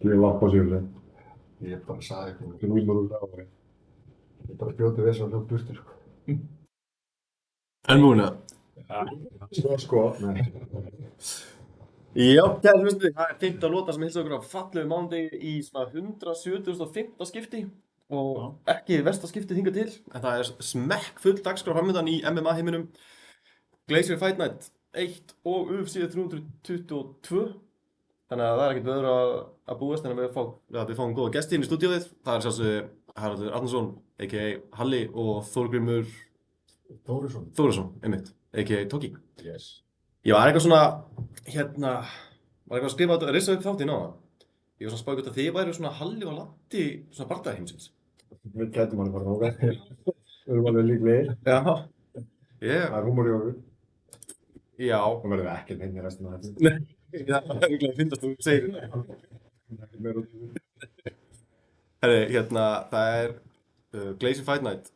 Ég lappa sér leið. Ég bara sagði eitthvað. Þetta er númer úr ári. Ég bara bjóti við sem hljótt burtur, sko. En múna. Sko. Nei. Já, kæri hlustendur, það er 5. lota sem hilsa okkur á fallegu mánudegi í svona 175. skipti og ekki versta skiptið hingað til, en það er smekkfull dagskrá framöndan í MMA heiminum. Glacier Fight Night 1 og UFC 322, þannig að það er ekkert öðru að búast en að við fáum góða gesti inn í stúdíóið. Það er sjálfsög Haraldur Arnarsson, a.k.a. Halli, og Þorgrímur Þórisson, einmitt, a.k.a. Tóki. Yes. Ég var eitthvað svona, var eitthvað að skrifa þetta, rissa upp þáttinn á það. Ég var svona spáð hvort að þið væru svona Halli og Latti svona bardaheimsins. Við gætum alveg bara náttúrulega. Við erum alveg líklegir. Já. Það er húmor í okkur. Já. Það verður ekkert henni restina af þetta. Nei, það er eiginlega að fyndast þú segir það. Ekkert meira út í því. Herri, það er Glacier Fight Night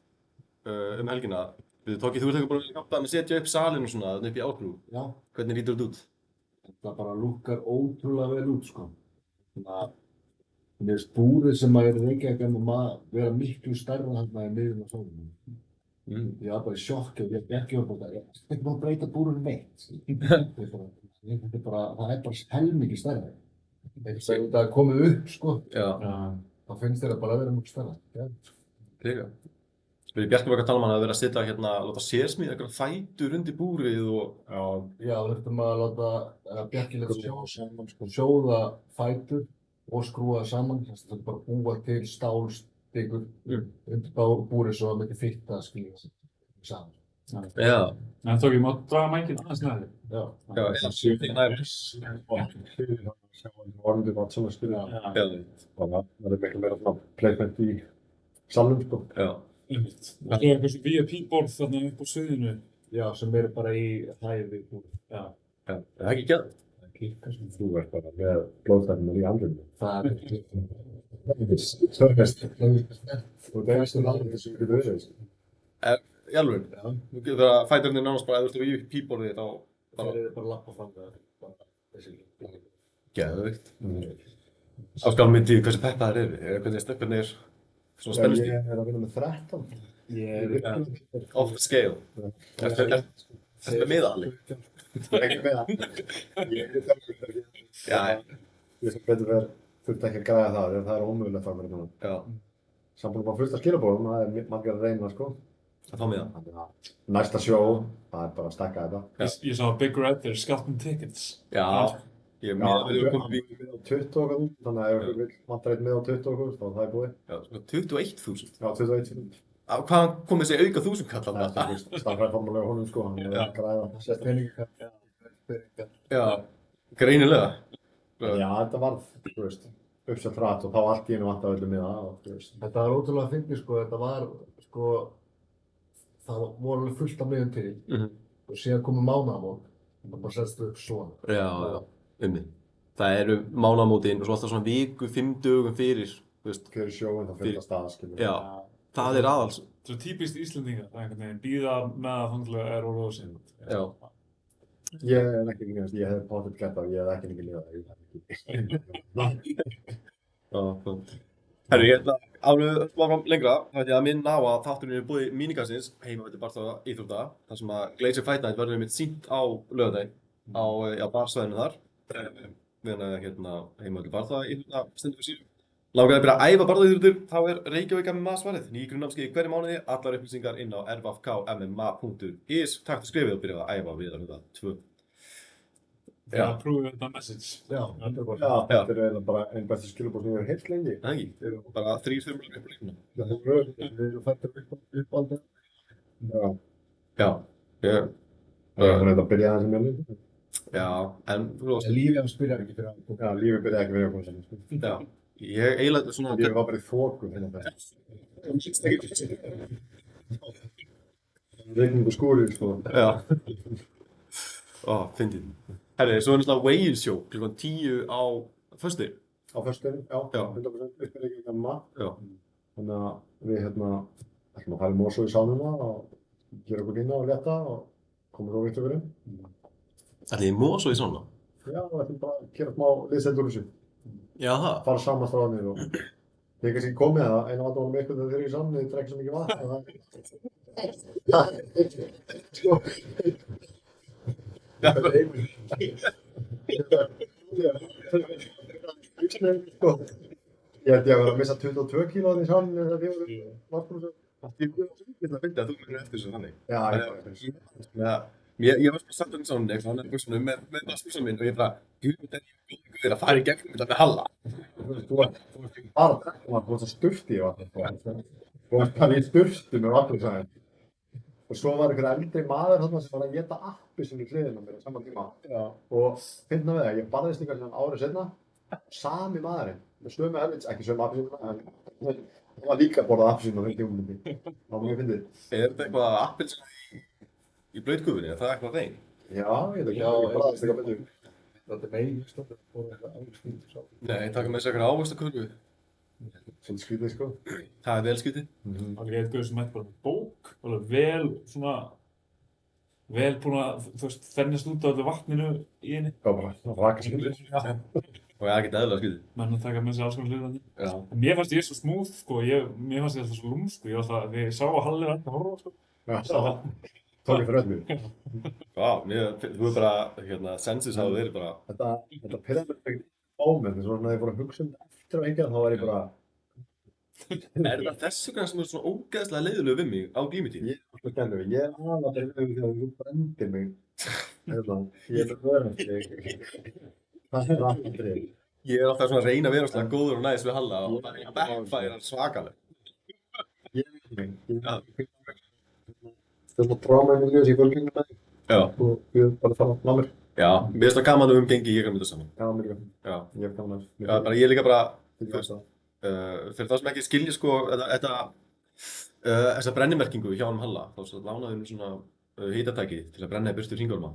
helgina. Við Tóki, þú ert eitthvað búin að hjálpa með að setja upp salinn og svona, þarna upp í Árbrú. Já. Hvernig lítur þetta út? Þetta bara lúkkar ótrúlega vel út, sko. Þannig að mér finnst búrið sem að er Reykjavík MMA vera miklu stærra þarna í miðjum á sólunum. Ég var bara í sjokki og ég ekki upp á það. Ég er ekki búin að breyta búrinu neitt. Það er bara helmingi stærra. Þegar þetta er komið upp, sko, Já. þá finnst þér að bara vera mjög stærra. Líka. Við Bjarki var ekki að tala um hann að vera að setja hérna, láta sérsmíða eitthvað fætur undir búrið og... Já, þurftum að láta Bjarki sjóða fætur og skrúa það saman. Það er bara að búa til stálstikur undir búrið svo að það myndi fitta að skilja saman. Já. En Tóki, má draga mækinn aðeins næri? Já. Já, það er Orðið var svona skilja. Já. Það er miklu meira svona placement í salnum, sko. Já. Einmitt. Og svo er eitthvað svona VIP-borð þarna upp á sviðinu. Já, sem eru bara í hæði búrið. Já. Já. Það er ekki gæð. Það er kíkast sem þú ert bara með blóðstæðinu í andlunum. Það er Það veist. Og það er svona alveg sem við getum verið. Í alveg? Já. Þú getur að fæturinn nánast bara, ef þú ert á VIP-borðið þá... Það er bara að lappa fram það. Geðveikt. Áskal myndi hversu peppa það er, hvernig er svona spennustíð? Ég er að vinna með 13. Ég er Off scale. Ertu með miðali? Það er ekki með það. Ég er þarfur. Já. Ég sem betur verið þurfti ekki að græða það, það er ómögulegt fyrir mér núna. Já. Samt búin að fullt af skilabóðum, það er margir að reyna, sko. Að fá miða. Næsta sjó, það er bara að stekka þetta. Ég sá að Big Red er scalping tickets. Já. Ég er Já, miða, við við erum erum komið í... með á 20 og eitthvað, þannig að ef við vantar eitt með á 20 og eitthvað, þá það er búið. Já, svona 21.000. Já, 21. Hvaðan kom þessi auka 1.000 kall Það þarna? er stafræði formulega honum, sko, hann er að græða. sett peningar. Já. Greinilega. Já, þetta varð, þú veist, uppsett hratt og þá allt í einu vantar öllu miða og, þú veist. Þetta var ótrúlega fyndið, sko. Þetta var, sko, það voru alveg fullt af miðum til. Og síðan komu mánaðamót. Það bara settst upp svona. Já. Það eru mánaðamótin og svo alltaf svona viku, 5 dögum fyrir, þú veist. Fyrir sjóin þá fyrir það stað, skilur. Já. Það er aðals. Það er típist Íslendinga, það er einhvern veginn býða með að þanglega er orðið á sinni. Já. Ég er ekki líka, ég hef potið gett á, ég hef ekki líka líka. Já. Herru, ég ætla áður áfram lengra, þá ætla ég að minna á að þátturinn er búið mínigarsins, Heimavelli Barþjóða íþrótta, þar sem að Glacier Fight Night verður einmitt sýnt á laugardaginn á barsvæðinu þar. Meðan að Heimavelli Barþjóða íþrótta stendur fyrir síðan. Langaði að byrja að æfa barðaíþróttir, þá er Reykjavík MMA svarið. Ný grunnnámskeið í hverju mánuði, allar upplýsingar inn á rvfkmma.is. Takk fyrir skrifið og byrjaði að æfa við að hluta 2. Það er prúfið þetta message. Já, þetta er bara. Já, þetta er eiginlega bara einn besti skilabóð sem ég hef heilt lengi. Það ekki, bara 3 þurrmur upp á leikuna. Við erum fættir upp aldrei. Já. Já, Það er þetta að byrja aðeins með lífi. já, en þú veist, Lífið hans byrjar ekki fyrir að. Já, lífið byrjaði ekki fyrir að koma sem. já, ég eiginlega svona, Ég var bara í þoku fyrir þetta. Regningu skúrið, sko. já. Fyndið. Herri, svo er náttúrulega Weigh-in show klukkan 10 á föstudegi. Á föstudaginn, já, Já. 100% uppbyrðið ekki gamma. Já. Þannig að við ætlum að fara í Mosó í sánuna og gera okkur inn á og leta og koma svo vitt okkur inn. Ætli ég Mosó í svona? Já, við ætlum bara að gera smá liðsendur úr þessu. Já, það. Fara saman stráðanir og þið kannski komið það. Einu vandamál með ykkur þegar þið eru í saman, þið drekka svo mikið vatn. Ég held ég að vera að missa 22 kílóðin í saman þegar þið voru vatnum. Ég finnst að þú myndir eftir þessu þannig. Já, Ég var svona samt um svona eitthvað, hann buxunum með buxunum minn og ég bara, gud, þetta er að fara í gegnum þetta með Halla. Þú varst bara að drekka vatn, þú varst að sturti í vatn. Þú varst bara í sturtu með vatnum. Og svo var einhver eldri maður þarna sem var að éta appelsínu í hliðina á mér á sama tíma. Já. Og finna við það, ég barðist líka síðan árið seinna, sami maðurinn, með sömu helvits, ekki sömu appelsínuna, en hann var líka að borða appelsínu á þeim tímum. Það var mjög fyndið. Er þetta eitthvað appelsína í blautkúfunni, er það eitthvað þeim? Já, ég veit ekki, ég barðist eitthvað betur. Þetta er megin, þetta er eitthvað alveg skrítið sá. Nei, taka með sér eitthvað ávaxtakörfu. Svolítið skrítið, sko. Það er vel skrítið. Alveg eitt gauð sem mætti bara með bók, alveg vel svona, vel búin að, þú veist, fennast út á öllu vatninu í henni. Já, bara raka skrítið. Og það er ekkert eðlilega skrítið. Menn að taka með sér alls konar hluti. Já. Mér fannst ég svo smúð, sko, mér fannst ég alltaf svo lúm, sko, ég var alltaf, þegar ég sá að Halli var ekki að horfa, sko. Já, tók ég fyrir öll mjög. Vá, þú er bara, sensis hafa verið bara. Þetta pirraði mig ekkert ámenn, eins og svona þegar ég fór að hugsa eftir á enginn, þá var ég bara... Er það þessu grann sem er svona ógeðslega leiðilegu við mig á glímutíð? Ég er alltaf gælur, ég er aðalega þegar þú brendir mig. Ég er verðandi. Það er aldrei. Ég er alltaf svona að reyna að vera svona góður og næs við Halla og það backfire svakalega. Ég er mig. Það er svona trámaði með ljós í fólkingum með þig. Já. Og við bara fara á mér. Já, mér finnst það gaman að umgengi ég mynda saman. Já, mér líka. Já. Ég er gaman að... Já, bara ég líka bara, Fyrir það. fyrir það sem ekki skilja sko, þessa brennimerkingu hjá hann Halla, þá lánaði hann svona hitatæki til að brenna í burtu hringorma.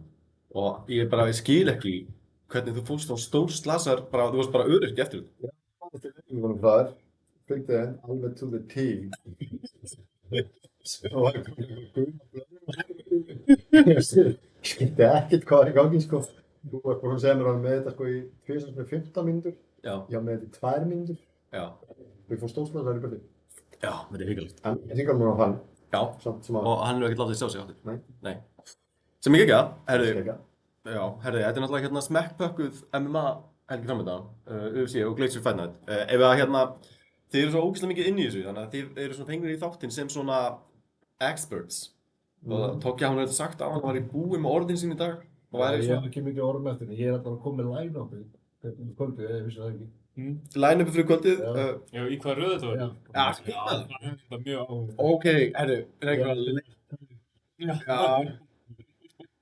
Og ég skil ekki hvernig þú fórst á stór slasar, þú varst bara öryrki eftir þetta. Já, þetta er einhvern það er. Fylgdi þenn alveg to the T. Svo var ég skilti ekkert hvað er í gangi, sko. Þú var búinn að segja mér að með þetta, sko, í 15 mínútur. Já. Já, með þetta í 2 mínútur. Já. Við fórum stóðslasar í byrju. Já, þetta er hyggalegt. En hringar mér á hann. Já. Samt sem að... Og hann hefur ekkert látið sjá sig aftur. Nei. Nei. Sem ég ekki að, herðu, Ekki. þetta er náttúrulega smekkpökkuð MMA helgi framöndan, UFC og Glacier Fight Night. Ef að þið eru svo ógeðslega mikið inn í þessu, þannig að þið eru svona fengnir í þáttinn sem svona experts. Og Tókja, hún hefði sagt að hann var í búi með orðin sín í dag. Og væri Ég svona... hef ekki mikið orðum eftir því, ég er alltaf að koma með line-upið. Kvöldið, ég vissi það ekki. Line-upi fyrir kvöldið. Já, í hvað röðu þetta var? Já. Já, Það er þetta mjög áhuga. ok, herðu, er eitthvað...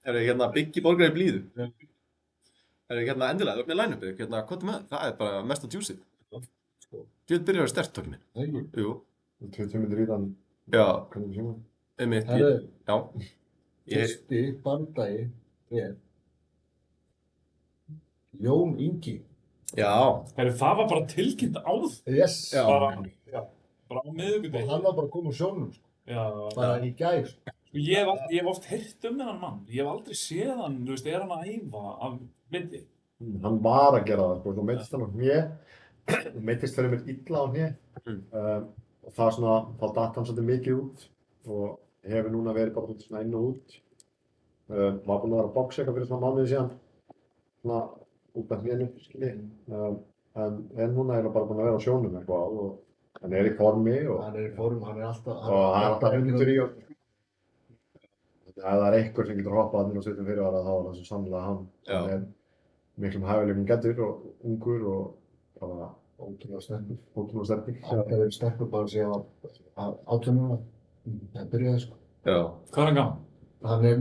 Já. Biggi Borgar í blíðu. Endilega, þú ert með line-upið, hvað er með? Það er bara mesta juicy. Þú byrjar að vera sterkt, Tókki minn. Ekki? Jú. 20 myndir í þann. Já, Hvernig við sjóum? einmitt. Herðu, Já. fyrsti bandagi er Jón Ingi. Já. Það var bara tilkynnt áður. Yes! Já. Bara á Og miðvikudegi. hann var bara að koma úr sjónum, sko. Já. Bara í gær, sko. Ég hef oft heyrt þennan mann. Ég hef aldrei séð hann, þú veist, er hann að æfa af myndi? Hann var að gera það, sko. Svo meittist hann á hné. Meittist fyrir mér illa á hné. Og það svona, þá datt hann svolítið mikið út. Og hefur núna verið bara svona inn og út. Var búinn að vera að boxa eitthvað fyrir svona mánuði síðan. Svona út af hnénu, skilji. En núna er hann bara búinn að vera á sjónum eitthvað. Og hann er í formi og Hann er í form, hann er alltaf... hann er alltaf hundur í og ef það er einhver sem getur hoppað þarna og setjum fyrirvara þá er það svo sannlega hann. Já. Hann er miklum hæfileikum geddur og ungur og bara Ótrúlega sterkur. ótrúlega sterkur. Hann hefur verið sterkur bara síðan að 18 ára. Það byrjaði, sko. Já. Hvað er hann gaman? Hann er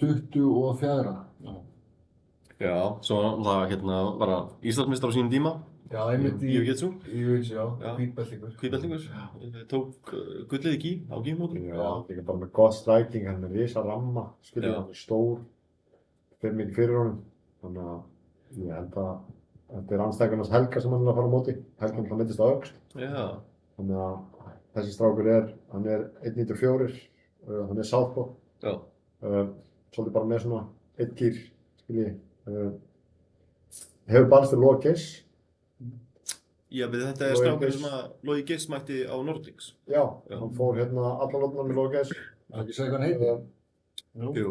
24. Já, svo var hann Íslandsmeistar á sínum tíma. Já, einmitt í Jiu-Jitsu. Jiu-Jitsu, já. Já. Hvítbeltingur. Hvítbeltingur. Tók gullið í á gímótum. Já, líka bara með gott striking, hann er risa ramma, skilja, Já. hann er stór, fyrir mikið fyrir honum. Þannig að ég held að þetta er andstæðingarnas Helga sem hann er að fara á móti. Helga hann myndist á öxl. Já. Þannig að þessi strákur hann er 1.94, hann er southpaw. Já. Svolítið bara með svona 1 gír, skilji. hefur barist fyrir Loga Geirs. Já, við þetta er Logi strákurinn Geirs. sem að Logi Geirs mætti á Nordics. Já, hann fór hérna allan lóknar með Loga Geirs. Það er ekki að segja hvað hann heitir. Jú.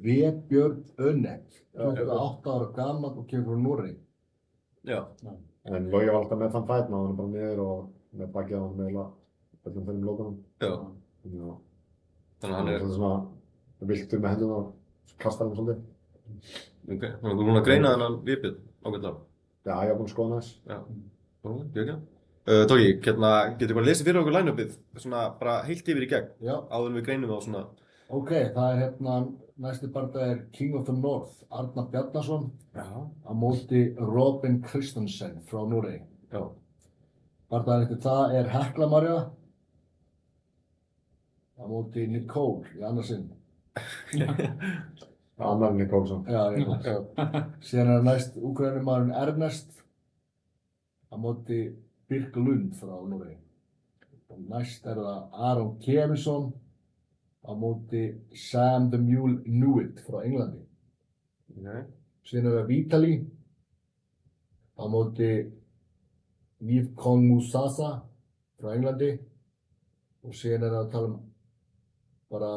Vébjörn Önnek, 28 ára gammal og kemur frá Noregi. Já. En Logi var alltaf með þann fæt, maður var bara niður og með bakið á hann meðla öllum þeim lókunum. Já. Já. Þannig að hann er, Svolítið svona viltur með hendurna og kastar hann svolítið. ok, þannig að þú er búinn að greina þennan vipið ágætlega. Já, ég var búinn að skoða næst. Já. Ekki. Tóki, hérna, getur bara lesið fyrir okkur line-upið, svona bara heilt yfir í gegn, Já, áður en við greinum það og svona. ok, það er hérna, næsti barndað er King of the North, Arnar Bjarnason, Já. á móti Robin Christensen frá Noregi. Já. Barndaginn eftir það er Hekla Marja, á móti Nicole í annarsinn. Annar Nikólsson. Já, síðan er næst Úkraínumaðurinn Ernest, á móti Birk Lund frá Noregi. Og næst er það Aron Kevison, á móti Sam the Mule Newitt frá Englandi. Ok. Síðan er það Vítali á móti Niv Kong Musasa frá Englandi og síðan er það að tala bara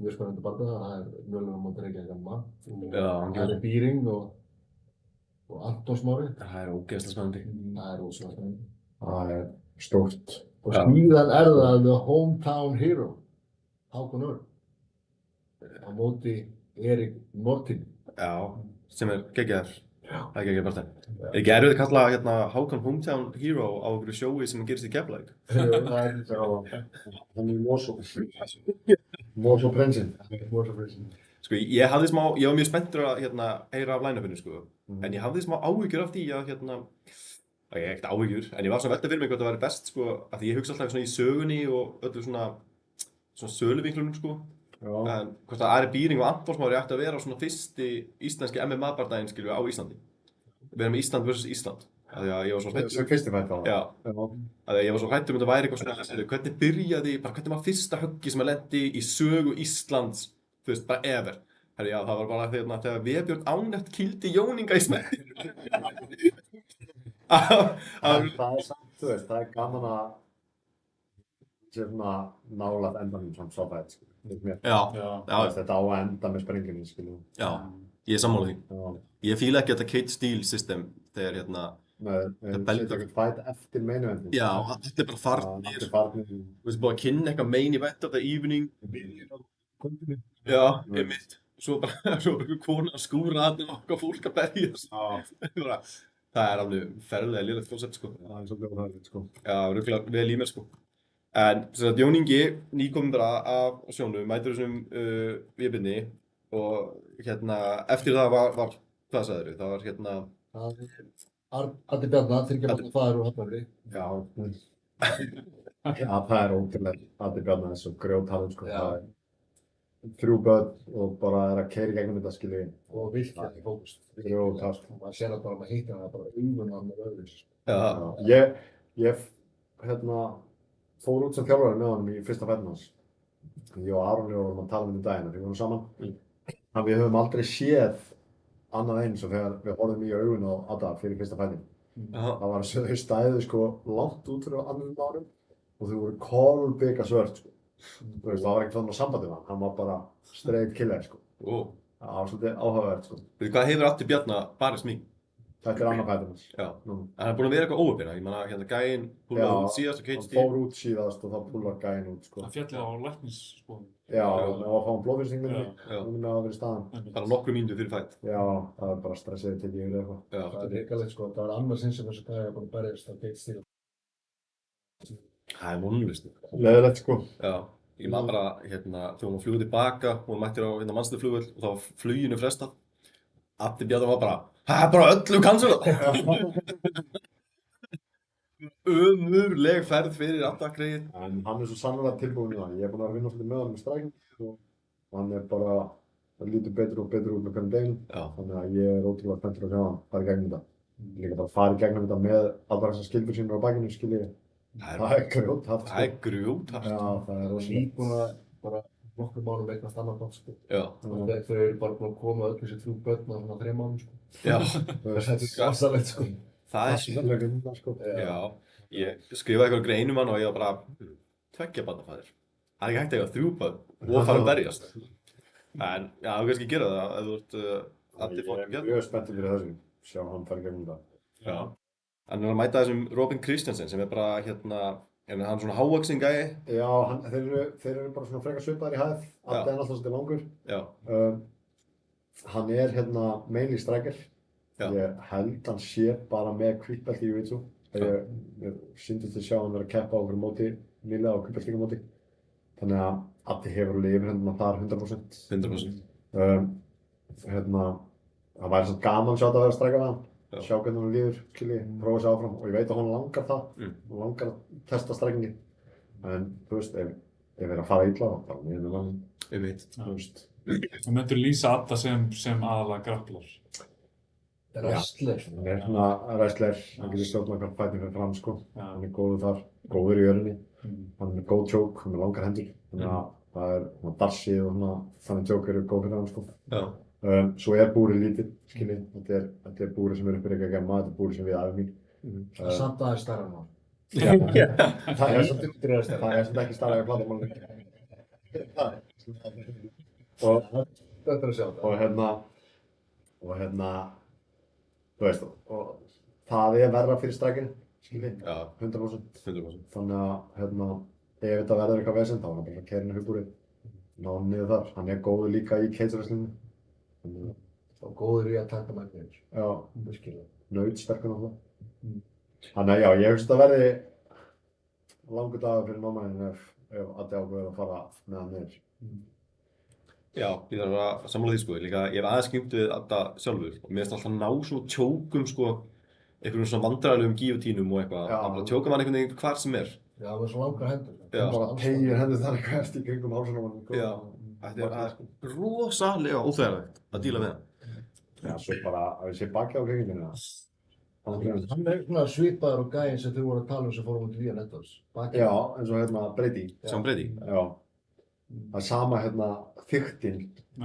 mjög spennandi barndag, það er Mjölnir á móti Reykjavík MMA. Já, hann Það er Býring og Anton Smári. Það er ógeðslega spennandi. Það er ósvægt spennandi. Það er stórt. Og Já. síðan er það The Hometown Hero, Hákon Örn, á móti Erik Nortin. Já, sem er geggjaður. Það er geggjaður barndaginn. Er ekki erfitt að kalla hérna Hákon Hometown Hero á einhverju sjói sem gerist í Keflavík? Það er hann í Mosó. Mosó prinsinn. Sko, ég hafði smá, ég var mjög spenntur að hérna heyra af line-upinu, sko. En ég hafði smá áhyggjur af því að hérna, ég hef ekkert áhyggjur, en ég var svona að velta fyrir mig hvort það væri best, sko, af því ég hugsa alltaf svona í sögunni og öllu svona söluvinklunum, sko. Já. En hvort að Ari Býring og Anton Smári ætti að vera svona fyrsti íslenski MMA-bardaginn, skilju, á Íslandi. Vera með Ísland vs. Ísland. Af því að ég var svo hræddur. Sem fyrsti fætt á það. Já. Af því að ég var svo hræddur þetta væri eitthvað svona, hvernig byrjaði, bara hvernig var fyrsta höggi sem að lendi í sögu Íslands, þú veist, bara ever. Herri, já, það var bara þegar Vebjörn Ánett kýldi Jón Inga í smetti. Það er samt, þú veist, það er gaman að sé svona nálægt endanum samt svo fætt, sko. Finnst mér. Já, Þú veist, þetta á að enda með sprengjunni, skiljum. já, ég er sammála því. Já. Ég fíla ekki þetta Cage Steel system þegar hérna, Með belgar. setja eitthvað fætt eftir meinu endin. já, þetta er bara farnir. Allir farnir. Þú veist, búið að kynna eitthvað main event of the evening. Já, einmitt. Svo bara einhver kona að skúra þarna og okkar fólk að berjast. Já, Það er alveg ferðilega lélegt koncept, sko. það er svolítið óþægilegt, sko. Já, röglega vel í mér, sko. En sem sagt, Jón Ingi, nýkominn bara af sjónum, mætur þessum vébinni og hérna, eftir það var hvað sagðirðu? Það var hérna, Það er Addi Bjarnar, þriggja barna faðir úr Hafnarfirði. Já. Já, það er ótrúlega. Addi Bjarnar er svo grjótharður, sko. Já. Það er 3 börn og bara er að keyra í gegnum þetta, skilji. Og virkjaði í fókus. Grjóthart. Maður sér það bara að maður hittir hann, það er bara augun á hann með öðru. já, Ég hérna, fór út sem þjálfari með honum í fyrsta ferðin hans. Ég og Aron vorum að tala um daginn, við vorum saman. Þannig við höfum aldrei séð annað eins og þegar við horfðum í augun á Adda fyrir fyrsta ferðin. já, Það var að þau stæðu sko langt út fyrir annum árum og þau voru kolbika svört, sko. Þú veist, það var ekkert þannig á sambandi með hann var bara straight killer, sko. ó. Það var svolítið áhugavert, sko. Veitu hvað hefur Addi Bjarna barist mikið? Þetta er annar fæðin hans. Já, Nú. en hann er búinn að vera eitthvað óöfina, ég manna hérna gæinn púlaði út síðast og Cage hann Steel. fór út síðast og þá púlar gæinn út, sko. Það fjalli á læknisskoðun. Já, og að fá hann blóðfyrsting minni, Já. hún minna að vera í staðan. Bara nokkru mínútur fyrir fætt. Já, það er bara stressið til ég eða eitthvað. Já, Það er hrikalegt, sko. Það var annars eins sem þessu gæði að bara berjast á Cage Steel. það er vonlust. Leðilegt, sko. Já, ég man bara hérna þegar hún var flugið tilbaka og hún mættir á hérna mannsluflugvöll og þá var fluginu frestað. Addi Bjarna var bara, það er bara öllu cancelað. Ömurleg ferð fyrir Adda-greið. En hann er svo sannlega tilbúin í það. Ég er búinn að vinna svolítið með hann með strækjum og hann er bara, það lítur betur og betur út með hvernig deginn. Já, Þannig að ég er ótrúlega spenntur að sjá hann fara í gegnum þetta. Líka bara fara í gegnum þetta með allar þessar skildur sínur á bakinu, skiljið. Það er grjóthart, það er grjóthart. Já, það er rosalegt. Nýbúin að bara nokkrum mánum eignast annað gott, sko. Já, Þau eru bara búin að koma öll þessi 3 börn á svona 3 mánum, sko. Já, Þetta er rosalegt, sko. það er Sannleikurinn, sko. Já, ég skrifaði eitthvað grein um hann og ég var bara tveggja barna faðir. Það er ekki hægt að eiga 3 börn og fara að berjast. En já, þú kannski gera það ef þú ert allir Ég fólk er mjög spenntið fyrir þessu. Sjá hann fara í gegnum það. Já. En hann er að mæta þessum Robin Christensen sem er bara er hann svona hávaxinn gæi? Já, þeir eru bara svona frekar svipaðir í hæð. Addi er alltaf svolítið langur. Já. Hann er mainly striker. Já. Ég held hann sé bara með hvítbelti í jiu-jitsu. Ég syndist að sjá hann vera að keppa á okkur móti nýlega á hvítbeltingamóti. Þannig að Addi hefur alveg yfir þar 100%. 100%. Það væri svona gaman sjá þetta að vera að streika við hann. Sjá hvernig hann líður, prófa sig áfram. Og ég veit að hann langar það. Hann langar að testa streikingi. En þú veist, ef er að fara illa þá bara niður með hann. Ég veit. Þú veist. Þú myndir lýsa Adda sem aðalega grapplar. Wrestler. Hann er svona wrestler, hann getur stjórnað hvað fætinn fyrir fram, sko. Hann er góður þar, góður í örinni. Hann er með góð choke, hann er langar hendur. Þannig að það er Darcy og þannig choke eru góð fyrir hann, sko. Já. Svo er búrið lítið, skiljið. Þetta er búrið sem er uppið að gemma, þetta er búrið sem við æfum í. Það er samt aðeins stærra ná. Það er samt ekki stærra að plata málum. Þetta er að sjá það. Og þú veist, og það er verra fyrir strækinn, skiljið, Já. 100%. 100%. Þannig að, ef þetta verður eitthvað vesend, þá er hann bara að keyra inn í hugbúrið, ná hann niður þar. Hann er góður líka í cage-wrestlinginu. Og góður í að taka menn niður. Já, Virkilega. nautsterkur náttúrulega. Þannig að já, ég hugsa þetta verði langur dagur fyrir mammaðinn ef Addi ákveður að fara með hann niður. Já, ég þarf að sammála því sko. Líka, ég hef aðeins skýmt við Adda sjálfur og mér finnst alltaf ná svona tjókum sko, einhverjum svona vandræðalegum gíotínum og eitthvað. Já. Hann bara tjóka mann einhvern veginn hvar sem er. Já, það er svo langar hendur. Já. Hann bara tegir hendur þannig hvert í kringum hálsinn á honum. Já. Þetta er rosalega óþægilegt að díla við hann. Já, svo bara að við sé baki á kringinu það. Hann er svona svipaður og gæinn sem þau voru að tala sem fórum út í Vía Networks. Já, eins og Brady. Sjón Brady. Já. Það er sama þykktin á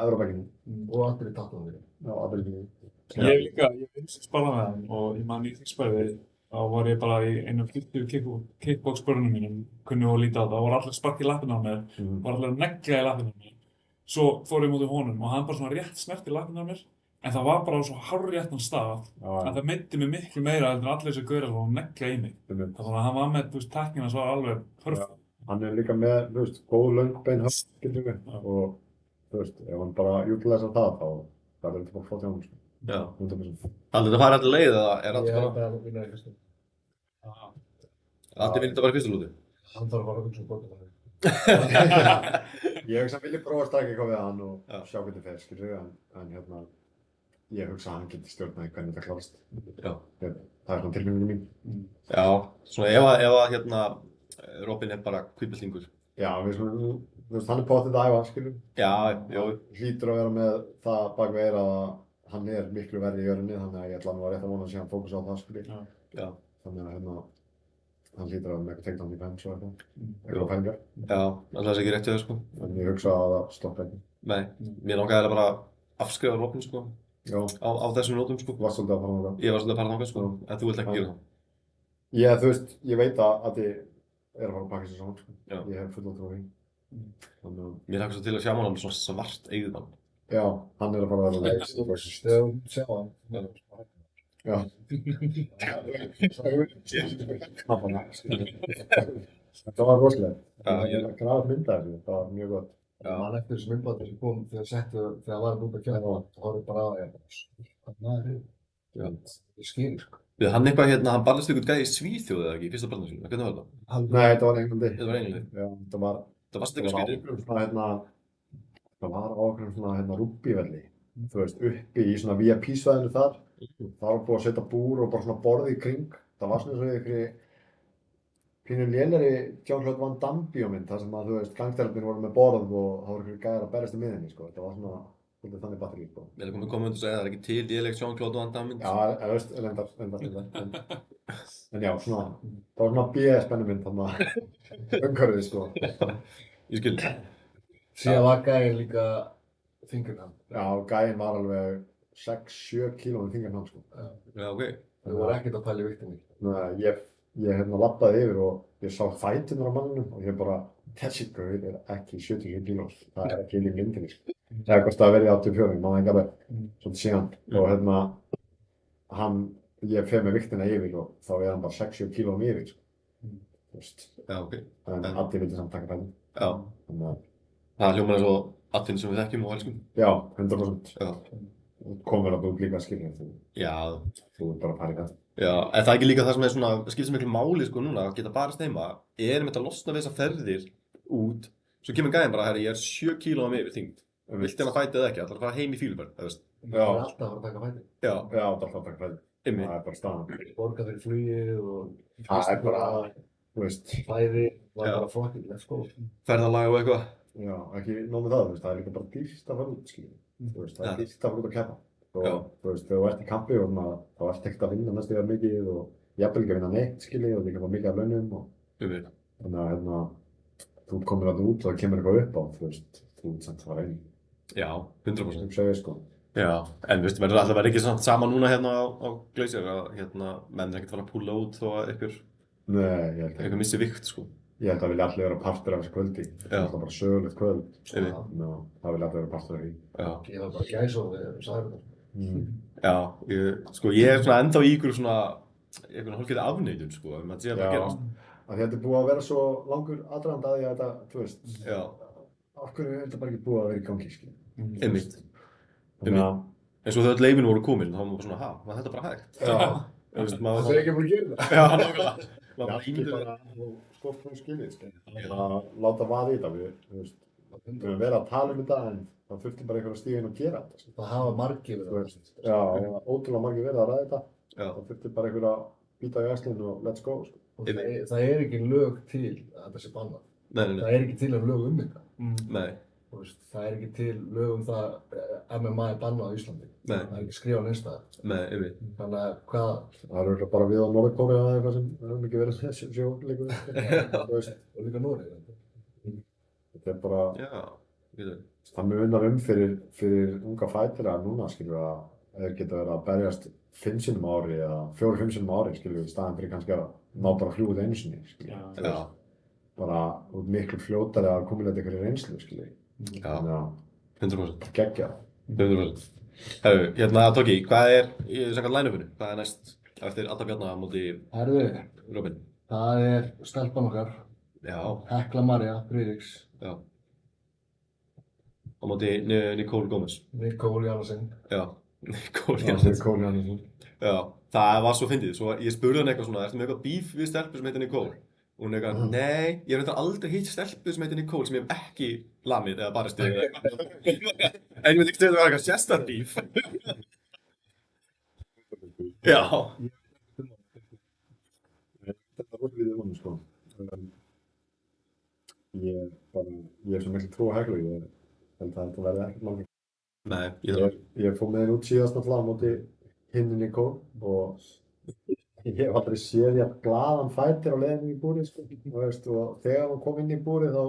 Evrópækinu. Og allir í tattanum. Já, allir í Ég hef líka, ég hef sparað með hann og ég man í því sparið þá var ég bara í einum fyrstu kickbox-börnum mínum, kunni og lítið á það, voru allir sparkið lappina á mér, var allir að negla í lappina á mér. Svo fór ég mótið honum og hann bara svona rétt snerti lappina á mér, en það var bara á svo hárréttan stað að það meiddi mig miklu meira heldur en allir þessi gaurar sem voru að negla í mig. Þannig að hann var með, þú veist, teknina svo alveg perfekt. Hann er líka með, þú veist, góð löng bein höfn, getur við. Og, þú veist, ef hann bara utilizar það, þá verður þetta bara flott hjá hann, sko. Já. 100%. Haldið þetta fara allir leið eða er allt Ég bara? held að hann vinna í fyrstu. Allir vinna þetta bara í fyrstu lúti? Hann þarf bara að hugsa borga það. Ég hugsa að vilja prófa að strækja eitthvað við hann og sjá hvernig fer, skilur við, en ég hugsa að hann geti stjórnað í hvernig þetta klárast. Já. Það er svona tilfinningin mín. Já, svona ef að Robin er bara hvítbeltingur. Já, þú veist, hann er pottið að æfa, skilur. Já, já. Hlýtur að vera með það bak við eyrað að hann er miklu verri í örinni, þannig að ég ætla nú að rétt að vona að sé hann fókusa á það, skilur. Já. Þannig að hann hlýtur að vera með eitthvað tengt hann í pens og eitthvað fælingar. Já, alltaf þess ekki rétt hjá þau, sko. En ég hugsa að það stoppa ekki. Nei, mér langaði bara að afskrifa Robin, sko. Já. Á þessum nótum, sko. Þú varst svolítið að fara þangað. Ég var svolítið að fara þangað, sko. En þú vilt ekki gera það. Þú veist, ég veit að þið er að fara að pakka sér saman, sko. Já. Ég hef fulla trú á því. Þannig að mér hlakka svo til að sjá hann svona svart eigðumann. já, hann er að fara að vera leik. Þegar þú sjá hann. Já. Þetta var rosalega. Ég grafa mynda þessu, það var mjög gott. Ég man eftir þessu myndbandi sem kom þegar það var út að kemja og það horfði bara á ég skil, sko. Við hann eitthvað hann barðist ykkur gæði í Svíþjóð eða ekki, í fyrsta barnum sínu, hvernig var það? Nei, þetta var Englandi. Þetta var Englandi? Já, það var varst eitthvað skrítið? Það var á okkur svona rúbbívelli, þú veist, uppi í svona VIP-svæðinu þar. Það var búið að setja búr og bara svona borð í kring. Það var svona eins og ykkur pínu lélegri Jean-Claude Van Damme bíómynd, þar sem að, þú veist, gangsterarnir voru með borð og það voru ykkur gæðir að berjast í miðinni, sko. Þetta var svona þannig batteri, sko. Við erum komið að segja að það er ekki til léleg Jean-Claude Van Damme mynd. Já, þú veist, reyndar. En já, svona, það var svona B-spennumynd þarna umhverfið, sko. Ég skil. Síðan var gæinn líka fingerhand. Já, gæinn var alveg 6-7 kílóum þingarnám, sko. Já, ok. Þau voru ekkert að pæla í viktinni. Nei, ég labbaði yfir og ég sá fæturnar á manninum og ég bara, þessi gaur er ekki 70 kílós, það er ekki inn í myndinni, sko. Það er kosti að vera í 84, ég maður ekki alveg, svolítið síðan. Og ég fer með viktina yfir og þá er hann bara 6-7 kílóum yfir, sko. Þú veist, Já, ok. en allir vildi samt taka fæturnar. Já. Þannig að, Það hljómar eins og atvinnu sem við þekkjum og elskum. já, 100%. Já. Komur að þú líka skilja, Já. þú er bara að fara í þetta. Já, en það er ekki líka það sem er svona, skiptir svo miklu máli sko núna, að geta barist heima, erum þetta að losna við þessar ferðir út, svo kemur gæðin bara, herri, ég er 7 kílóum yfir þyngd, viltu hann að fæta eða ekki, ætlar að fara heim í fíluferð, þú veist. Það er alltaf að fara að taka fæti. Já, Já, það er alltaf að taka fætur. einmitt. Það er bara staðan. Borga fyrir flugið og Það er bara, þú veist, fæði, var Já. bara fucking, let's go. Ferðalag og eitthvað. já, ekki nóg með það, þú veist, það er líka bara dýrst að fara út, skiljum. Þú veist, það Ja. er dýrst að fara út að keppa. Og, Já. þú veist, þegar þú ert í kampi og þá ert ekkert að vinna næstu jafn mikið og jafnvel ekki að vinna neitt, skiljum, og líka bara mikið af launum og Einmitt. þannig að, þú komir að út og það kemur eitthvað upp á, þú veist, þú ert samt að fara inn. Já, 100%. Segir, sko. Já, en þú veist, verður alltaf verið ekki samt sama núna hérna á Glacier, að menn er ekkert fara að púla út þó að Nei, ég held einhver missi vikt, sko. Ég held að vilja allir vera partur af þessu kvöldi. Það er bara sögulegt kvöld. Einmitt. Það vilja allir vera partur af því. Já. Ég var bara gæsóð við sagði þetta. Já, ég er svona ennþá í ykkur svona, einhvern hálfgerði afneitun, sko, ef maður sé þetta að gerast. Af því að þetta er búið að vera svo langur aðdragandi að því að þetta, þú veist, Já, af hverju er þetta bara ekki búið að vera í gangi, skil. einmitt. Þannig að, eins og þegar leifin voru komin, þá var maður svona, var þetta bara hægt? já, Þú veist, Það maður er ekki búin að gera það. Já, nákvæmlega. Maður bara ekki ímyndir bara skopnum skilið, skil. Að láta vaða í þetta, þú veist, við höfum verið að tala um þetta en það þurfti bara einhver að stíga inn og gera þetta, skil. Það hafa margir Þú verið að veist, já, ótrúlega margir verið að ræða þetta. Já, Það þurfti bara einhver að býta í æslinn og let's go, sko. Og það er ekki lög til að þetta sé bannað. nei, nei, Það nei, er ekki til lög um þetta. nei, Þú veist, það er ekki til lög um það MMA er bannað á Íslandi. Nei. Það er ekki skrifað neinstæðar. nei, einmitt. Þannig að hvað, Það eru bara við á Norður-Kórea eða eitthvað sem við höfum ekki verið þessi sjóleikum. Þú veist, og líka Noreg. þetta er bara, Já, getur. það munar fyrir unga fætira núna, skilur við, að þeir geta verið að berjast 5 sinnum á ári eða 4-5 sinnum á ári, skilur við, í staðinn fyrir kannski að ná bara fljúið einu sinni, skilur við. Þú Já, veist, bara út miklu fljótari að koma í einhverju reynslu, skilur við. já, Þannig að 100%. geggja. 100%. Herru, hérna, Tóki, hvað er, samkvæmt line-upinu, hvað er næst eftir Adda Bjarna á móti Herðu, Robin? það er stelpan okkar, Já, Hekla María Friðriks, já. Á móti Nicole Gómez. Nicole Jansen. Já, Nicole Það Jansen. er Kóri Hannesson. Já, það var svo fyndið. Svo ég spurði hann eitthvað svona, ertu með eitthvað bíf við stelpu sem heitir Nicole? Og hún eitthvað, nei, ég hef reyndar aldrei hitt stelpu sem heitir Nicole sem ég hef ekki lamið eða barist við eða eitthvað. En ég veit ekki stöðu að það var eitthvað sérstætt bíf. Já. Þetta er rosa lítið vonum, sko. Ég er svo miklu trú á Heklu, ég held að þetta verði ekkert málið. Nei, ég þarf Ég fór með henni út síðast náttúrulega á móti hinni Nicole og ég hef aldrei séð ég að glaðan fætir á leiðinni í búrið, sko. Og þegar hann kom inn í búrið þá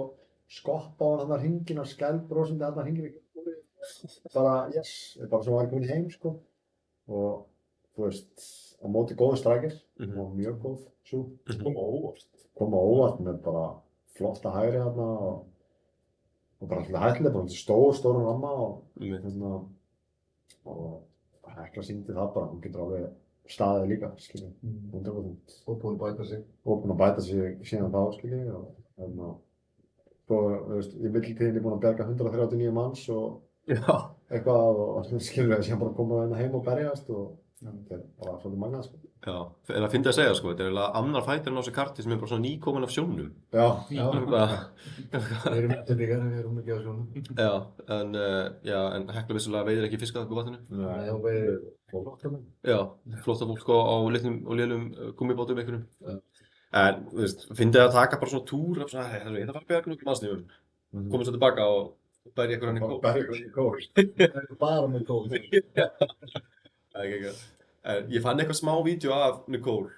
skoppaði hann þarna hringinn og skælbrósandi þarna hringinn í búrið. Bara, yes, bara sem var komin heim, sko. Og þú veist, á móti góður strækir, hún var mjög góð sú. Kom á óvart. Kom á óvart með bara flotta hægri þarna og bara alltaf hættileg, bara stóran ramma og Hekla sýndi það bara, hún getur alveg staðið líka, skiljið, 100%. Og búin að bæta sig. Og búin að bæta sig síðan þá, skiljið, og svo, þú veist, í millitíðinni er búin að berga 139 manns og Já. eitthvað og skiljið að síðan bara koma hérna heim og berjast og þetta er bara svolítið magnað, sko. Já, en að fyndi að segja, sko, þetta er eiginlega annar fætirinn á þessu karti sem er bara svona nýkomin af sjónum. Já, Já, við erum Íslendingar, við erum ekki á sjónum. Já, en Hekla vissulega veiðir ekki fiskað upp úr vatninu. Nei, hún veiðir flotta menn. Já, flotta fólk á litlum og lélum gummibátum einhverjum. En, þú veist, fyndið að taka bara svona túr af svona, ég ætla að fara að berga nokkuð mannsnýfum, komið svo tilbaka og berja einhverjan í kók. berja ykkur í kór. Það er bara með góð. Það er ekki ekki. Ég fann eitthvað smá vídeo af Nicole.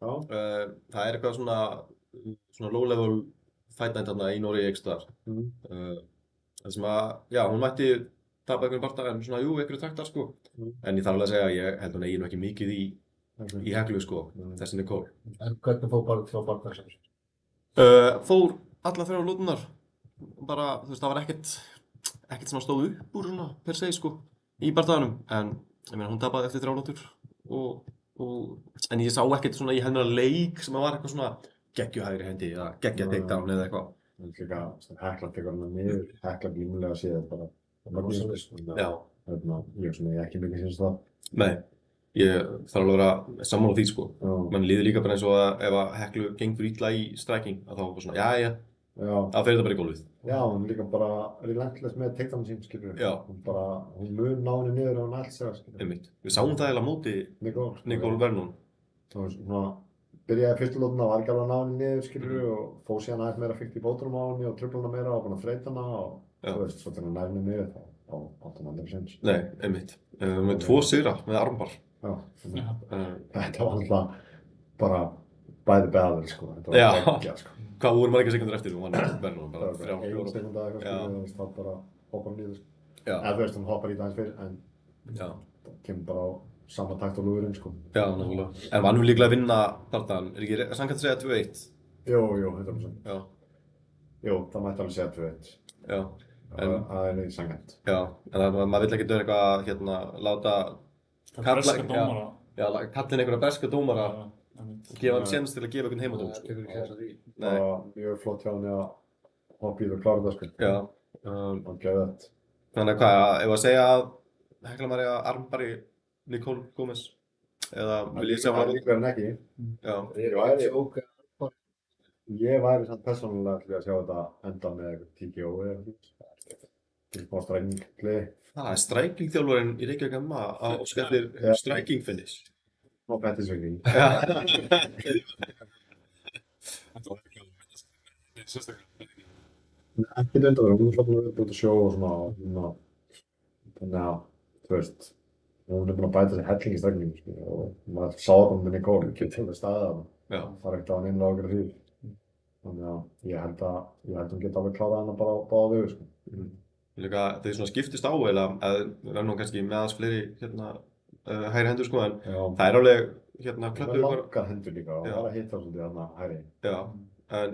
Já, Það er eitthvað svona low-level fight night þarna í Noregi einhvers staðar. Það sem að, já, hún mætti tapa einhverjum barta en svona, jú, einhverju taktar, sko. En ég þarf alveg að segja að ég held hún eigi nú ekki mikið í Heklu, sko, þessi Nicole. En hvernig fór bara til að barna þessar? Fór alla 3 lótunar, bara, þú veist, það var ekkert sem stóð upp úr svona, per se, sko, í bardaganum. En, ég meina, hún tapaði eftir 3 lótur en ég sá ekkert svona í hennar leik sem var eitthvað svona geggju hægri hendi eða geggja takedown eða eitthvað. Það er líka Hekla tekur hana niður, Hekla glímulega séð bara mögnis. Já. Ég er ekki mikið síðan það. Nei, ég þarf alveg að vera sammála því, sko. Man líður líka bara eins og að ef að Heklu gengur illa í striking að þá bara svona, jæja, þá fer þetta bara í gólfið. Já, hún líka bara relentless með takedown sín, skilur. Já. Hún mun ná henni niður ef hún allt segja, skilur. Einmitt. Við sáum það eiginlega á móti Nicole Vernon. Það var svona, byrjaði fyrstu lótuna, var ekki alveg að ná henni niður, skilur, og fóð síðan aðeins meira fyrkt í bótunum á henni og tröfla hana meira og búin að þreyta hana og þú veist, svo til að nær henni niður þá átti hann aldrei séns. Nei, einmitt. Með 2 sigra með armbar. Já, þetta var alltaf bara bæði beðaður, sko. Þetta var geggjað, sko. Hvað voru margir sekundur eftir og hann Vernon bara 3-4. 1 sekúnda eitthvað, skilur, þá bara hoppar hann niður. Já. Eða þú veist, hann hoppar í það eins fyrr, en það kemur bara á sama takt á lúðurinn, sko. Já, nákvæmlega. En var hann líklega að vinna bardagann? Er ekki sannkvæmt að segja 2-1? Jú, 100%. Já. Jú, það mætti alveg segja 2-1. Já. Það er neitt sannkvæmt. Já, en maður vill ekki vera eitthvað, láta Breska dómara. Já, kalla inn einhverja breska dómara og gefa hann séns til að gefa einhvern heimadóm, sko. Tekur ekki þess að því. Það var mjög flott hjá henni að hoppa í það og klára það, sko. Já. Og gefa þetta. Þannig að hvað, ef að segja að Hekla María armbari Nicole Gómez eða vil ég segja Það er líkverð en ekki. Já. Ég væri samt persónulega til að sjá þetta enda með eitthvað TKO eða eitthvað. Smá strækingli. Það er strækingþjálfarinn í Reykjavík MMA á skeftir striking finish. Smá bettisveiking. Þetta var ekki alveg sérstaklega. Ekki undanverð, hún er svona búin að vera út að sjó og svona. Þannig að, þú veist, hún er búin að bæta sér helling í strækingum og maður sá það með Nicole, ekki til að staða það. Það er ekkert á hann inn á okkur af því. Þannig að ég held hún geta alveg klárað hana bara á báða vegu, sko. Líka þau svona skiptist á eða við erum nú kannski með aðeins fleiri hægri hendur, sko, en það er alveg Það er langar hendur líka og það var að hitta svolítið þarna hægri. Já, en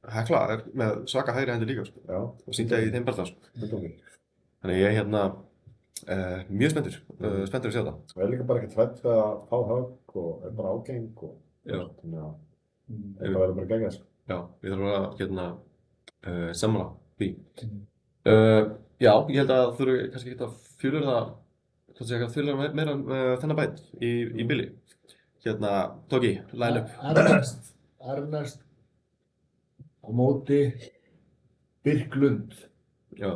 Hekla er með svaka hægri hendur líka, sko. Já. Og sýndi það í þeim barða, sko. Þannig ég er mjög spenntur að sjá það. Og er líka bara ekkert hrædd við að fá högg og er bara ágeng og þannig að það verður bara geggjað, sko. Já, við þurfum að sammála því. Já, ég held að þú eru kannski ekki að fjölur meira þennan bæt í bili. Tóki, line up. Ernest á móti Birklund. Já,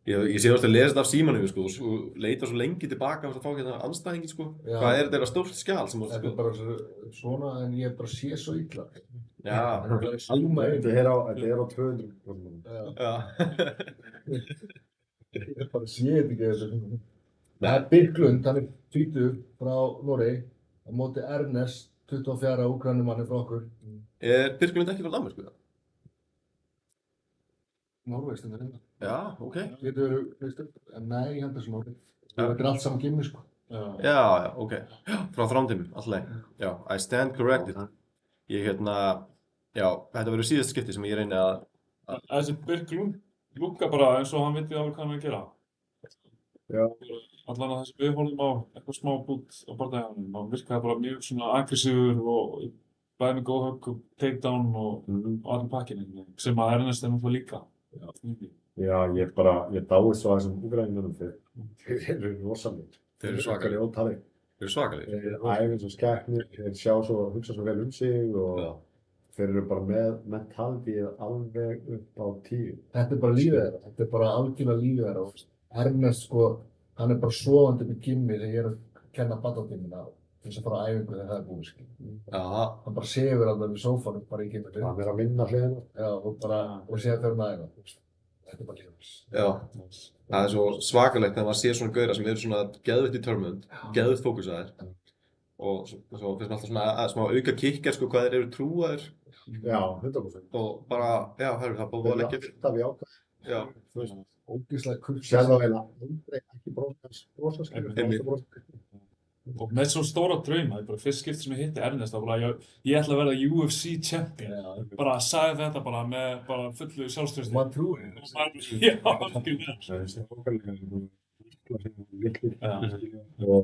ég sé að lesa þetta af símanum, sko, og leita svo lengi tilbaka að fá andstæðingin, sko. Já. Hvað er þetta stórt skjal sem Þetta er bara svona en ég bara sé svo illa. Já, Þetta er á 200. já. Ég bara sé þetta ekki þessu. Það er Birklund, hann er 20 frá Noregi á móti Ernest, 24 úkranumanni frá okkur. Er Birklund ekki frá Danmörku, sko? Norvegs, þetta er hérna. Já, ok. Getur verið, en nei, ég held þessu Noregi. Þetta er allt saman gimmi, sko. Já, ok. Frá Þrándheimum, alltaf. Já, I stand corrected. Ég já, þetta verður síðast skipti sem ég reyni að Þessi Birklund lúkar bara eins og hann veit alveg hvað hann er að gera. Já. Allan að þessi við horfum á eitthvað smá bút á bardaganum. Hann virkaði bara mjög svona aggressífur og bæði með góð högg og takedown og allir pakkinni. Sem að Ernest er náttúrulega líka. Já, ég dáist svo að þessum úgrænunum þeir eru rosalegir. Þeir eru svakalegir. Ótalegir. Þeir eru svakalegir. Þeir æfa eins og skepnir, þeir hugsa svo vel sig og þeir eru bara með mentalíð alveg upp á 10. Þetta er bara lífið þeirra, þetta er bara algjörlega lífið þeirra. Ernest, sko, hann er bara sofandi með gimmi þegar ég er að kenna badmintonina til þess að fara á æfingu þegar það er búið, skil. Hann bara sefur alveg við sófanum bara í gimminu. Hann er að vinna hliðina. Já, og síðan fer hann að æfa. Þetta er bara lífið hans. Já, það er svo svakalegt þegar maður sér svona gauðra sem eru svona geðveitt determined, geðveitt fókusaðir og svo finnst maður alltaf svona smá auka kikkar, sko, hvað þeir eru trúaðir. Já, 100%. Og bara, já, það er búið að leggja fyrir. Þeir eru alltaf í ákvæð. Já, Þú veist, ógeðslega kurteis. Sér það eiginlega aldrei ekki brosa, skilur. Einmitt. Og með svo stóra drauma, bara fyrst skipt sem ég hitti Ernest, þá bara ég ætla að verða UFC champion. Já, Bara sagði þetta bara með bara fullu og sjálfstrausti. maður trúir því. Og maður, já, algjörlega. Það er okkarlega litlir. Já. Og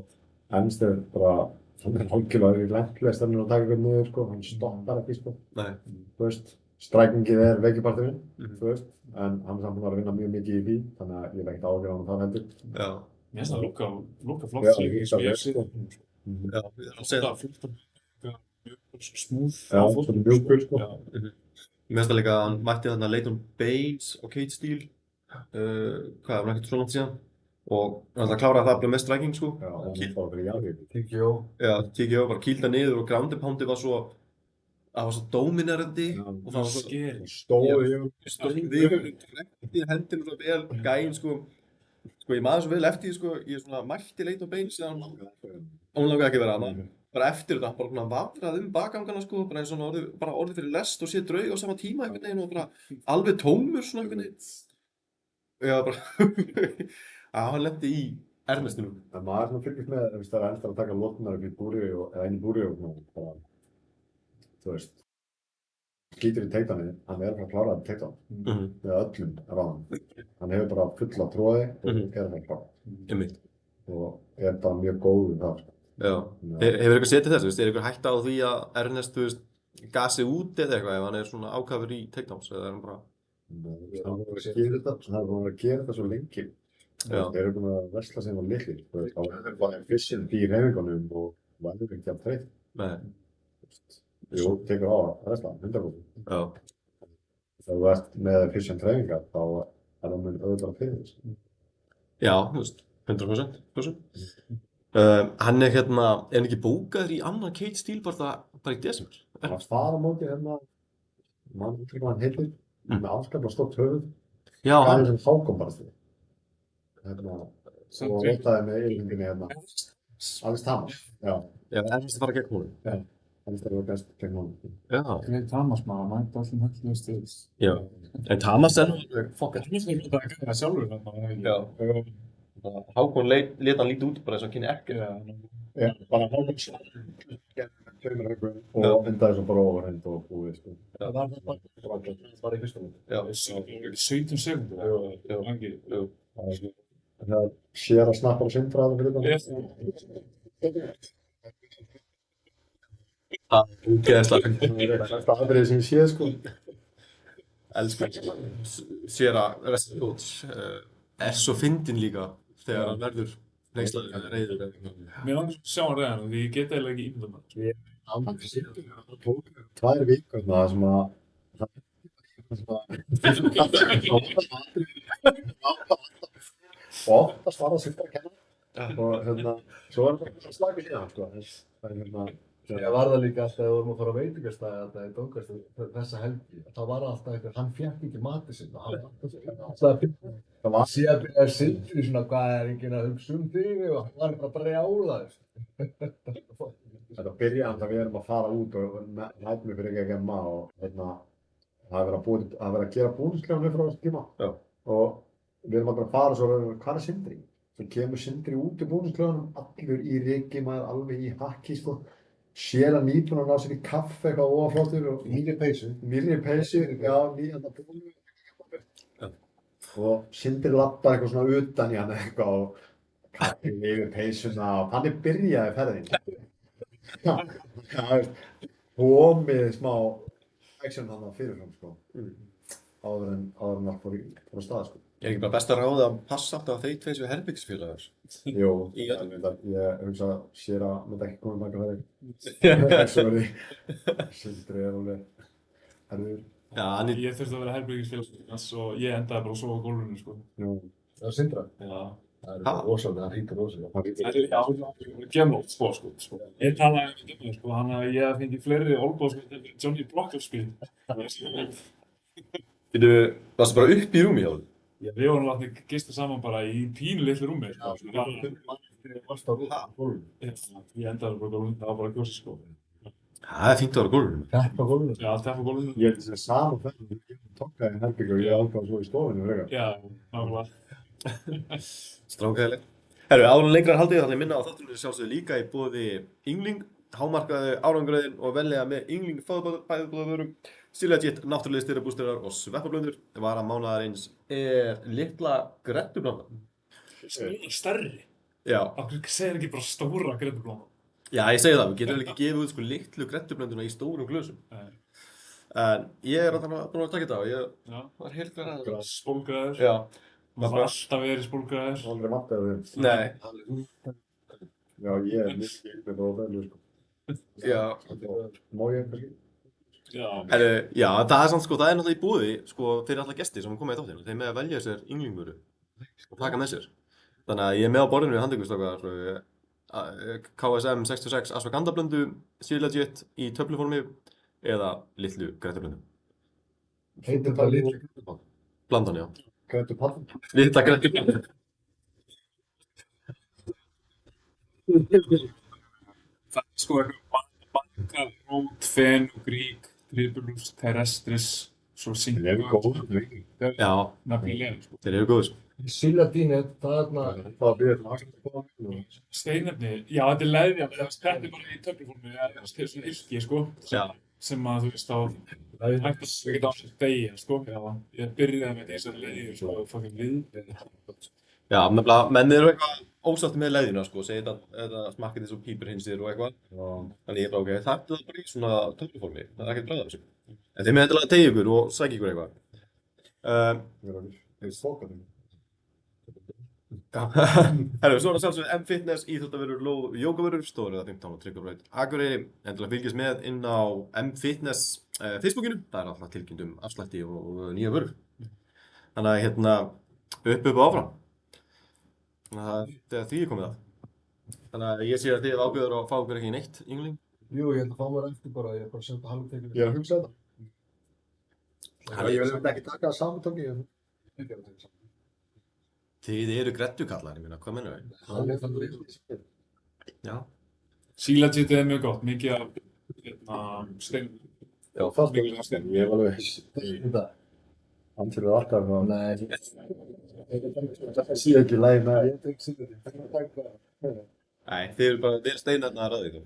Ernst er bara, hann er hálfkjörlega relentless þegar hann er að taka eitthvað niður, sko. Hann stoppar ekki, sko. Nei. Þú veist, strækingið er veikiparturinn, þú veist. En hann er samt búinn að vinna mjög mikið í því, þannig að ég er ekkert áhyggjur á hann þar heldur. Já. Mér finnst það lúka flott Já, sig sem ég hef séð. Já, ég er að segja það. Flott og mjög smúð. Já, svona mjúkur, sko. Já. Mér finnst það líka að hann mætti þarna Leighton Baines og Kate Steele. Hvað, það var ekkert svo langt síðan. Og hann ætlaði að klára það með striking, sko. Já, hann er bara fyrir jáfnvík. TKO. Já, TKO, bara kýlda niður og ground and poundi var svo dominerandi Já, og það var svo Skeri. Stóði yfir. Í hendinu svo vel, gæinn sko, ég maður svo vel eftir því sko, ég svona mætti Leighton Baines síðan hún langaði ekki að vera hana. Bara eftir þetta, bara svona vafrað bakgangana sko, bara eins og hann bara orðið fyrir lest og sé draug á sama tíma einhvern veginn og bara alveg tómur svona einhvern veginn. Já, bara, hann lenti í Ernestinu. En maður svona fylgist með, ef það er Ernst að taka lotnar upp í búri eða inn í búri og bara, þú veist, skýtur í teiktanni, hann er að fara að klára þetta teiktan með öllum ráðum. Hann hefur bara fulla tróði og er að fara að klára. Einmitt. Og er bara mjög góð við það, sko. Já. Hefur eitthvað setið þessu, er eitthvað hætta á því að Ernest, þú veist, gasi út eða eitthvað ef hann er svona ákafur í takedowns eða er hann bara... Hann er búin að gera þetta svo lengi. Þeir eru búin að versla sem var litlir. Þá er bara efficient í hreyfingunum og verður ekki að þreytt. Nei. Jú, tekur á að versla, 100%. Já. Þegar þú ert með efficient hreyfingar, þá er það mun auðvitað fyrir þessu. Já, þú veist, 100%. Hann er hérna, er hann ekki bókaður í annan Kate Steele bara í desember? Það var stað á móti hérna, mann hvað hann heitir, með afskaplega stórt höfuð. Já, Það er sem Hákon bara því. Hérna, og ótaði með yfirhundinni hérna. Alex Thomas, já. Já, Ernest fara gegn honum. Alex er best gegn honum. Já. Greið Thomas maður, mætti allum höllum stöðis. Já. En Thomas er nú, fuck Það er þetta að gera sjálfur þarna. Já. Hákon lét hann lítið út bara eins og hann kynni ekki. Já, bara Hákon tveimur höggum og endaði svo bara overhend og búið, sko. Það var bara í fyrsta múti. Já. 17 sekundur. Jú. Það sér að snappa á Sindra að fyrir þetta. Það er úgeðslega. Það er eitthvað aðrið sem ég sé, sko. Elsku. Séra Restfjóts er svo fyndinn líka þegar hann verður lengslaður reyður. Mér langar að sjá hann reyðan því ég get eiginlega ekki ímyndað mér. Það tók 2 vikur það sem að og oftast var það Sindra að kenna og hérna, svo er það slagur síðan, sko. Það er hérna, Ég var það líka alltaf þegar við vorum að fara á veitingastæði þarna í Dóngastu þessa helgi. Það var alltaf eitthvað, hann fékk ekki matið sinn og hann var alltaf að finna. það var Síðan byrjaði Sindri svona, hvað er enginn að hugsa þig og hann var bara brjálaður. Þetta byrjaði að við erum að fara út og nætum við fyrir ekki MMA og hérna, það er verið að gera búningsklefanum frá þessum tíma. Já. Og við erum að fara svo og hvað er Sindri? Svo kemur Sindri út í búningsklefanum, allur í riki, maður alveg í hakki, sko. Sér að nýbúinn að ná sér í kaffi eitthvað ofaflottur og Nýri peysu. nýrri peysu, já, nýjanda búinu. Og Sindri lappar eitthvað svona utan í hann eitthvað og kaffi yfir peysuna og þannig byrjaði ferðin. Já, komið smá action þarna fyrirfram, sko. Áður en allt fór á stað, sko. Er ekki bara best að ráða að passa alltaf að þeir tveir séu herbergisfélagar? Jú, Í öllum. ég hugsa að sér að myndi ekki komið baka ferðin. Sindri er alveg herður. Já, hann er... Ég þurfti að vera herbergisfélags og ég endaði bara að sofa á gólfinu, sko. Jú, Það var Sindra. Já. Það er bara rosalega, hann hýttur rosalega. Það er gemlótt spór, sko. Ég talaði um þetta, sko, hann að ég hef fengið fleiri olbóðspil en Johnny Blocker-spil. Varstu bara upp í rúmi hjá þau? Við vorum látið gista saman bara í pínu litlu rúmi, sko. Varst á gólfinu. Ég endaði bara gólfinu, það var bara gjósi, sko. Það er fínt að vera á gólfinu. Teppa gólfinu. Já, teppa á gólfinu. Ég held þessi sama ferð við getum tokkaði herbyggja og ég ákvað svo í stofinu frekar. Já, nákvæmlega. Strákaðileg. Herru, áður en lengra en haldið ætla ég að minna á þáttunum sjálfsögðu líka í boði Yngling, hámarkaðu árangurinn og velja með Yngling fæðubúðavörum, Silagit, náttúrulega styrjabústerar og sveppablöndur. Vara mánaðarins er litla grettublanda. Svona stærri. Já. Akkur segir ekki bara stóra grettublanda. Já, ég segi það, við getum vel ekki gefið út sko litlu grettublönduna í stórum glösum. Nei. En ég er búin að taka þetta og ég Já. var helt græður. Spólgraður. Já. Það var alltaf verið spólgraður. Aldrei vantaði við. Nei. Já, ég er mikið með bróðvelju, sko. Já. Má ég kannski? Já. Herru, já, það er samt sko, það er náttúrulega í búði sko fyrir alla gesti sem koma í þáttinu. Þeir með að velja sér ynglingvöru og taka með sér. Þannig að ég er með á borðinu við handtökustokar KSM 66 ashwagandha-blöndu, Silagit í töfluformi eða litlu grettublöndu. Heitir það litlu? Blandan, já. Grættu pann? Litla grettublöndu. Það er sko eitthvað banka, rót, fenugrík, tribulus, terrestris, svo Þeir eru syngur. góð. Já, Nafnilega, sko. þeir eru góðis. Siladín, það er þarna. Það byrjar til aðstöðum. Steinefni, já, þetta er leðja, þetta er bara í töfluformi, það er svona yrki, sko. Já. Sem að, þú veist, á hægt að geta á sér degja, sko. Já, ég byrjaði með þessari leðju, sko, fucking við. Já, nefnilega, menn eru eitthvað ósátti með leðjuna, sko, segir þetta smakkið eins og pípur hins þér og eitthvað. Þannig ég er bara, ok, það er bara í svona töfluformi, það er ekkert bragð af þessu. En þið með endilega að tegja ykkur og sækja ykkur eitthvað. Þeir stóka þeim. Já, herru, svo er það sjálfsögðu M-Fitness, íþróttavörur, lóð, jógavörur, stórið að 15 og Tryggvabraut Akureyri. Endilega fylgjast með inn á M-Fitness Facebookinu, það er alltaf tilkynnt afslætti og nýja vörur. Þannig að hérna, upp og áfram. Þannig að þegar því er komið að. Þannig að ég sé að þið ábjöður að fá ykkur ekki neitt, Yngling. Jú, ég ætla að fá mér eftir bara, ég er bara að senda halvtekinu. Ég er að hugsa þetta. Ég vil ekki taka það samantóki. Þið eru grettukallar, ég meina, hvað mennur þau? Það er það líka. Já. Silagit er mjög gott, mikið af stein. Já, það er stein. Ég hef alveg Þetta? hann til að alltaf að... Nei. Það sé ekki læg með... Ég tek Siladín. Nei, þið eru bara vel steinarna að ræða ykkur.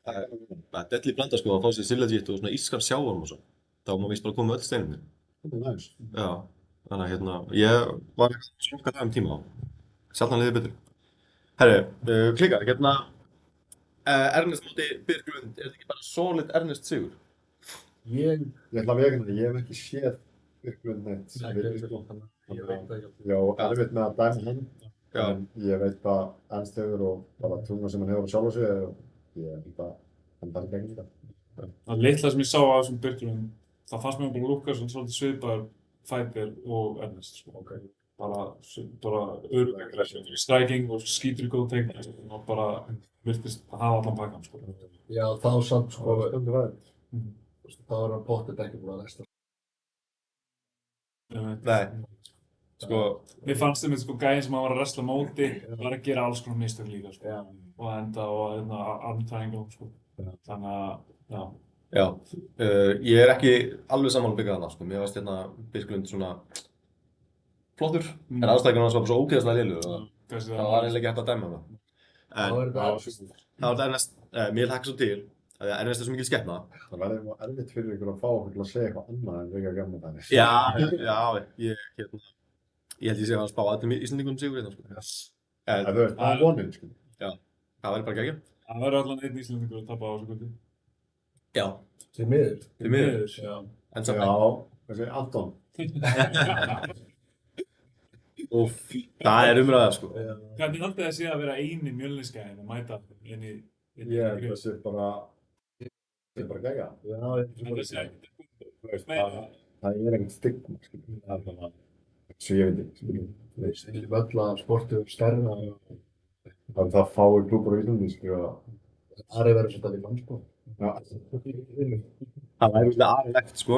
Það er delli blanda sko að fá sér Silagit og svona ískan sjávarm og svo. Þá má víst bara koma öll steinarnir. Það er næst. Já, þannig að hérna, ég var ekki að smaka það tíma á. Sjaldan liðið betur. Herri, klikkar, hérna, Ernest móti Birklund, er þetta ekki bara solid Ernest sigur? Ég ætla að vegna þetta, ég hef ekki séð Birklund neitt. Ég veit það ekki. Já, erfitt með að dæma hann. Já. En ég veit hvað Ernst hefur og bara trúna sem hann hefur á sjálf sig og ég held að hann bara gegn þetta. Það litla sem ég sá af þessum Birklund, það fannst mér bara Lukarsson svolítið svipaður Fæber og Ernest, sko. Ok. Bara öruggari striking og skýtur í góð teikn og bara virtist að hafa allan pakkan, sko. Já, þá samt, sko, Stundu væri. þá er hann pottið ekki búin að resta. Nei. Sko, Mér fannst þeim sko gæðin sem hann var að wrestla móti var að gera alls konar mistök líka, sko. Og enda á armtræðingum, sko. Þannig að, já. já, ég er ekki alveg sammála byggað hana, sko. Mér varst hérna Birklund svona flottur, en aðstækjum hans var bara svo ógeðslega lélugur. Það var eiginlega ekki hægt að dæma það. Þá er þetta Það var Ernest, mér hlakka svo til, að Ernest er svo mikil skepna. Það verður erfitt fyrir ykkur að fá okkur til að segja eitthvað annað en við ekki að gamla þannig. Já, ég held ég sé að hann spá öllum Íslendingum sigur hérna, sko. Það er bara vonin, sko. Já, það væri bara geggjað. Það verður allan einn Íslendingur að tapa á þessu kvöldi. Já, til miður. því miður. Já. En samt Já, þessi Anton. Úff, það er umræða, sko. Hvernig haldið það sé að vera eini mjölniskæðin að mæta inn í Þessi bara gegja. Já, Það er ekkert stigma, sko. Það er bara, svo ég veit ekki, sko. við völla sportu stærna. Það fáir klúpar á Íslandi, sko. Það er verið svolítið í mannsbúð. Já. Það væri svolítið aðrilegt, sko.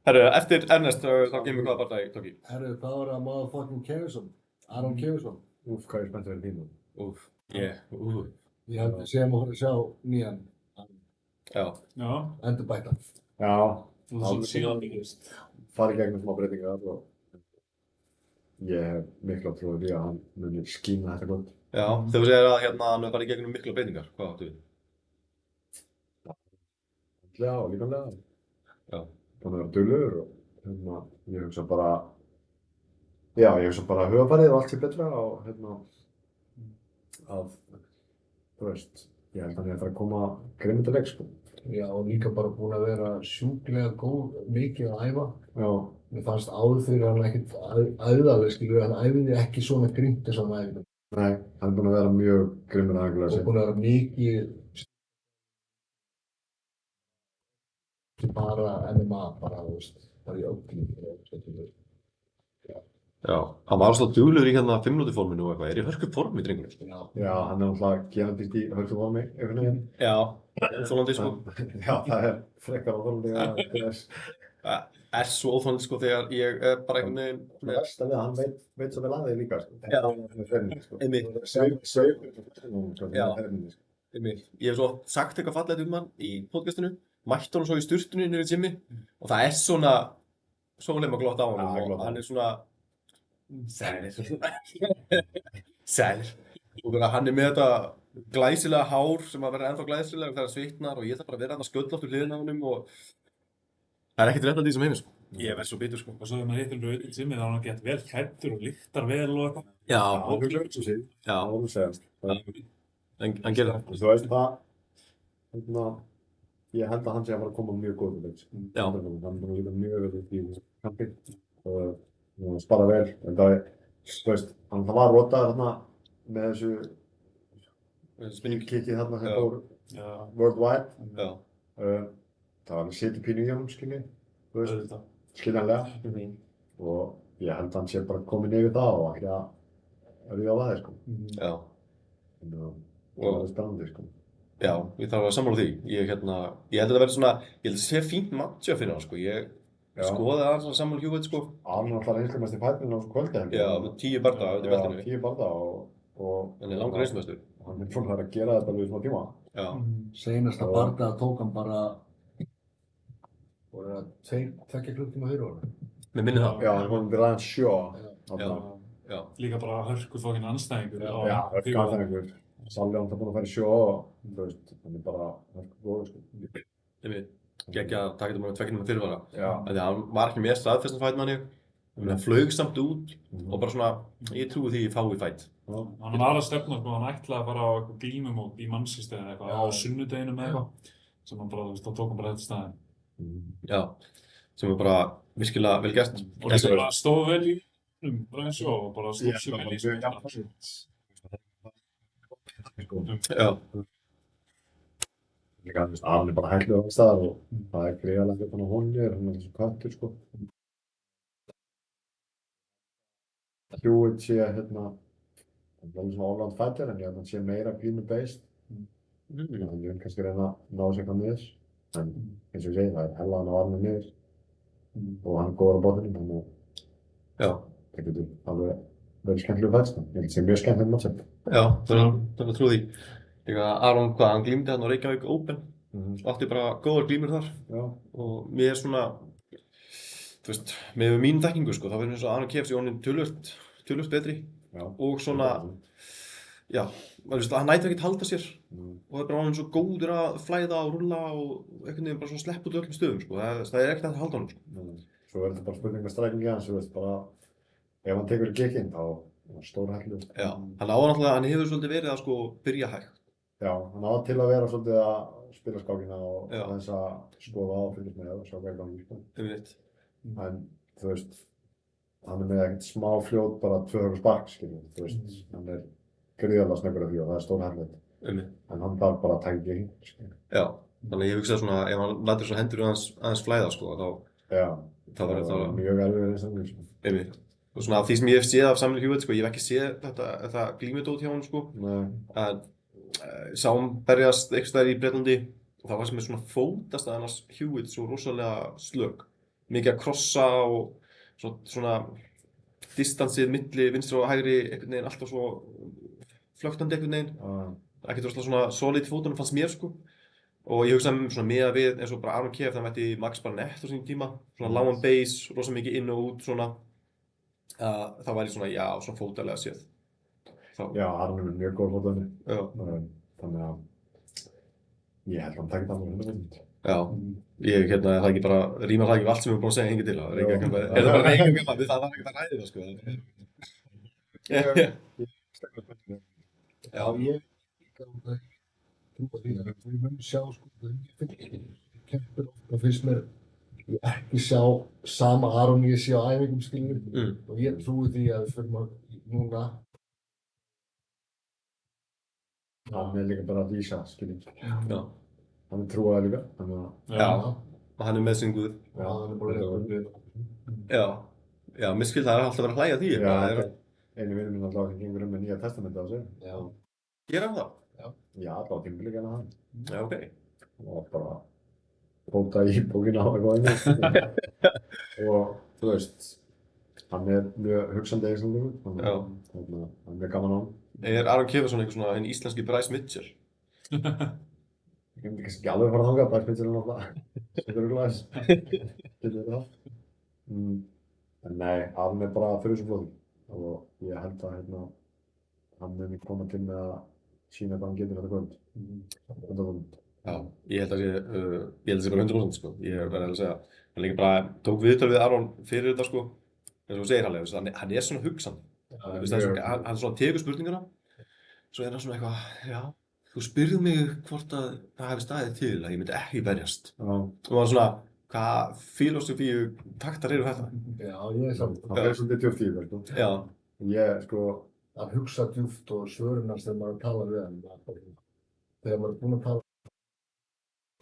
Herru, eftir Ernest, þá kemur hvaða bardagi tók í? Herru, það var að motherfucking Kevison. Aron Kevison. Hvað er spennt fyrir tíma? Úff, ég Ég held að séum að sjá nýjan. Já. Já, endurbæta. Já, þú er svona síðan byrjast. farið gegnum smá breytingar og ég hef mikla trú á því að hann muni skína þetta gott. Já, þegar þú segir að hérna hann er farið í gegnum mikla breytingar, hvað áttu við? Andlega og líkamlega. Já. Búinn að vera duglegur og ég hugsa bara, já, ég hugsa bara að hugarfarið og allt sé betra og að, þú veist, ég held að hann er að fara að koma grimmileg, sko. Já, og líka bara búinn að vera sjúklega góð, mikið að æfa. Já, Mér fannst áður fyrir hann ekkert æðaleg, skilur, hann æfiði ekki svona grimmt eins og hann æfði. nei, hann er búinn að vera mjög grimmur aðeinslega Og sig. búinn að vera mikið bara MMA, bara, þú veist, bara í öllum. Já, hann var alltaf duglegur í hérna 5 mínútu forminu og eitthvað, er í hörku formi, drengurinn? Já, Já, hann er náttúrulega gerandist í hörku formi, einhvern veginn. Já, óþolandi sko. Já, það er frekar óþolandi að það Er svo óþolandi sko þegar ég er bara einhvern veginn Það er verst að við, hann veit svo vel að þig líka, sko. Já. Sko. Einmitt. Sveifur. Já. Ég hef svo sagt eitthvað fallegt hann í podcastinu, mætti hann svo í sturtunni niður í gymmi og það er svona sólheima glott á Já, hann og glott. hann er svona sælir og þegar hann er með þetta glæsilega hár sem að vera ennþá glæsilega þegar það svitnar og ég þarf bara að vera hann að sköllóttur hliðina á honum og það er ekkert rétt að því sem heimir sko. Ég verð svo bitur sko. Og svo þegar maður hittir hann í Jimmy þá er hann gett vel klæddur og lyktar vel og eitthvað. Já, Hann hugsa um sig. já, Það voru segjast. hann gerir það. Þú veist það, ég held að hann sé að fara að koma mjög góð leik. Já. Hann er búinn að líta mjög vel út í kampi og spara vel. En það er, þú veist, hann var rotaður þarna með þessu Spinning-kickið kickið þarna sem Já. fór Já, worldwide. Já. Það var alveg setið pínu í honum, skilji, þú veist, auðvitað. skiljanlega. Og ég held að hann sé bara komin yfir það og ekki að ríða á það, sko. Já. Það er spennandi, sko. Já, ég þarf að sammála því. Ég held að þetta verði svona, ég held að það sé fínt matcha fyrir hann, sko. Ég Já. skoðaði hann svona Samuel Hewitt, sko. Hann er alltaf reynslumest í fætinu á þessu kvöldi, held ég. Já, með 10 bardaga undir Já, beltinu. 10 barða og Hann er langur reynslumestur. hann er búinn að vera að gera þetta alveg í smá tíma. Já. seinasta bardaga tók hann bara, voru það 2 klukkutíma fyrir honum. Mér minni það. Já, hann er búinn að vera aðeins sjó. Já. Já. Líka bara hörku fokkin anstæðingur. Já, það er gæðan einhver. Salli hann er búinn að fara í sjó og, þú veist, hann er bara góður, sko. Ég geggja að taka þetta með 2 mínútur fyrirvara. Já. Því að hann var ekki með staðfestan fætmanni. Hann flaug samt út og bara svona, ég trúi því ég fái fæt. Hann var að stefna, sko, hann ætlaði að fara á eitthvað glímumót í Manchester eða eitthvað á sunnudeginum eða eitthvað. Sem hann bara, þú veist, þá tók hann bara þetta staðinn. Já. Sem er bara virkilega vel gert. Og líka bara stóð vel í bara eins og bara stóð sér vel í Mjög sko. jafnt. Já. Líka, þú veist, Aron er bara hægluð á staðar og það er greiðalega ekki þannig að hún er þessu köttur, sko. Hewitt sé, hann er alveg svona all-round fighter, en ég held að hann sé meira glímu-based. Hann vil kannski reyna að ná sér eitthvað með þess. En eins og ég segi, það er hella hann á armum niður og hann er góður á botninum, þannig að Já. það getur alveg verið skemmtilegur fætt, sko. Ég held að það sé mjög skemmtilegt matchup. Já, þannig að trúi því. Líka Aron, hvað, hann glímdi hann á Reykjavík Open. Átti bara góðar glímur þar. Já. Og mér er svona, þú veist, með mínu þekkingu, sko, þá verður eins og Aron Kefs í honum tölvöld betri. Já. Og svona, já, þú veist, hann nætur ekkert halda sér. Og það er bara hann svo góður að flæða og rúlla og einhvern veginn bara svona sleppa út á öllum stöðum, sko. Það er ekkert að halda honum, sko. Svo er þetta bara spurning með strækingi hans, þú veist, bara ef hann tekur í kickinn, þá er hann stór hætlu. Já, hann hefur svolítið verið að, sko, byrja hægt. Já, hann á til að vera svolítið að spila skákina og Já. aðeins að skoða á og fylgjast með og sjá hvað er gangi, sko. En, þú veist, hann er með ekkert smá fljót, bara 2 höggur spark, skiljum, þú veist, hann er gríðarlega snöggur af því og það er stór hætlu. En hann þarf bara að taka í hinn, sko. Já, þannig að ég hugsa svona, ef hann lætur svo hendur aðeins flæða, sko, Já, þá verður það mjög erfið einstaklega, sko. einmitt. Og svona af því sem ég hef séð af Samuel Hewitt, sko, ég hef ekki séð þetta glímudót hjá hann, sko. Nei, En sá hann berjast einhvers staðar í Bretlandi og það var sem er svona fótast að annars Hewitt svo rosalega slög. Mikið að krossa og svona distansið milli vinstri og hægri einhvern veginn alltaf svo flöktandi einhvern veginn. Ekkert rosalega svona solid í fótunum fannst mér, sko. Og ég hugsaði svona miðað við eins og bara Aron Kef, það mætti Max Barnett á sínum tíma, svona lágan base, rosa mikið inn og út svona. Það væri svona, já, svona fótalega séð. Já, Aron er mjög góð fótbolti. Já. Þannig að ég held að hann takit alveg 100%. Já, það ekki bara, rímar það ekki við allt sem við erum búin að segja hingað til. Það bara reykjagalla, það var ekkert að ræði það, sko. Já, ég trúa því að við munum sjá, sko, keppir ofta finnst mér ekki sjá sama Aron ég sé á æfingum, skiljum. Og ég trúi því að við fyrir að núna Hann er líka bara að vísa, skiljum. Já. Hann er trúaður líka, þannig að Já, og hann er með sinn guð. Já, hann er bara leikur. Já, mér skil það alltaf verið að hlæja því. Já, einu vinur minn alltaf sem gengur með Nýja Testamenti á sig. Já. Gerir hann það? Já, alltaf tímabilið gerði hann. Já, ok. Og bara bóta í bókina á eitthvað einu. Og þú veist, hann er mjög hugsandi einstaklingur, þannig að hann er mjög gaman á hann. Er Aron Kjefason einhver svona en íslenski Bryce Mitchell? Ég myndi kannski ekki alveg fara þangað, Bryce Mitchell er náttúrulega setur glæs. Getur verið það. En nei, Aron er bara fyrir þessu flóðum. Og ég held að hann muni koma til með að sýna hvað hann getur þetta kvöld. 100%. Já, ég held að sé bara 100% sko. Ég er verið að segja. Hann líka bara tók viðtal við Aron fyrir þetta sko. Eins og þú segir hann er svona hugsandi. Hann svona tekur spurninguna. Svo er hann svona eitthvað, já, þú spyrðu mig hvort að það hefði staðið til að ég myndi ekki berjast. Og hann svona, hvað filosofíu taktar eru þetta? Já, ég er saman. Hann er svolítið djúpt í það, sko. Já. Ég, sko, Hann hugsa djúpt og svörunars þegar maður talar við hann. Þegar maður er búinn að tala.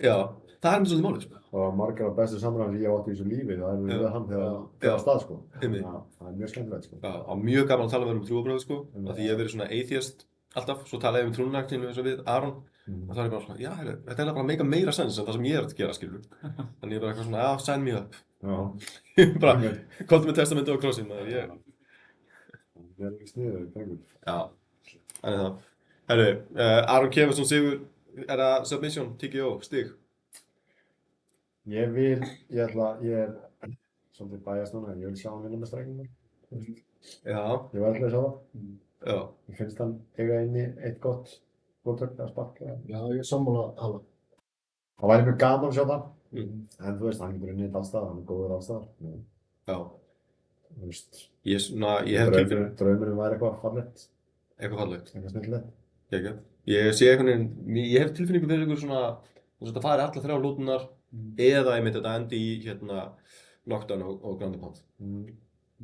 Já, það er mér svolítið málið, sko. Og margar af bestu samræðum sem ég átti í þessu lífi, það er við hann þegar stað, sko. Einmitt. Það er mjög skemmtilegt, sko. Já, á mjög gaman að tala með um trúarbröð, sko. Af því ég hef verið svona atheist alltaf, svo talaði ég trúnagninu eins og við Aron. Og það er bara svona, já, þetta er bara meira sens en það sem ég er að gera, skilur. Þannig ég er bara eitthvað svona, já, sign me up. Já. Bara, komdu með testamentið og krossinn, maður, Það er ekki sniður, drengur. Já, þannig það. Herru, Aron Kjefason sigur, er það submission, TKO, stig? Ég er svolítið bæjast núna, en ég vil sjá hann vinna með strengnum. Já. Ég var alltaf að sjá það. Já. Ég finnst hann eiga inn í eitt gott högg að sparka. Já, ég er sammála hala. Það væri mjög gaman að sjá það. En þú veist, hann getur unnið allstað, hann er góður allstað. Já. Þú veist. Ég hef tilfinningu. Draumurinn væri eitthvað fallegt. Eitthvað fallegt. Eitthvað snillilegt. Gekk. Ég hef tilfinningu fyrir ykkur svona, þetta fari alla þrjá lútunar eða ég myndi þetta endi í knockdown og ground and pound.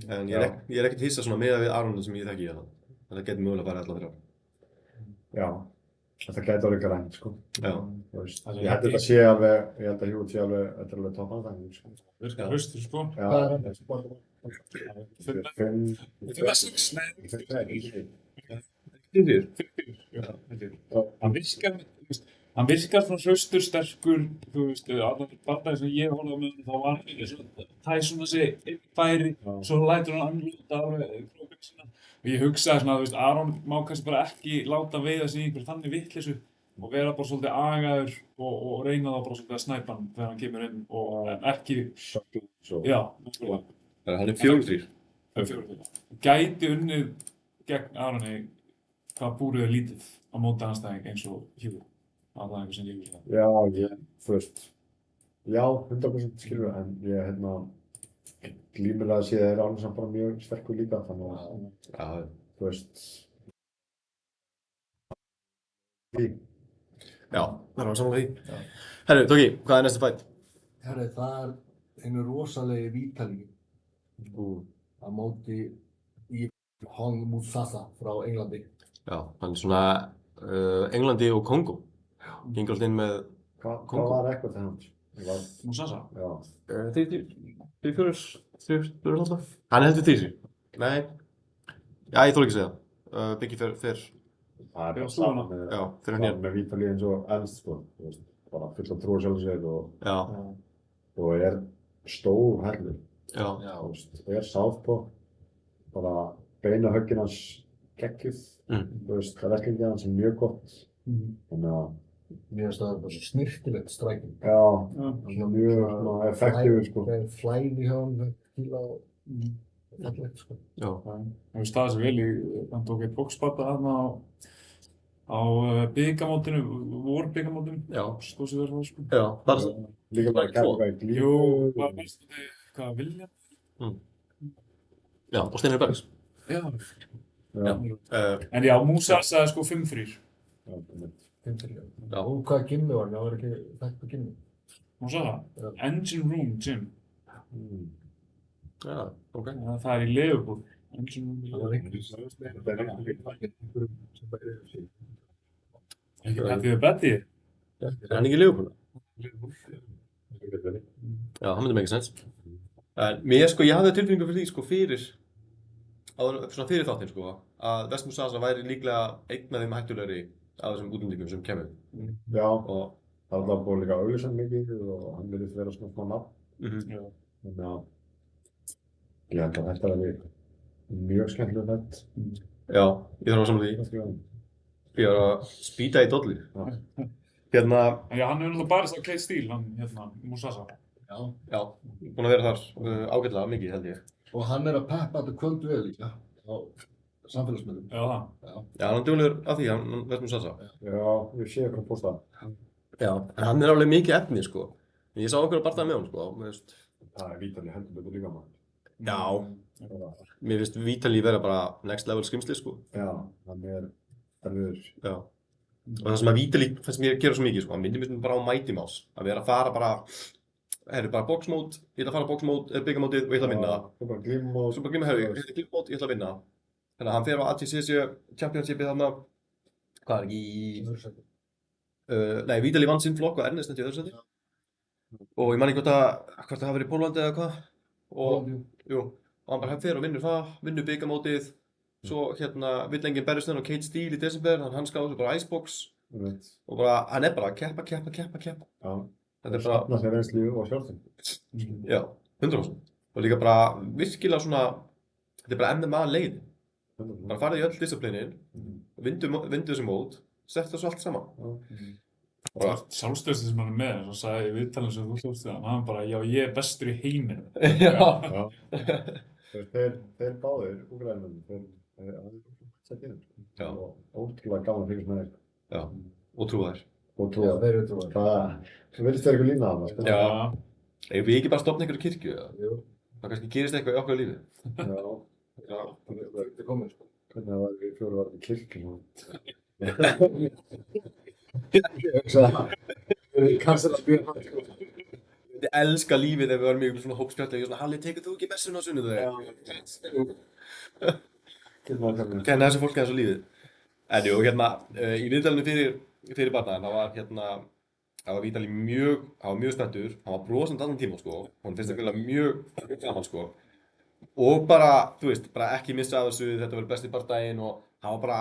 En ég er ekkert hissa svona með við Aron sem ég þekki í það. Þetta getur mögulega að fara alla þrjá. Já, þetta gæti alveg grænt, sko. Já. Ég held að þetta sé alveg, ég held að Hjút sé alveg, þetta er alveg toppandæðing, sko. Virka hraustur, sko. Já. Hvað er hann? 5-6, Hann virkar svona hraustur, sterkur, þú veist, allar barndagir sem ég horfði á með hann, þá var hann það er svona þessi einn færi, svo lætur hann anlúta alveg klókinn sína. Og ég hugsaði svona, þú veist, Aron má kannski bara ekki láta veiða sig í einhver þannig vitleysu og vera bara svolítið agaður og reyna þá bara svolítið að snæpa hann þegar hann kemur inn og ekki, já, náttúrulega. Hann er 4-3. Gæti unnið gegn Aroni hvað búrið er lítið á móti anstæðing eins og Hjút. Það er eitthvað sem ég vil segja. Já, þú veist, já, 100% skilur við, en ég, glímulega sé þeir alveg samt bara mjög sterkur líka, þannig að, þú veist, Já, það var saman því. Herru, Tóki, hvað er næsta fætt? Herri, það er einu rosalegi vítalíki á móti í Hong Musasa frá Englandi. Já, hann er svona Englandi og Kongo. Gengur alltaf inn með hvað var eitthvað til hans? Musasa? Já. 3-4 alltaf. Hann er heldur 3-4. Nei. Já, ég þóla ekki að segja. Biggi fer. Það er bara saman með Vítalí eins og ennst, sko. Bara full af trú á sjálfu sér og er stór hellur. Já. Er southpaw. Bara beina höggin hans geggjuð. Þú veist, það verklingið hans er mjög gott. Þannig að Mér finnst það bara svo snirtilegt stræking. Já, Svona mjög svona effektífur, sko. Það flæði hjá hann, fíla og fallegt, sko. Já. Það staði sig vel hann tók eitt boxbata þarna á bikarmótinu, vorbikarmótinu. Já. Stóð sig vel það, sko. Já, það er það. Líka bara Keflavík líka. Jú, var mest hvað, William? Já, og Steinar Bergs. Já. Já. En já, Musa sagði sko 5-3. Já, einmitt. 5-3. Já. Og hvað gimmi var hann? Það var ekki þekkt á gimmi. Musa það? Já. Engine Room Gym. Já, ok. Það er í Liverpool. Engine Room í Það var Liverpool. einhverjum sem bara yfir sig. Ekki hættið þið bettið? Er hann ekki í Liverpool? Liverpool. Já, það myndi make sense. En mér sko, ég hafði tilfinningu fyrir því sko fyrir þáttinn sko að West Musasa væri líklega einn af þeim hættulegri af þessum útlendingum sem kemur. Já, Og það er alltaf búið líka að auglýsa mikið og hann virðist vera svona smá nafn. Já. Þannig að ég held að þetta er mjög skemmtileg þetta. já, ég þarf að samla því. Ég var að spýta í dollu. Já. Hérna, En já, hann hefur náttúrulega barist á Kate Steele, hann, Musasa. Já. já, búinn að vera þar ágætlega mikið held ég. Og hann er að peppa þetta kvöld vel líka á samfélagsmiðlum. Já, það. Já, hann er duglegur að því, hann West Musasa. Já, ég sé eitthvað að posta. Já, en hann er alveg mikið efni sko. Ég sá okkur að bartaði með hann sko, mér finnst. Það er Vítalí heldur betur líka maður. Já, mér finnst Vítalí vera bara next level skrimsli sko. Já, hann er erfiður. Já. Og það sem að Vítalí finnst mér að gera svo mikið sko, hann minnir mér bara á Mighty Mouse. Að vera að fara bara, bara boxmót, ég ætla að fara boxmót, byggamótið og ég ætla að vinna það. Svo bara glímót. Svo bara glíma hefur, ég ætla glímót, ég ætla að vinna það. Þannig að hann fer á ATCC Championshipið þarna, hvað er ekki í, nei, Vítalí vann sinn flokk og Ernest nætti í öðru sæti. Og ég man ekki hvort það hafi verið í Pólandi eða hvað. Og, jú, og hann bara fer og vinnur það, vinnur byggamótið. Svo vill enginn berjast við hann á Kate Steele í desember, hann skáði svo bara Icebox. Og bara, hann er bara að keppa. Já. Þetta er bara, Safna sér reynslu og sjálfsinn. já, 100%. Og líka bara virkilega svona, þetta er bara MMA leiðin. Bara farið í öll disciplinin, vindu þessi mót, settu þessu allt saman. Það er sjálfstöðsið sem hann er með, eins og sagði í viðtalinu sem þú hljóðst við hann, hann bara, já, ég er bestur í heiminum. Já. Þeir báðir, úgrænum, þeir sett inn. Já. Og ótrúlega gaman að fylgjast með þeir. Já, og trúa þær. Og Já, trúa. þeir eru trúar. Það vilist vera eitthvað lína að það. Já. Eigum við ekki bara stofna einhverju kirkju eða? Jú. Það kannski gerist eitthvað í okkar lífi. Já. Það er komið, sko. Hvernig það var við fjóru varum í kirkjum. Kannsel að byrja hann, sko. Ég elska lífið ef við varum í einhverjum svona hópspjalli og ég er svona, Halli, tekur þú ekki messun á sunnudegi? Kenna þessu fólki þessu lífið. En jú, í viðtalinu fyrir barnaðinn, það var Vítalí mjög spenntur, hann var brosandi allan tíma, sko, hann finnst það mjög gaman, sko. Og bara, þú veist, bara ekki missa af þessu, þetta var besti bardaginn og hann var bara,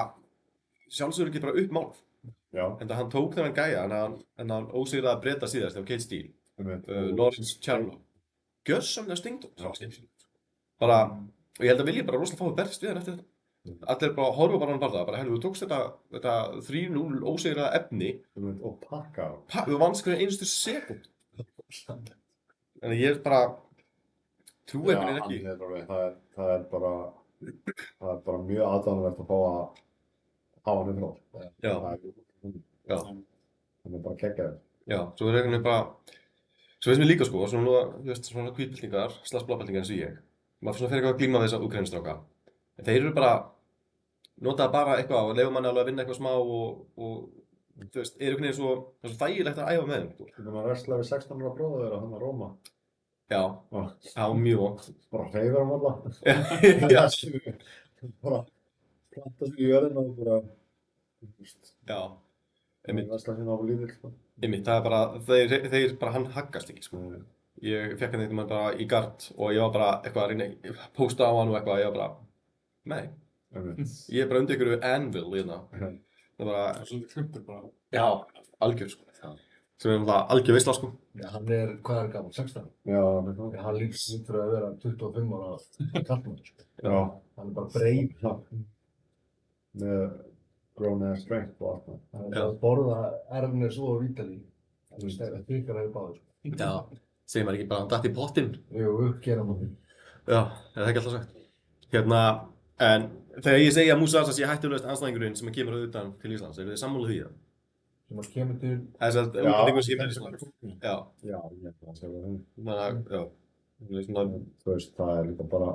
sjálfsögur ekki bara upp málað. Já. En hann tók þennan gæja, en hann ósigraði Breta síðast, það var Kate Steele, Lawrence Charlo. Gjörsamlega stingdótt. Bara, og ég held að vilja bara rosalega fái berst við hann eftir þetta. Allir bara horfa bara hann barða, bara, þú tókst þetta 3-0 ósigraða efni Og pakka. Þú vannst hverja einustu sekúnd. En ég er bara, trúi einhvern veginn ekki. Það er bara mjög aðdáunarvert að fá að hafa hann frá. Já. Já. Hann er bara geggjaður. Já, svo er einhvern veginn bara, svo veist mér líka sko, svona hvítbyltingar, blábyltingar eins og ég. Maður svona fer eitthvað að glíma við þessa úkrænustráka. En þeir eru bara, notaði bara eitthvað og leyfa manni alveg að vinna eitthvað smá og þú veist, er einhvern veginn svo þægilegt að æfa með þeim. Þú erum að wrestla við 16 ára bróður þeirra, hann að Róma. Já, það var mjög vont. Bara hreyfir hann alla. Já. Bara planta sig í jörðina og bara, Já, einmitt, wrestla hérna á lífið, sko. það er bara, þeir bara, hann haggast ekki, sko. Ég fekk hann eitthvað bara í gard og ég var bara eitthvað að reyna að posta á hann og eitthvað, ég var bara, nei, ég er bara undir einhverju anvil hérna. Það var bara, Svolítið klumpur bara. já, algjör, sko. Sem er náttúrulega algjör veisla, sko. Já, hann er, hvað er gaman, 16? Já, Hann lítur að vera 25 ára kallmann, sko. Já. Hann er bara breið. Með grown as strength og allt það. Það er að borða Ernest og Vítali. Það er þykkar að við báður. Já, segir maður ekki bara hann datt í pottinn. Jú, gera maður. Já, það er ekki alltaf sagt. Hérna, en þegar ég segi að Moussasa sé hættulegast andstæðingurinn sem kemur utan til Íslands, eru þið sammála því það? Sem að kemur til... Þess að útlendingur sem kemur til Íslands. Já. Já, ég ætla að segja það. Þannig að, já. Svona, Þú veist, það er líka bara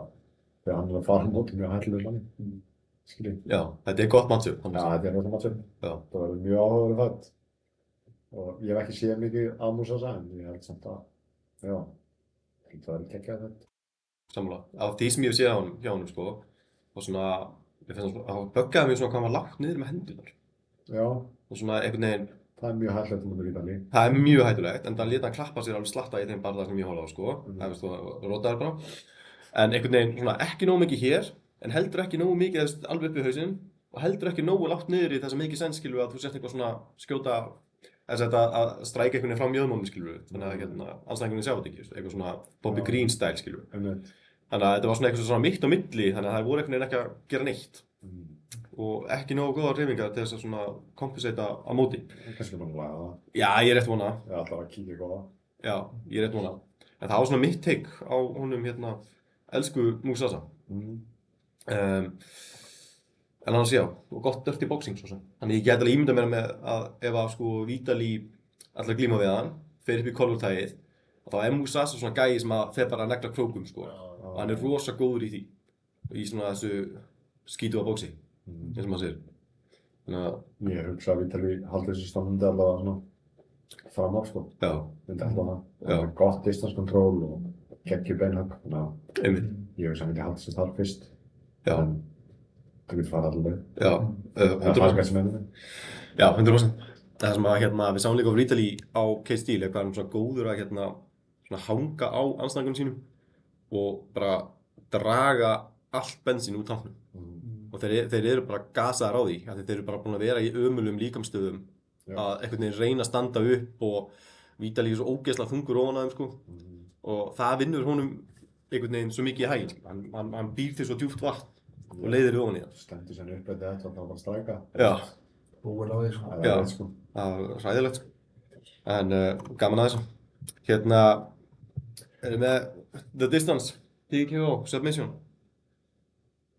þegar hann er að fara móti mjög hættulegur manni. Skiljið. já, þetta er gott matchup. Já, þetta er náttúrulega matchup. Já. Það verður mjög áhugaverður fætt. Og ég hef ekki séð mikið á Moussasa en ég held samt að, já, það verður geggjað þetta. Sammála. Af því sem ég hef séð á honum, hjá honum, sko, og svona, ég finnst það svona, það böggaði mig svona hvað hann var lágt niður með hendurnar. Já, Og svona einhvern veginn, það er mjög hættulegt mútið Vítali. það er mjög hættulegt, en það lét hann klappa sér alveg slatta í þeim barða sem ég horfði á, sko. Það veist þú, rótaði bara. En einhvern veginn, svona, ekki nógu mikið hér, en heldur ekki nógu mikið þú veist, alveg upp í hausinn, og heldur ekki nógu lágt niður í það sem ekki sens, skilur við, að þú sért eitthvað svona skjóta, þess að stræka einhvern veginn frá mjöðmónum, skilur við, þannig að hérna, anstæðingurinn sjá þetta ekki, eitthvað svona Bobby Green stæl, skilur við. Einmitt. Þannig að þetta var svona eitthvað svona mitt á milli, þannig að það voru einhvern veginn ekki að gera neitt og ekki nógu góðar hreyfingar til þess að svona kompensata á móti. Kannski bara laga það. Já, ég er rétt vona, Ég ætla að kíkja góða. já, ég er rétt vona. En það var svona mitt take á honum hérna, elsku Moussasa. En annars já, og gott dirty boxing svo sem. Þannig ég get alveg ímyndað mér með að ef að sko Vítali allar glíma við hann, fer upp í kolvultægið, þá er Moussasa svona gæi sem að fer bara að negla krókum sko. Og hann er rosa góður í því, í svona þessu skítuga bóksi, eins og maður segir. Þannig að, Ég hugsa að Vítali haldi þessu standi allavega svona fram á sko. já, Myndi alltaf það. Já. Það er gott distance control og geggjur beinhögg. Þannig að einmitt, ég hugsa að hann myndi halda þessu þar fyrst. já, En það getur farið allavega. já, Það er 100%. sem ennum. Já, 100%. Það sem að hérna, við sáum líka á Vítali á Cage Steel, hvað er hann svona góður að hérna, svona hanga á andstæðingunum sínum og bara draga allt bensín úr tanknum. Og þeir eru bara gasaðar á því, af því þeir eru bara búin að vera í ömurlegum líkamsstöðum að einhvern veginn reyna að standa upp og Vítali er svo ógeðslega þungur ofan að þeim sko. Og það vinnur honum einhvern veginn svo mikið í hæginn. Hann býr til svo djúpt vatn og leiðir ofan í það. Stendur sér upp eftir þetta og þá bara stræka. Já, Búin á því, sko. Það Já. er sko. það var hræðilegt sko. En gaman að þessu. Hérna, erum við The Distance, TKO, Submission.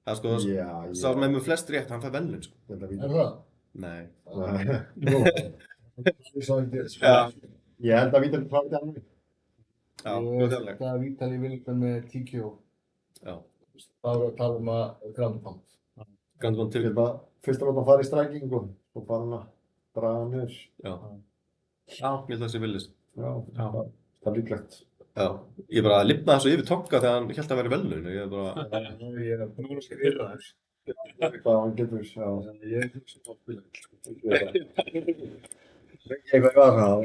Það er sko, Já, sá sem er með flest rétt, hann fær velun sko. Ég held að Er Vítali. það? Nei. Jú. Ég sá ekki þetta. Já, Ég held að Vítali kláði þetta alveg. já, Ég mjög þærlega. þetta Vítali Vilhelm með TKO. Já, Það var að tala um að Grand Pound. Grandvan Ég til. held að fyrst að láta hann fara í strækingu og fara hann að draga hann niður. Já. Já, ég held að það sé villis. Já, Já. það er líklegt. Já, ég bara lifnaði svo yfir Tokka þegar hann hélt að vera velun. Ég bara, Ég er Nú er það skrifað þess. Hvað hann getur, já. Ég hugsa á spila. Eitthvað í varna.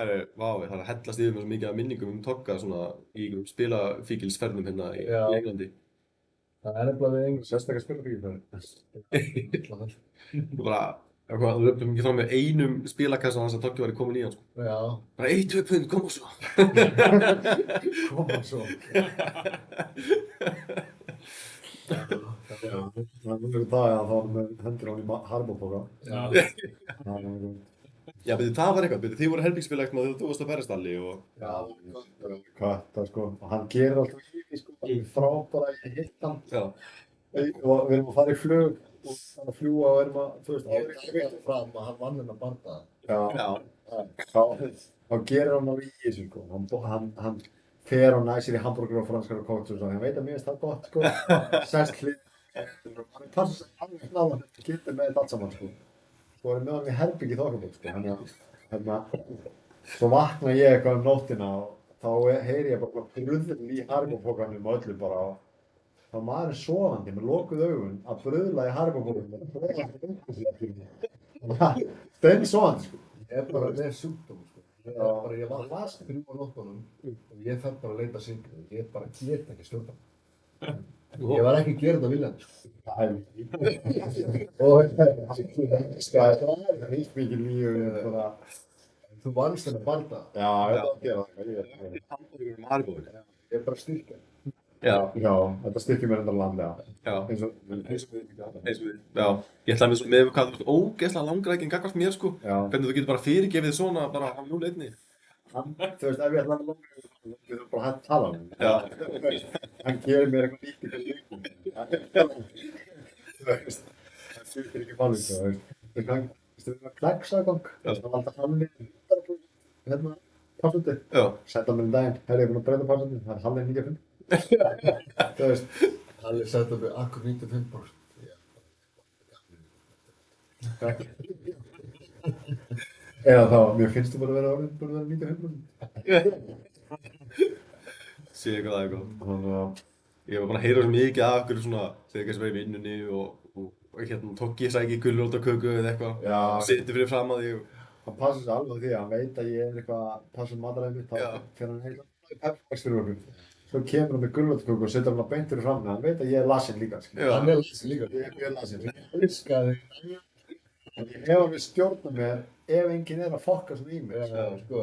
herri, vá, það er að hellast yfir með svo mikið af minningum Tokka svona í einhverjum spilafíkilsferðum hérna í Já. Englandi. Það er nefnilega við engus. Sérstaklega spila fyrir það. Og bara, eitthvað, þú löpum ekki frá með einum spilakassa hans að Tokki væri komin í hann, sko. Já. Bara 1-2 pund, kom og svo. Koma svo. Það er mjög dag að þá var hann með hendur hann í Haribo-póka. Já. Já, betur það var eitthvað, betur þið voru helbingsfélagt með þú varst á Berrestalli og... Já, hvað, sko. Og hann gerir alltaf lífi, sko. Hann er frábæra í hittan. Já, Og við erum að fara í flug og hann að fljúa og erum að, þú veist, Ég tek það fram að hann vann hennar barnda. já, þá gerir hann alveg í þessu, sko. Hann fer og næsir í hamburger og franskar og kóts og svo. Hann veit að mér finnst það gott, sko. Sest hlið. Hann passa sig alveg náðan þetta getur með þetta allt saman, sko. Svo er með hann í herbyggi þokkabók, sko. Þannig að, hérna, svo vakna ég eitthvað um nóttina og þá heyri ég bara bröðlinn í Haribo-pókanum og öllu bara. Þá maður er sofandi með lokuð augun að bröðla í Haribo-pókanum. Stein sofandi, sko. Ég er bara með sjúkdóm, sko. Ég var last 3 á nóttunum og ég þarf bara að leita syngur. Ég bara get ekki stjórna. Ég var ekki að gera þetta viljandi, sko. Það er það er heilsmikið mjög bara. Þú vannst hennar barnda. Já, ég ætla að gera það. hamburger með Haribo. Ég er bara styrkja. Já, Já, þetta styrkir mér enda landlega. já, Eins og, Eins og við líka. eins og við. Já, ég ætlaði með hvað þú ert ógeðslega langrækinn gagnvart mér, sko. já. Hvernig þú getur bara fyrirgefið svona bara af 0-1. Þú veist, ef ég ætla að langa, við þurfum bara hægt að tala um hann. Já. Hann gerir mér eitthvað nýtt í hverju viku. Þú veist, það skiptir ekki máli, þú veist. Þú veist, við erum að kleksa gang. Það var alltaf hann hérna, passandi. Já. Senda mér um daginn, herri, ég er búinn að breyta passandi, það er hann 95. Þú veist, Halli setja við akkur 95%. eða þá, mér finnst þú bara að vera orðin, búinn að vera 95%. Sér hvað það er góð. Þannig að, Ég var bara að heyra svo mikið af okkur svona þegar kannski var í vinnunni og hérna tók ég sæki gulrótarköku eða eitthvað. já, Situr fyrir fram að því og... hann passar sér alveg á því að hann veit að ég er eitthvað að passa mataræði mitt, Já. þá fyrir hann heila peppax fyrir okkur. Svo kemur hann með gulrótarköku og setur hann á beint fyrir fram, en hann veit að ég er lasinn líka, skilur. Já. Hann er lasinn líka. Ég er lasinn. Ég elska þig. En ég hef alveg stjórna mér ef enginn er að fokka svona í mig. Sko,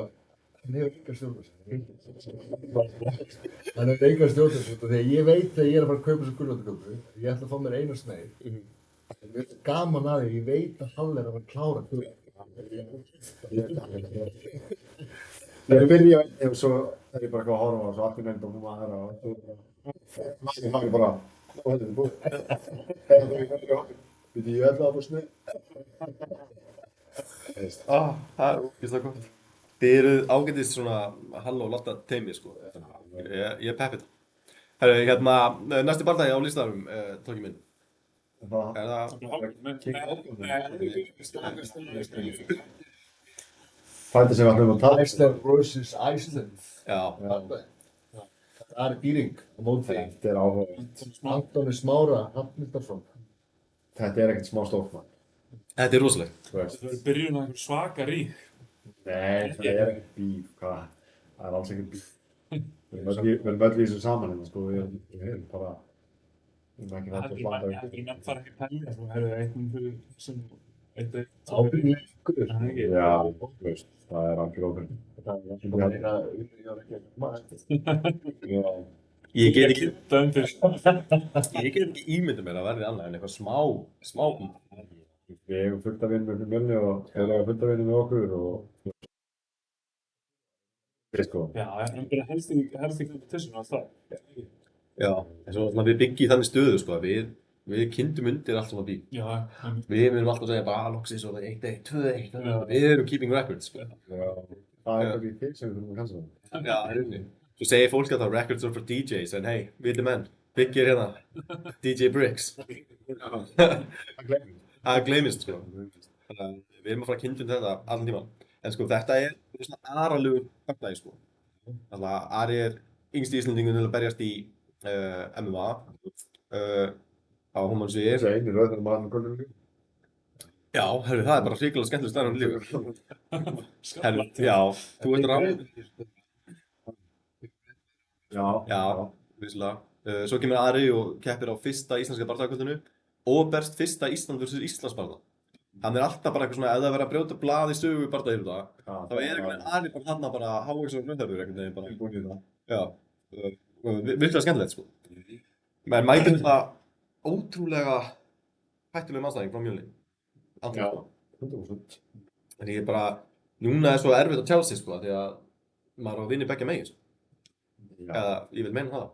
hann hefur enga stjórn. Hann hefur enga stjórn, þegar ég veit að ég er að fara að kaupa þessu gulrótarköku, ég ætla að fá mér eina sneið. Mér er gaman að því, ég veit að Halli er að fara að klára köku. Ég byrja og svo er ég bara eitthvað að horfa á og svo allt í nefnd og hún maður og svo það er bara, ó, þetta er búið. Eða þú er ekki okkur, veit ég ætla að fá snið. Það er ógeðslega gott. Þið eruð ágætist svona Halló og Lotta teimi, sko. Ég er peppið. Herru, hérna, næsti bardagi á listanum, tók ég minn. Það Er það... fæta sem við ætlum að tala. Iceland vs. Iceland. Já. Það er dýring á móti. Þetta er áhugavert. Antoni Smára Hafnildarsson. Þetta er ekkert smá stórt mann. Þetta er rosalegt. Þú veist. Þetta verður byrjun á einhver svaka rík. Nei, það er ekkert bíf, hvað? Það er alls ekkert bíf. Við erum öll í þessu saman hérna, sko, við erum bara, við erum ekki hægt að blanda Það er menn fara ekki að pælja, þú herðu eitt fyrir sem eitt. Ábyrgleikur. Það er ekki. Já, þú veist, það er algjör óbyrg. Já, Ég get ekki, Dömdur. ég get ekki ímyndað mér að verði annað en eitthvað smá við eigum fullt af vinnum með mjölni og þeir eiga fullt af vinnum með okkur og við sko. Já, en bara helst í competition og það. Já, en svo náttúrulega við byggjum í þannig stöðu, sko, að við kynntum undir allt svona bí. Já, en Við munum alltaf segja bara loksis og það er 1-1, 2-1, við erum keeping records, sko. Já, það er eitthvað í þig sem við þurfum að kansa það. Já, hérna. Svo segir fólk að það records are for DJs, en hey, við erum menn, byggir hérna, DJ Bricks. Það gleymist, sko. Þannig að við erum að fara að kynna þetta allan tíman. En sko, þetta er svona aralugur höfnægi, sko. Þannig að Ari er yngsti Íslendingur til að berjast í MMA á Hómansvíðir. Þessi eini rauð þegar maður með gulvinu. Já, herru, það er bara hrikalega skemmtileg stærn á lífur. Herru, já, þú ert ráð. Já, vissulega. Svo kemur Ari og keppir á fyrsta íslenska bardagakvöldinu og berst fyrsta Ísland vs. Íslandsbarda. Hann er alltaf bara eitthvað svona, ef það verður að brjóta blað í sögu í bardagahýrða, þá er einhvern veginn Ari bara hann að bara háa og hlutherður einhvern veginn bara. Búin í það. Já, virkilega skemmtilegt, sko. Men mætum þetta ótrúlega hættulega mannstæðing frá Mjölni. Já, 100%. En ég er bara, núna er svo erfitt að tjá sig, sko, því að maður á að vinna beggja megin, sko. Já. Eða, ég vil meina það.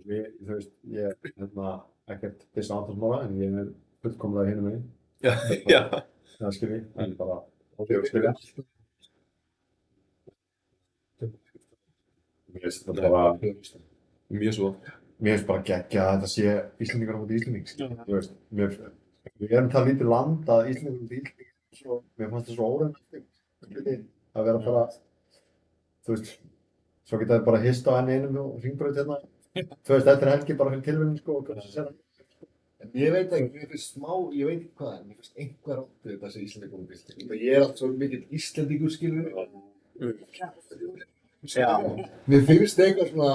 Þú veist, ég er hérna ekkert þess aðtalsmála en ég er fullkomlega hinum megin. Já, já. Það skilji, en bara óþjóð skilja. Mér finnst þetta bara, Mjög svo. mér finnst bara geggja að þetta sé Íslendingar á móti Íslendings. Þú veist, við erum það lítið land að Íslendingar á móti Íslendings og mér fannst það svo óreynast að vera bara, þú veist, svo geta þið bara hist á enn einum og hringbraut hérna. Þú veist, þetta er helgi bara fyrir tilvíðin, sko, og hvernig það sér það. En ég veit ekki, mér finnst smá, ég veit ekki hvað, en mér finnst einhver áttið þetta sé Íslendingur og Íslendingur. Ég er allt svo mikill Íslendingur, skilur við. Já. Mér finnst eitthvað svona...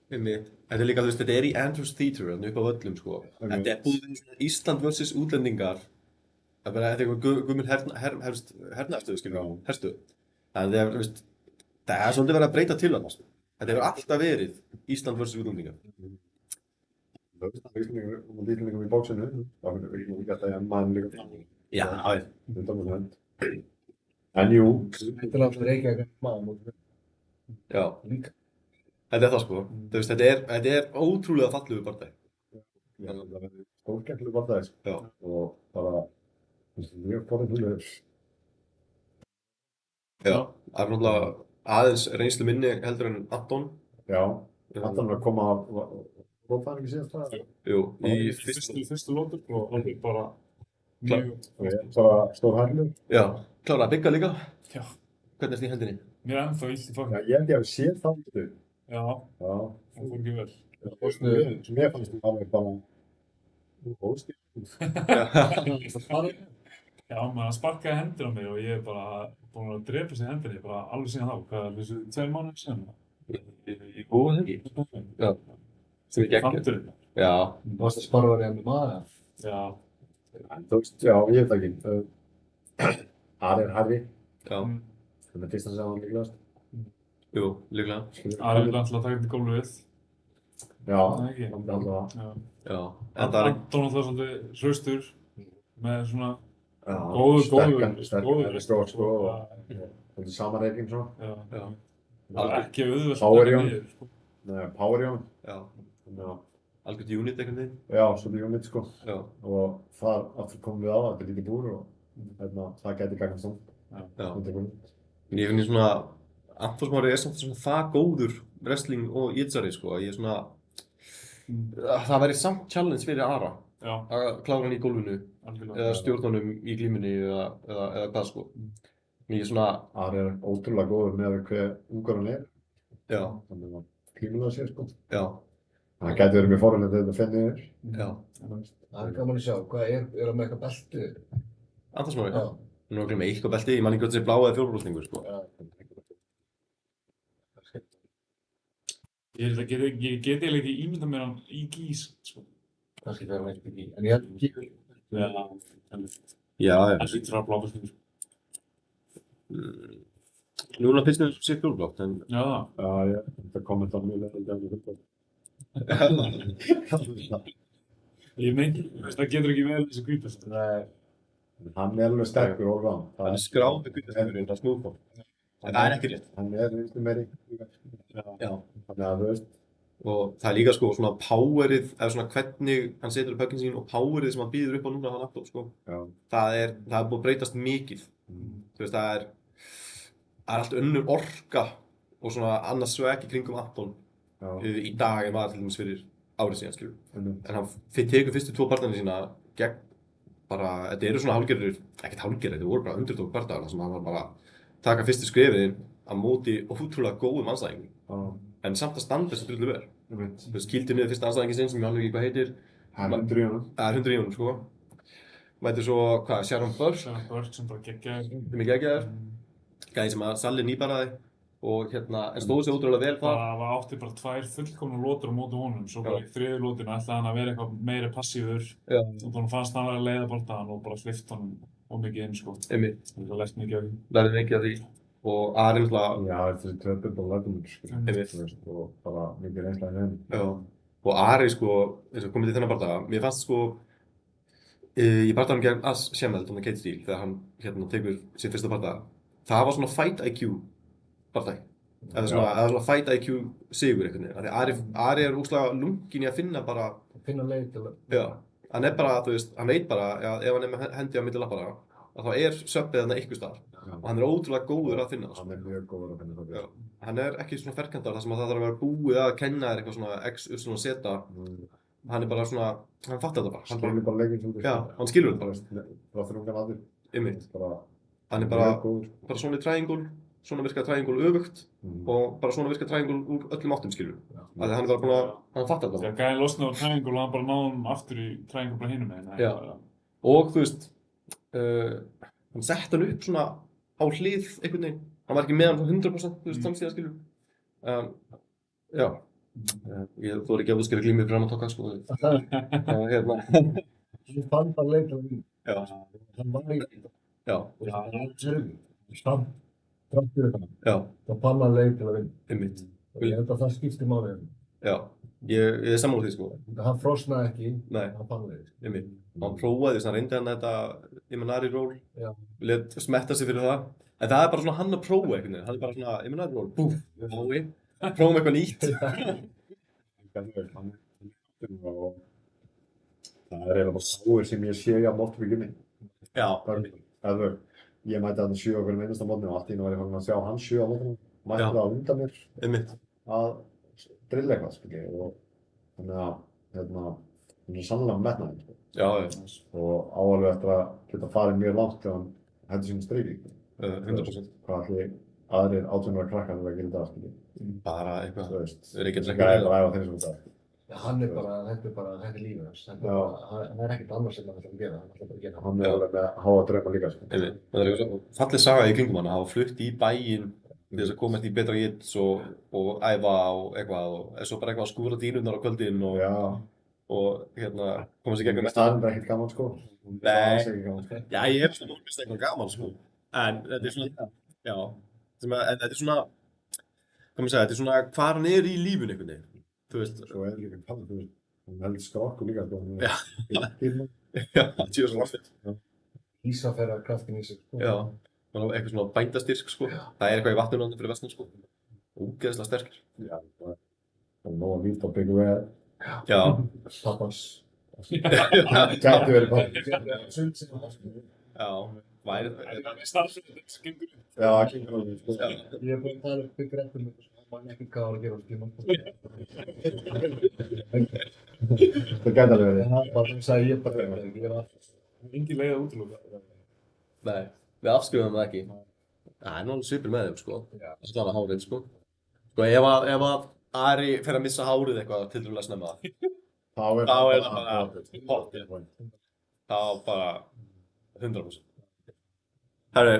Þetta er líka, þú veist, þetta er í Andrews Theatre, þarna upp á völlum, sko. Þetta er búið Ísland vs. útlendingar. Það er eitthvað gummul hernaðarstöðu, skilur við, herstuð. En það er, þú veist, það er svolítið verið að breyta til þarna, sko. Þetta hefur alltaf verið Ísland vs. útlendingar. Það er Íslendingum í bóksinu, þá finnum við ekki að það er mann líka. Já, já. 100%. En jú, Þetta er alltaf Reykjavík MMA móti Já, líka. þetta er það sko. Þú veist, þetta er ótrúlega fallegur bardagi. ég held að það verði stórskemmtileg bardagi Já, og bara, finnst það mjög forðin húlegur. já. Það er náttúrulega aðeins reynslu minni heldur en Anton. Já, Anton var að koma af, var það ekki síðast það? Jú, í Fyrstu lótur og alveg bara mjög Og ég bara stór hælur. Já, kláraði að bygga líka. Já, Hvernig ertu í hendinni? mér er ennþá illt í Já, fokki. ég held ég að séð það út. Já, Já, það fór ekki vel. sem ég fannst það alveg bara óskilt. Já, maður sparkaði hendur á mig og ég er bara búinn að drepa sig hendinni, bara alveg síðan þá. Hvað er þessu 2 mánuðir síðan? Í búið ekki? Já. Sem ég gekk. Fandur þetta? Já. Þú varst að sparra þér með maður. Já, En þú veist, já, ég veit ekki. Ari er Harry, Já. það er fyrst að segja hann líklegast. Jú, líklega. Ari vil alltaf taka þetta í gólfið. Já, Það er ekki. hann er alltaf Já. Já. En það er Anton alltaf svolítið hraustur með svona það. góður. Sterkan, stór sko og Já, þetta er sama reyking svo. já. Já. Það er ekki auðvelt Power taka Jón. niður, sko. Nei, Power Jón. Já. Já, Algjört unit einhvern veginn. já, svolítið unit sko. Já. Og þar aftur komum við á, þetta er lítið búr og það gæti gagnast samt. Já. Þetta er góð. En ég finn ég svona, Anton Smári er samt svona það góður wrestling og jitzari sko, að ég er svona, það væri samt challenge fyrir Ara Já, að klára hann í gólfinu algjörlega. eða stjórna honum í glímunni eða hvað sko. En ég er svona, Ari er ótrúlega góður með hver ungar hann er. já, Þannig að klímulega sér sko. já, Það gæti verið mjög forðilegt þegar þetta fennið er. já. Það er gaman að sjá. Hvað er það með eitthvað belti? Anton Smári, Já. nú er að glemma eitthvað belti, ég man ekki hvað þessi blá eða fjólbrústingur sko. Ég held að ég get eiginlega ekki ímyndað mér hann í gís, sko. Kannski fer hann eitthvað ekki. En ég held ekki. Já, en Já, já. það lítur að blábæstingur. Núna finnst mér sér fjólblátt, en Já, það. Já, þetta kommentar mjög leitt að þetta. Ég meina, það getur ekki vel þessi hvítast. Nei, hann er alveg sterkur og rann. hann er skráð með guttastöfurinn að snúðbótt. En það er ekki rétt. Hann er reynslu meiri. Já. Þannig að þú veist, Og það er líka sko svona powerið, eða svona hvernig hann setur upp höggin sín og powerið sem hann býður upp á núna hann aftur sko. já. Það er búið að breytast mikið. Þú veist, það er allt önnur orka og svona annars sveg í kringum Anton Já, í dag en var til dæmis fyrir árið síðan skilur. einmitt. En hann tekur fyrstu 2 barndana sína gegn bara, þetta eru svona hálfgerðir, ekkert hálfgerðir, þetta voru bara underdog barndana sem hann var bara taka fyrstu skrefin á móti ótrúlega góðum anstæðingum. Já, En samt að standa þessu drullu vel. einmitt. Þú veist, kýldi niður fyrsta anstæðingin sinn sem ég alveg ekki hvað heitir. Hann er undir í honum. Það er 100 í honum sko. Mætir svo, hvað, Sharon Burke, Það er börk sem bara geggjaði. sem ég geggjaður. Gæði sem að Salli nýbaraði og hérna, en stóð sér ótrúlega vel þar. Það átti bara 2 fullkomna lótur á móti honum. Svo bara í 3. lótinu ætlaði hann að vera eitthvað meiri passífur. Já. Og þannig fannst hann að vera að leiða boltaðan og bara hleypt honum ómikið inn, sko. Einmitt, Það lært mikið af því. lærði mikið af því. Og Ari náttúrulega, Já, þessi tvöpil og lærdumur, sko. Einmitt. Þú veist, og bara mikið reynsla í þeim. já. Og Ari sko, eins og komið til þennan bardaga, mér fannst sko, ég bardaganum gegn As Shemel, þannig Kate Steele, þegar hann hérna tekur sitt fyrsta bardaga. Það var svona fight IQ bardagi. Eða svona fight IQ sigur einhvern veginn. Af því Ari er úrslega lunginn í að finna bara, Finna leið til að. já, hann er bara, þú veist, hann veit bara, já, ef hann er með hendi á milli lappara, að þá er söppið þarna einhvers staðar. Og hann er ótrúlega góður að finna það. Hann er mjög góður að finna það. Já. Hann er ekki svona ferkantar þar sem að það þarf að vera búið að kenna þér eitthvað svona x, y, z. Hann er bara svona, hann fattar þetta bara. Hann skilur bara leikinn svolítið. Já, hann skilur þetta Bara bara. veist, bara fyrir ungan aður. Einmitt. Bara Hann er bara, mjög góður. bara svona í triangle, svona virkar triangle öfugt og bara svona virkar triangle úr öllum áttum skilur. Þannig að hann er bara búin að, hann fattar þetta bara. Þegar gæði losnaði á triangle og hann bara náði hann aftur í triangle bara hinum meginn. Já. Og þú veist, hann sett hann upp svona á hlið einhvern veginn. Hann var ekki með hann 100% þú veist samsíða skilur. Já, ég þóri ekki að útskýra glímið fyrir hann að tokka sko. Hérna. Hann fann það leið til að vinna. Já, Hann var í. já, Og það var alls erfið. Samt. Þrátt fyrir það. já, Það fann hann leið til að vinna. einmitt. Ég held að það skiptir máli. Já, ég er sammála því, sko. Hann frosnaði ekki, Nei, hann fann við. einmitt. Hann prófaði þess að reyndi hann þetta Imanari ról, Já. lét smetta sig fyrir það. En það er bara svona hann að prófa einhvern veginn. Það er bara svona Imanari ról, búf, prófi, prófum eitthvað nýtt. Og það er eiginlega bara sáir sem ég sé á mótbyggjunni. Já, Eða, ég mæti þarna 7 á hverjum einasta mótni og allt í einu var ég farin að sjá hann 7 á mótni. Mætti Já. það á undan mér einmitt. að drilla eitthvað, skilji. Og þannig að, hann er sannlega metnaðinn, sko. Já, já, Og áalveg eftir að geta farið mjög langt þegar hann hendur sínu streiki. 100%. Hvað allir aðrir 18 ára krakkar eru að gera í dag, skilji. Bara eitthvað. Þú veist, Þeir eru ekki að það drekka er bara að æfa þeim sem þetta. Já, hann er bara, þetta er lífið hans. Hann er ekkert annars sem hann ætlar að gera, hann ætlar bara að gera. Hann er alveg með háa drauma líka, sko. Einmitt. Það er eitthvað fallið saga í kringum hann að hafa flutt í bæinn til þess að koma eftir í betra jits og æfa og eitthvað og svo bara eitthvað að skúra dýnurnar á kvöldin og Já. koma sér gegnum Það er ekkert gaman, sko. Nei. Það er ekki gaman, sko. Já, ég hef svona mórmist eitthvað gaman, sko. En þetta er svona, já, en þetta er svona, hvað maður segja, þetta er svona hvar hann er í lífinu einhvern veginn. Þú veist, Svo er líka pabbi, þú veist, hann heldur skrokku líka, sko. Já. Já, það séu svona áfitt. Ísafæra kraftin í sig, sko. Já, hann á eitthvað svona bændastyrk, sko. Það er eitthvað í vatninu hann fyrir vestan, sko. Ógeðslega sterkir. Já, það er nóg að víta á byggu veð. Já. Pappans. Gæti verið pabbi. Sund sem hann, sko. Já, væri Það er starfsfólk sem gengur upp. Já, það kemur alveg, sko. Ég er búinn að tala upp byggur eftir mig, sko. Man ekki hvað var að gera á tíma. Það gæti alveg verið. Það bara sem sagði ég bara, ég var alltaf. Engin leið að útiloka. Nei, við afskrifum það ekki. Það er náttúrulega svipur með þeim, sko. Já. Það er alveg hárið, sko. Sko, ef að Ari fer að missa hárið eitthvað tildurulega snemma, Þá er Þá er það það bara pottþétt. þá bara 100%. Herru,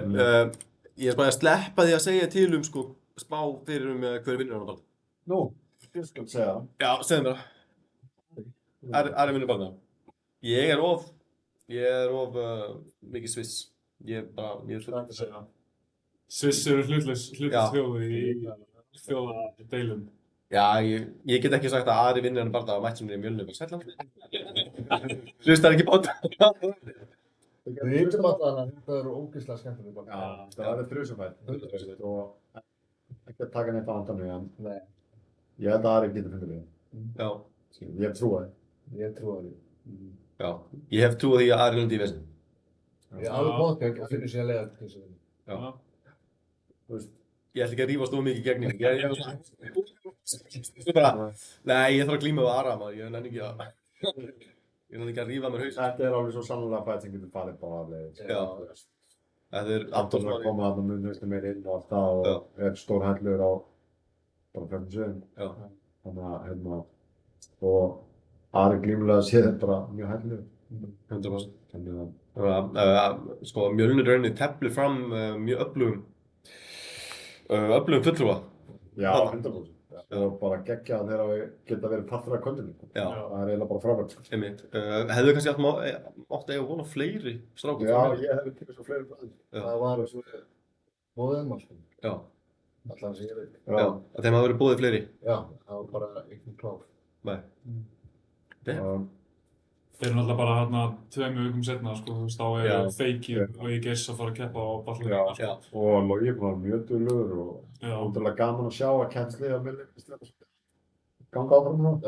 ég er bara að sleppa því að segja til sko, spá fyrir hver vinnur hann á barna. Nú, ég skal segja það. Já, segðu mér það. Ari vinnur barna. Ég er of mikið Sviss. Ég er bara, ég er Það er að segja. Sviss eru hlutlaus Já. þjóð í þjóðadeilum. Já, ég get ekki sagt að Ari vinnur hann barna á mætsunni í Mjölni, bara sætlan. Hlustar ekki bátt. Við vitum alltaf að þetta eru ógeðslega skemmtileg bara. Já, það verður þrjusumfætt, 100% og ekki að taka neitt á handan við hann. Nei, Ég held að Ari getur fundið við það. Já, Ég hef trúið það. ég trúi á því. já. Ég hef trúið því að Ari lundi í vesinn. Ég alveg bótt að finna sér að leiða til þess að vinna. Já. Þú veist, Ég ætla ekki að rífast of mikið gegn ykkur. Svo bara, nei, ég þarf að glíma við Ara, maður. Ég nenni ekki að rífa mér haus. þetta er alveg svo sannlega fætt sem getur farið bara afleiðis. Já. Þetta er Anton er að koma þarna munið meir inn og allt það og er stór hellur á bara 5 sögum. Já. Þannig að, og Ari glímulega séð þetta bara mjög hellur. 100%. Þannig að, Sko, Mjölnir rauninni teflir fram mjög öflugum fulltrúa. já, 100%. Og bara geggja þegar við geta verið partur af kvöldinu. Já, Það er eiginlega bara frábært. einmitt. Hefðu kannski átt að eiga von á fleiri strákum? Já, ég hef tekið svo fleiri bræður. Já. Það var svo móðum alltaf, Já, alltaf sem ég veit. já. Að þeim hafa verið boðið fleiri? Já, það var bara einhvern klár. Nei. Damn. Þeir eru náttúrulega bara hérna 2 vikum setna, sko, þú veist, þá Já. er feikið og ég geiss að fara að keppa á Barcelona. Já. Og Logi var mjög duðlugur og Já. ótrúlega gaman að sjá að kemslið að Mjölnir ganga áfram nú.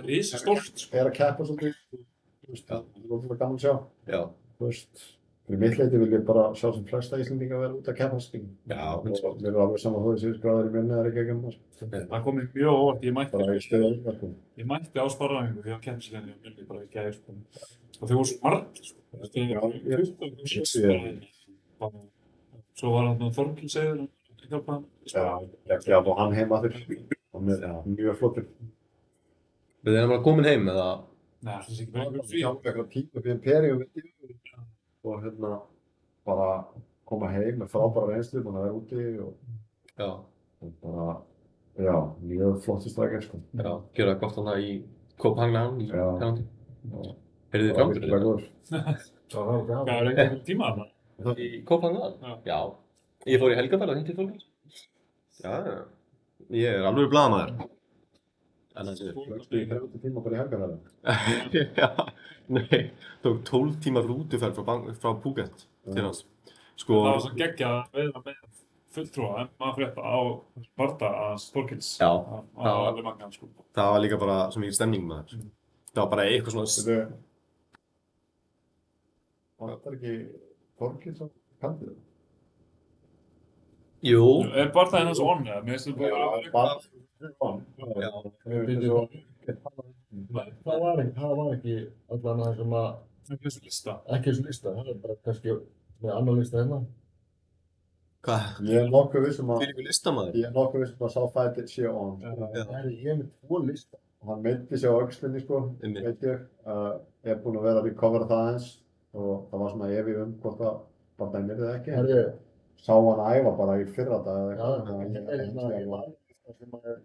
Rísa stórt, sko. Er að keppa svolítið. Þú veist, það er ótrúlega gaman að sjá. Já. Þú veist, fyrir mitt leyti vil ég bara sjá sem flesta Íslendinga vera út að keppa, skilja. Já, Og mér er alveg saman þú þessi gráður í Mjölnir er ekki ekki um það. Það kom mér mjög óvart, Bara í stöðu auðvitað. ég mætti á sparraðingu því að keppnisleginni og Mjölni bara í gæði, sko. Og þau voru svo margir, sko. Þeir Já, voru ég- 26 sparraðingu. Svo var hann Þorkil segður að hjálpa hann í sparraðingu. Já, og hann heima þurr. Hann er mjög flottur. Við erum bara komin heim eða? Nei, það er ekki með einhverjum frí. Já, eitthvað tíma fyrir Imperium og bara koma heim með frábæra reynslu, búin að vera úti og Já, bara, já, mjög flottur strækir, sko. já. Gjöra gott hana í Copenhagen í Já. Kanadi. Já. Heyrðu þið Það var framfyrir virkilega góður. Það var Hvað gaman. er einhverjum tíma þarna? í Copenhagen? Já. Já. Ég fór í helgarferð að heim til Þorkils. Já, já. Ég er alveg blaðamaður. En það sé. Flögstu í 30 tíma bara í helgarferðina. Já, nei, tók 12 tíma rútuferð frá Phuket til hans. Sko, Það var svo geggjað að vera með fulltrúa maður frétta á bardaga hans Þorkels. Já. Það var alveg magna, sko. það var líka bara svo mikið stemning með það. Það var bara eitthvað svona... Þetta vantar ekki Þorkels á kantinu? Jú. Er bardaginn hans on, eða? Mér finnst þetta bara að vera bara Já. Það var ekki allan það sem að, ekki þessu lista. ekki þessu lista, það er bara kannski með annan lista hérna. Hvað? Ég er nokkuð vissum að Listamaður? sá fætið sé on. Ég er með 2 lista. Hann meiddi sig á öxlinni sko, Einmitt. veit ég. Er búinn að vera að recovera það aðeins og það var svona evi hvort það bara dæmir það ekki. Herri, Sá hann æfa bara í fyrradag eða já, eitthvað. ég er hérna í lista sem að er,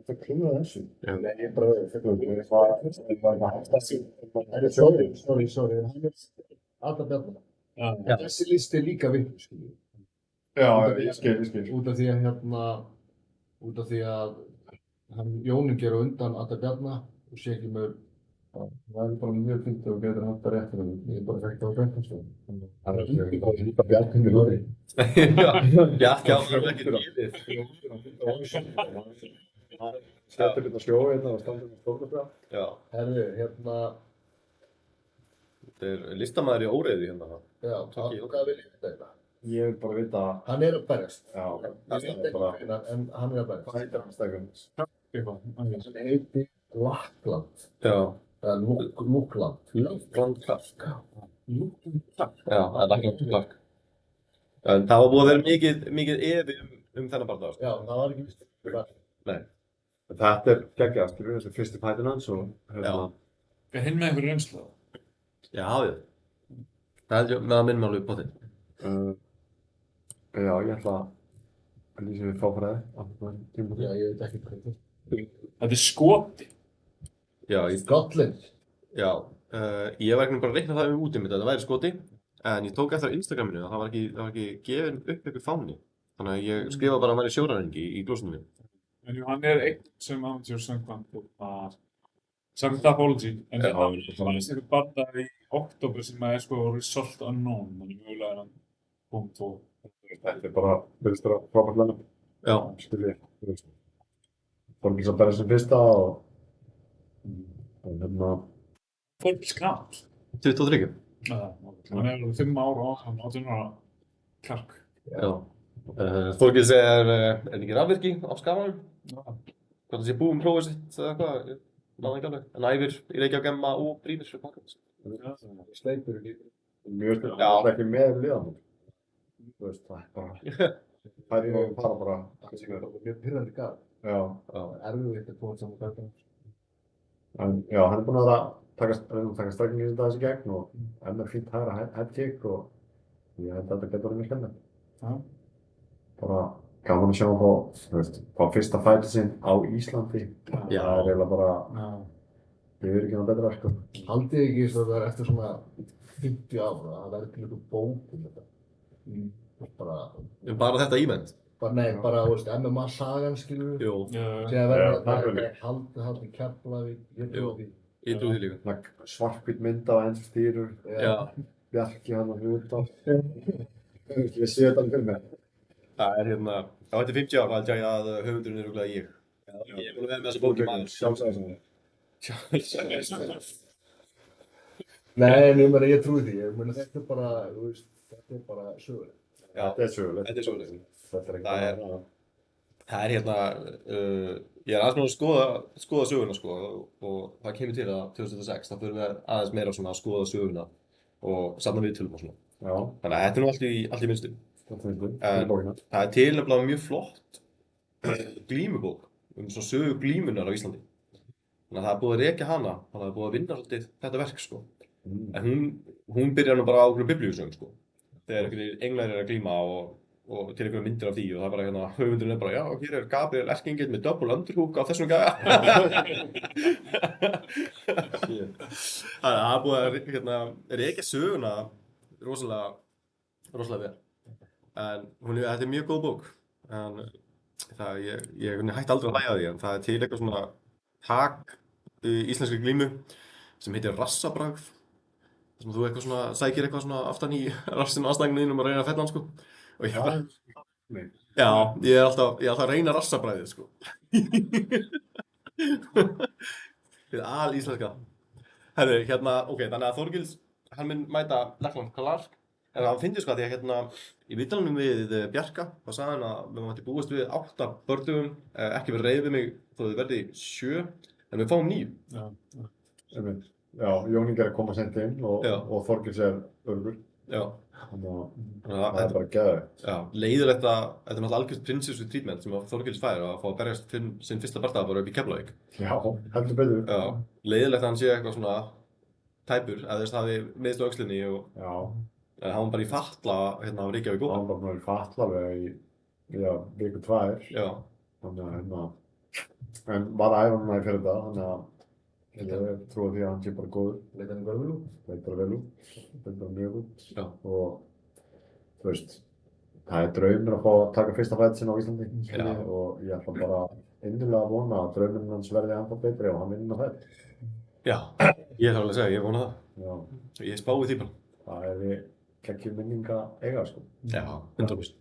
Þetta klúður þessu. nei, ég bara, Það var eitthvað hægt að sig. herri, sorry, hann er alltaf bjarnar. Já. Þessi listi er líka vittur, skiljið. Já, ég skil. Út af því að hann Jónin ger á undan Adda Bjarna og sé ekki með, það er bara mjög fint og getur haft það rétt með ég er bara ekki á Bjarnarstöðum. Það er líka Bjarni Lóri. Já, það er ekki lífið. Skellti byrna sjó hérna og standið með stórkafra. Já, Herri, hérna, þetta er listamaður í óreiði hérna. já, hvað vil ég vita þetta? Ég vil bara vita, Hann er að berjast. já, Ég veit ekki hvenær, en hann er að berjast. hvað heitir hann stækum? Eitthvað. Hann heitir Lappland. Já, Eða Lúkland. Land Clark. Lúkland. Já, það er Land Clark. En það var búið að vera mikið efi þennan barndag. Já, það var ekki vist. Nei. Þetta er geggjað, skilur við, þessi fyrsti fætin hans og hérna, Er hinn með einhverju reynslu? Já, já. Það er með að minnum alveg potið. já, ég ætla að lýsa við fáfræði á þessum tíma. Já, ég veit ekki hvað þetta er. Þetta er skoti. Já, Scotland. já. Ég var ekki bara að reikna það út mitt að þetta væri skoti. En ég tók eftir á Instagraminu að það var ekki gefin upp einhver fáni. Þannig að ég skrifa bara að hann væri sjóræningi í glósunum minn. En jú, hann er einn sem amateur söngvand samkvæmt Apology. En Já. það var einhver bardaga í október sem er sko result unknown. Þannig mögulega er hann punkt og Þetta er bara, virðist vera frábært line-up, Já. skilur við, þú veist. Þorgils að berja sem fyrsta og hérna, Þorgils Knall. 23. Hann er alveg 5 ára og hann 18 ára Clark. Já. Þorgils er ekki rafvirki á skafanum. Hvort það sé búinn prófið sitt eða eitthvað, ég náði ekki alveg. En æfir í Reykjavík Emma og Brýmir fyrir podcast. Sleipur í lífi. mjög stund, Já. það er ekki með liðanum. Þú veist, það er bara, það er fara bara, Það er mjög pirrandi gaf. já. Það er erfið að koma saman gafna. En já, hann er búinn að taka strækningi sem það þessi gegn og enn er fínt hægra headkick og ég held að þetta getur verið mjög skemmtilegt. Já. Bara gaman að sjá hann fá fyrsta fætið sinn á Íslandi. Já. Það er eiginlega bara, Já. ég veit ekki hann betra sko. Haldið ekki eins og það er eftir svona 50 ára, það verður til einhver bók þetta. Bara þetta event. Bara, þú veist, MMA-sagan, skilur við. Jú, Þegar verður Já, það er haldið Keflavík, ég Jú. trúi því. ég trúi því líka. Svartkvít mynd af eins stýrur, Já. Bjarki hann að hluta. Ég sé þetta fyrir mig. Það er hérna, á þetta 50 ár held ég að höfundurinn er örugglega ég. Ég er búinn að vera með þessa bók í maður. Sjálfsæðislega. Nei, en ég trúi því. Ég meina, þetta er bara, þú veist, þetta er bara sögur. Já, Þetta er sögulegt. þetta er svolítið. Þetta er ekki Það er- bara, Það er hérna, ég er aðeins með að skoða söguna sko og það kemur til að 2006 þá þurfum við aðeins meira svona að skoða söguna og safna viðtölum og svona. já, Þannig að þetta er nú allt í minnstu. þetta finnst við, En- í bókina. Það er til nefnilega mjög flott glímubók svona sögu glímunar á Íslandi. Þannig að það er búið að rekja hana, þannig að það er búið að vinna svolítið þetta verk sko. En hún byrjar nú bara á einhverju biblíusögum sko. Þegar einhverjir englar eru að glíma og til einhverju myndir af því og það er bara hérna, höfundurinn er bara, já, hér er Gabriel Erkingill með double underhook á þessum gæja. Það er búið að rekja söguna rosalega vel. En þetta er mjög góð bók. En ég hætti aldrei að hlæja að því, en það er til eitthvað svona hak í íslenskri glímu sem heitir rassabragð. Þar sem þú eitthvað svona, sækir eitthvað svona aftan í rassinn á andstæðingnum og reyna að fella hann, sko. Og ég bara, já, ég er alltaf að reyna rassabræðið, sko. Þetta er alíslenska. Herru, ok, þannig að Þorgils, hann mun mæta Lachlan Clark. En það finnst sko að því að í viðtalinu við Bjarka, þá sagði hann að við mætti búast við 8 bördugum, ekki verið reið við mig þó þið verði 7, en við fáum 9. Já, Jón Ingi er að koma sent inn og Þorgils er örgur. Já. Þannig að það er bara geðveikt. Já, leiðilegt að þetta er náttúrulega algjört prinsessu treatment sem Þorgils fær að fá að berjast sinn fyrsta bardaga bara upp í Keflavík. Já, heldur betur. Já, leiðilegt að hann sé eitthvað svona tæpur, eða þess að það hefði meiðst á öxlinni og en hann var bara í fatla á Reykjavík góða. Hann var bara í fatla alveg í viku 2. Já. Þannig að en var að æfa núna í fyrir þetta, þannig að ég trúi því að hann sé bara góður. Leit hann bara vel út? Leit bara vel út. Leit bara mjög út. Já. Og þú veist, það er draumur að fá að taka fyrsta fæti sinna á Íslandi. Já. Og ég ætla bara innilega að vona að draumurinn hans verði ennþá betri og hann vinnur það. Já, ég þarf alveg að segja, ég vona það. Já. Ég spái því bara. Það er geggjum minninga eiga, sko. Já, 100%.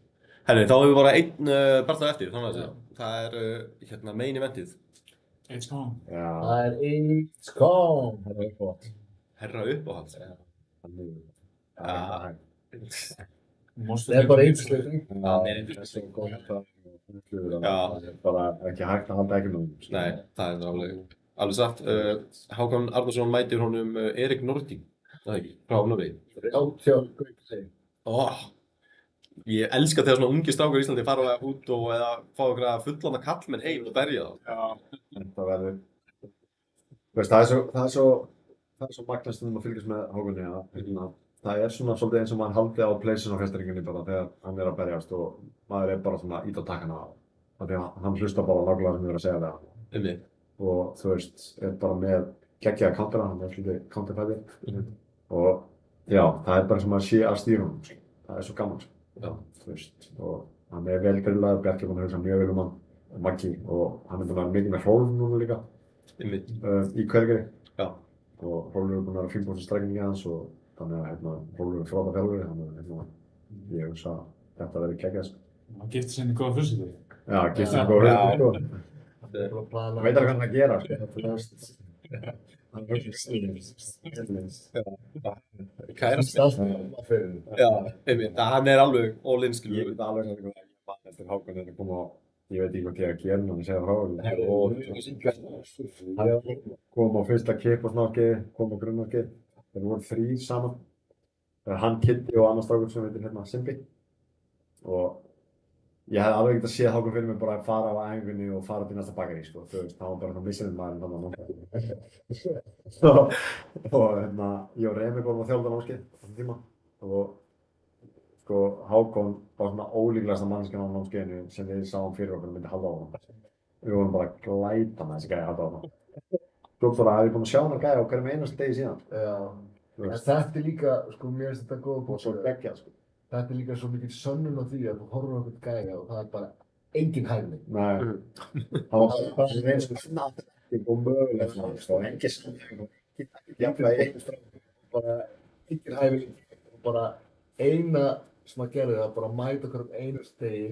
Herri, þá hefur við bara einn bardaga eftir, þannig að segja. Það er main eventið. It's gone. Já. Það er It's gone. Það er uppáhalds. Herra uppáhalds. Já. Það er bara einslega. Já, það er bara ekki hægt að halda ekki með hún. Nei, það er alveg satt. Hákon Arnarsson mætir honum Erik Nordin, það ekki, frá Noregi. 30 Gauksey. Ég elska þegar svona ungi strákar í Íslandi fara út og eða fá einhverja fullorðna kallmenn heim og berja þá. Já, það verður. Þú veist, það er svo magnað stundum að fylgjast með Hákoni að það er svona svolítið eins og maður haldi á pleysin á festringunni bara þegar hann er að berjast og maður er bara svona ít á takkana af því að hann hlustar bara nákvæmlega sem við erum að segja við hann. Og þú veist, er bara með geggjaða countera, hann er svolítið counterfæði og já, það er bara sem að sé að stýra honum, það er svo gaman. Já, þú veist, og hann er vel grillaður, Bjarki er búinn að hugsa mjög vel hann, Maggi, og hann er búinn að vera mikið með Hrólf núna líka í Hvergeri. Já. Og Hrólfur er búinn að vera fínbúinn sem strækningi hans og þannig að Hrólfur er frábær þjálfari, þannig að ég hugsa að þetta verði geggjað. Hann gifti sig inn í góða fjölskyldu. Já, gifti sig inn í góða fjölskyldu. Hann veit alveg hvað hann að gera, sko. Hann er Kærast. Já, hann er alveg all-in, skilur. Ég veit alveg hvað eftir Hákon er að koma og ég veit ekki hvað ég að gera en ég segja frá hann kom á fyrsta kipp og snáskeiði, kom á grunnarskeið. Þeir voru 3 saman. Hann, Kiddi og annar strákur sem heitir Simbi. Og ég hef alveg ekkert að séð Hákon fyrir mig bara að fara á æfingunni og fara til næsta bakarí, sko. Þú veist, það var bara svona missininn maðurinn þannig og ég og Remi vorum á þjálfarnámskeið á þessum tíma og sko Hákon var svona ólíklegasta manneskjan á námskeiðinu sem við sáum fyrir okkur og myndi halda á honum. Við vorum bara að glæta með þessi gæja að halda á honum. Svo bara hef ég búinn að sjá hann gæja á hverjum einasta degi síðan. Já, en þetta er líka, sko, mér finnst þetta góða bók. Svo geggjað, sko. Þetta er líka svo mikil sönnun á því að þú horfir á einhvern gæja og það er bara engin hæfni. Nei, það var bara eins og snatting og mögulegt, sko, engin snatting og jafnlega einu strafn. Bara engin hæfni og bara eina sem að gera það bara að mæta hverjum einast degi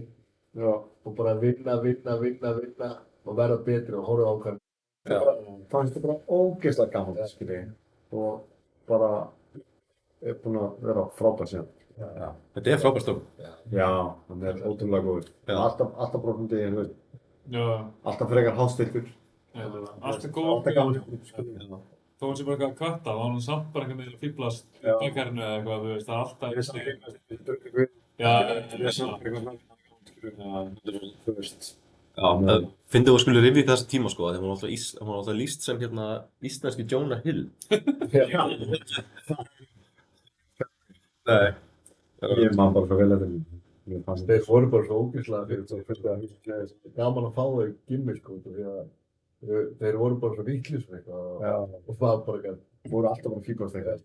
og bara vinna og verða betri og horfa á hverjum. Það finnst þetta bara ógeðslega gaman, skilji, og bara er búinn að vera frábær síðan. Já. Þetta er frábær stofn. Já, hann er ótrúlega góður. Alltaf brotandi, þú veist, alltaf frekar hástiltur. Allt er góð. Alltaf gaman. Þó hann sé bara eitthvað kvarta, þá hann samt bara einhvern veginn að fíblast í bækarinu eða eitthvað, þú veist, það er alltaf Þú veist. Já, fyndið þú að skulle rifja þessa tíma, sko, þegar hún var alltaf lýst sem íslenski Jonah Hill. Nei. Ég man bara svo vel eftir því. Þeir voru bara svo ógeðslega fyrir svo fyrst að gaman að fá þau gimmi, sko, því að þeir voru bara svo vitlausir eitthvað og það bara ekki. Voru alltaf bara fíblast eitthvað.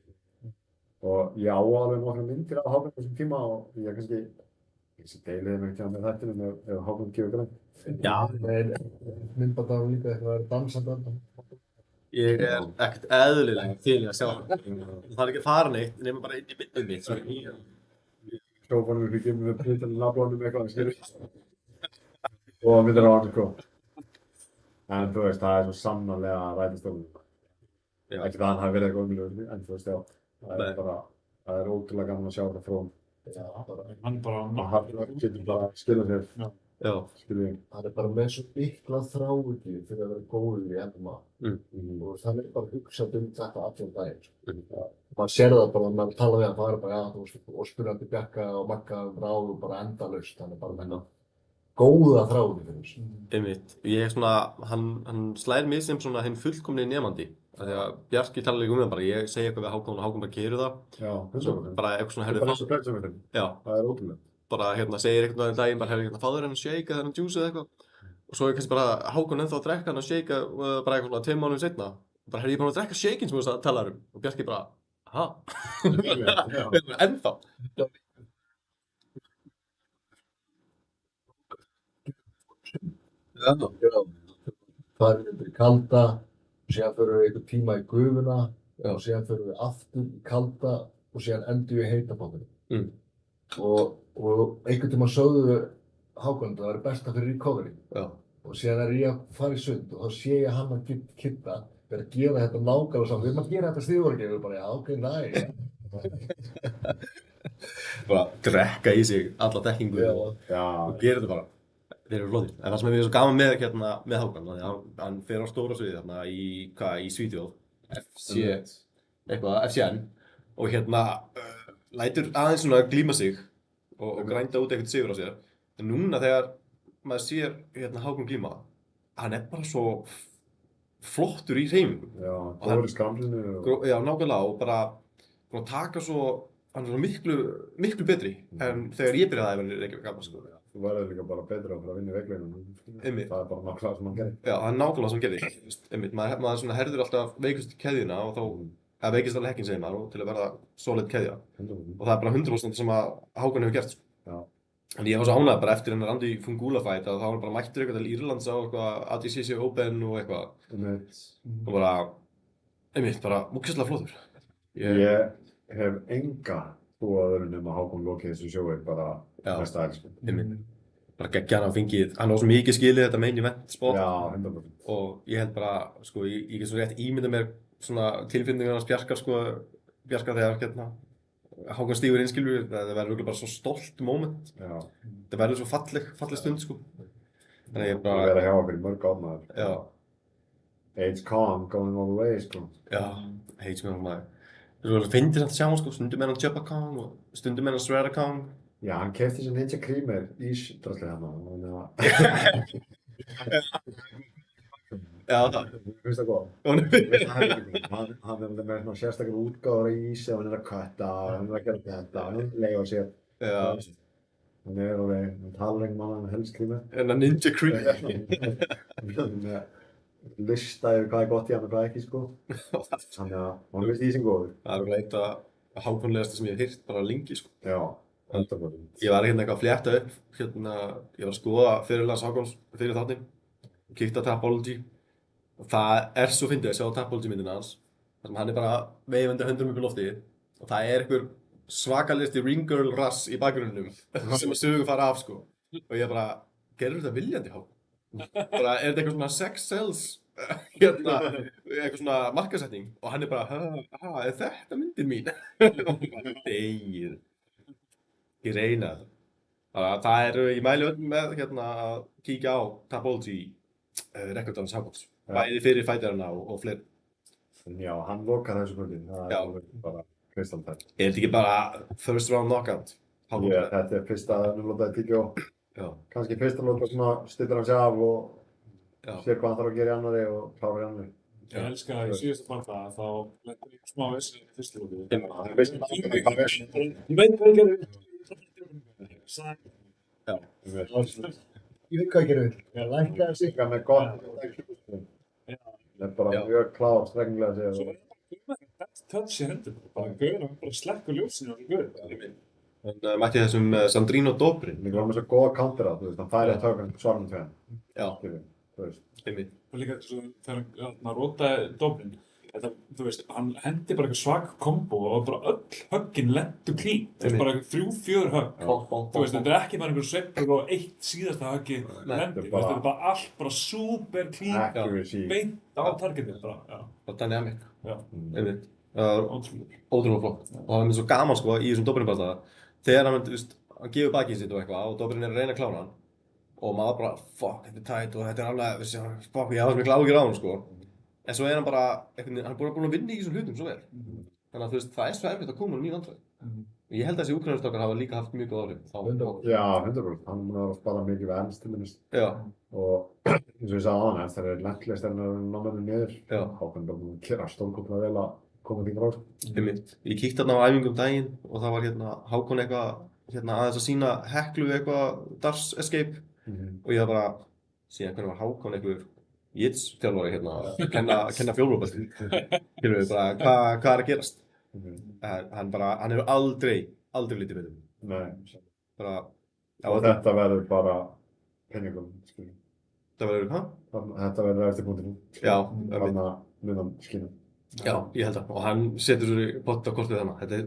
Og ég á alveg nokkra myndir af Hákon á þessum tíma og ég kannski Þessi deiliði mig ekki á með þættinum ef Hákon gefur grænt. Já, Myndband af líka eitthvað að vera dansandi þarna. ég er ekkert eðlilega til í að sjá það. Það er ekki að fara neitt nema bara inn í myndum mitt. Svo Sjófanum við fikk með prutanum nafnbónum eitthvað, skilur. Og myndir á hann, sko. En þú veist, það er svo sannarlega rætistofnum. Já. Ekki það hann hafi verið eitthvað umlugur, en þú veist, já. Það Nei. er bara, það er ótrúlega gaman að sjá þetta frá hann. Já, bara, Hann bara Og hann getur bara að skila sér, Já. skilur við. hann er bara með svo mikla þráhyggju fyrir að vera góður í MMA. Og það er bara hugsað þetta allan daginn. Sko. Maður sér það bara, maður tala við hann, það er bara, já, þú veist, og spurandi Bjarka og Magga ráð og bara endalaust. Hann er bara með góða þráhyggju fyrir þessu. Einmitt. Ég er svona, hann slær mig sem svona hinn fullkomni nemandi. Því að Bjarki talar líka það bara, ég segi eitthvað við Hákon og Hákon bara keyrir það. Já, Svo bara eitthvað svona, Það er bara eins og breyðsumveitin. Já, Það er ótrúlega. bara segir eitthvað um daginn, bara fáður henni shake eða henni juice eða eitthvað. Og svo er kannski bara Hákon ennþá að drekka henni shake bara eitthvað svona 2 mánuðum seinna. Bara ég er bara að drekka shakeinn sem þú talar um. Og Bjarki bara, ha? Ennþá. Já. Það er undir í kalda, síðan förum við einhvern tíma í gufuna og síðan förum við aftur í kalda og síðan endum við í heita pottinum. Og einhvern tíma sögðu við Hákon að það væri besta fyrir recovery. Já. Og síðan er ég að fara í sund og þá sé ég hann að Kidda vera að gera þetta nákvæmlega saman. Við erum að gera þetta stíðvorki og við bara, já, ok, Bara drekka í sig alla dekkingu og gera þetta bara. Þeir eru flottir. En það sem er svo gaman með með Hákon, þannig að hann fer á stóra sviði þarna í Svíþjóð, FCN, og lætur aðeins svona glíma sig og grænda út eitthvað sigur á sér. En núna þegar maður sér Hákon glíma, hann er bara svo flottur í hreyfingum. Já, góður í skramlinu. Já, nákvæmlega, og bara búinn að taka hann er svo miklu betri en þegar ég byrjaði að vera Reykjavík sko. Þú verður líka bara betri á að vinna í veikleginum. Einmitt. Það er bara nákvæmlega sem hann gerir. Já, það er nákvæmlega sem hann gerir. Einmitt, maður svona herður alltaf veikust keðjuna og þá veikist alveg hekkin segir maður til að verða solid keðja. Og það er bara 100% sem að Hákon hefur gert. Já. En ég var svo ánægður bara eftir hennar Andy Fungula fight að þá var bara mættur eitthvað til Írlands á eitthvað ADCC Open og eitthvað. Og bara, einmitt, bara múkislega flottur. Ég hef enga trú á öðru nema Hákon lokið þessu sjói bara næsta helg. Einmitt. Bara geggja hann á fengið, hann á svo mikið skilið þetta main event spot. Já, 100%. Og ég held bara, sko, ég get svo rétt ímynda mér svona tilfinningar hans Bjarkar, sko, Bjarkar þegar Hákon stígur inn, skilur við, það verður örugglega bara svo stolt moment. Já. Það verður svo falleg stund, sko. Þannig ég bara... Það verður hjá okkur í mörg ánæður. Já. Age Khan going all the way, sko. Já, Age Khan, maður. Þú finnir samt að sjá hann, sko, stundum er hann Jabba Khan og stundum er hann Shredder Khan. Já, hann kefti sér Ninja Creamer ísdrasli hana. Já, það. Finnst það góð? Hann er með svona sérstakar útgáður í ísi og hann er að kötta og hann er að gera þetta og hann leiða sér. Já. Hann er alveg, hann talar einhvern mann með helst Creamer. En að Ninja Creamer. Hann er lista yfir hvað er gott í hann og hvað ekki, sko. Þannig að hann finnst ísinn góður. Það er eitt að Hákonlegasta sem ég hef heyrt bara lengi, sko. Já, 100%. Ég var eitthvað að flétta upp, ég var að skoða fyrirlegas Hákons fyrir þáttinn, kíkti á Tapology og það er svo fyndið að sjá Tapology myndina hans, þar sem hann er bara veifandi höndum upp í lofti og það er einhver svakalisti ringgirl rass í bakgrunnum sem að sögu fara af, sko. Og ég bara, gerður þetta viljandi, Hákon? Bara, er þetta eitthvað svona sex sells, eitthvað svona markasetning og hann er bara, er þetta myndin mín? Degið. Ég reyna það. Þannig að það er, ég mæli öllum með að kíkja á Tapology rekordans Hákons. Bæði fyrir fætarana og fleiri. Já, hann lokar þessu kvöldi. Það er alveg bara kristalltært. Er þetta ekki bara first round knockout? Þetta er fyrsta núlótaði tíkjó. Kannski fyrsta lóta svona stillir hann sig af og sér hvað hann þarf að gera í annari og klára í annari. Ég elska að í síðasta barnda þá lendur ég smá vessi í fyrstu lótu. Ég veit hvað ég gerði. Já. Ég veit hvað ég gerði. Ég lækkaði sig. Það er með gott. Það er bara mjög klár, strengilega að segja. Svo var ég bara touch í hendur. Bara gauður, hann bara slekkur ljósinu og gauður. Hann mætti þessum Sandrino Dobrin. Líka var með svo góða countera, þú veist, hann fær eitt högg, hann svarar með tveim. Já, Skilur, þú veist. einmitt. Og líka þegar hann rótaði Dobrin, þú veist, hann hendi bara eitthvað svag kombo og bara öll höggin lentu clean. Það er bara 3-4 högg. Þú veist, þetta er ekki bara einhver sveiflur og eitt síðasta höggi lendi. Þetta er bara allt bara super clean, Accuracy. beint á targetið bara. Já, Og dynamic. já, Einmitt. Það var ótrúlega. ótrúlega flott. Og það var mér svo gaman sko í þessum Dobrin-bardaga. Þegar hann, þú veist, hann gefur bakið sitt og eitthvað og Dobrin er að reyna að klára hann. Og maður bara, fuck, þetta er tætt og þetta er alveg, veist, fuck, ég hafa svo mikla áhyggjur á hann sko. En svo er hann bara, hann er búinn að vinna í þessum hlutum svo vel. Þannig að þú veist, það er svo erfitt að koma honum í vandræði. Og ég held að þessi úkrainarstrákar hafa líka haft mjög góð áhrif. 100%. Já, 100%. Hann er að spara mikið við ernst til dæmis. Já, Og eins og ég sagði á hann, þegar er lentlist en það er námennir niður. Já. Þá kann það búin að gera stórkoplega vel að koma því frá. einmitt. Ég kíkti þarna á æfingu daginn og það var hérna Hákon eitthvað, aðeins að sýna Heklu eitthvað Dars Escape. Og ég var bara, síðan hvernig var Hákon einhver jits-þjálfari að kenna fjólubölti. Skilur við bara, hvað er að gerast? Hann hefur aldrei litið betur. Nei. Bara, Og þetta verður bara penningum, skilur. það verður, Þetta verður eftir punktinum. Já, Þannig að munan skýna. Já, ég held það. Og hann setur sér í pott á kortið þarna. Þetta er,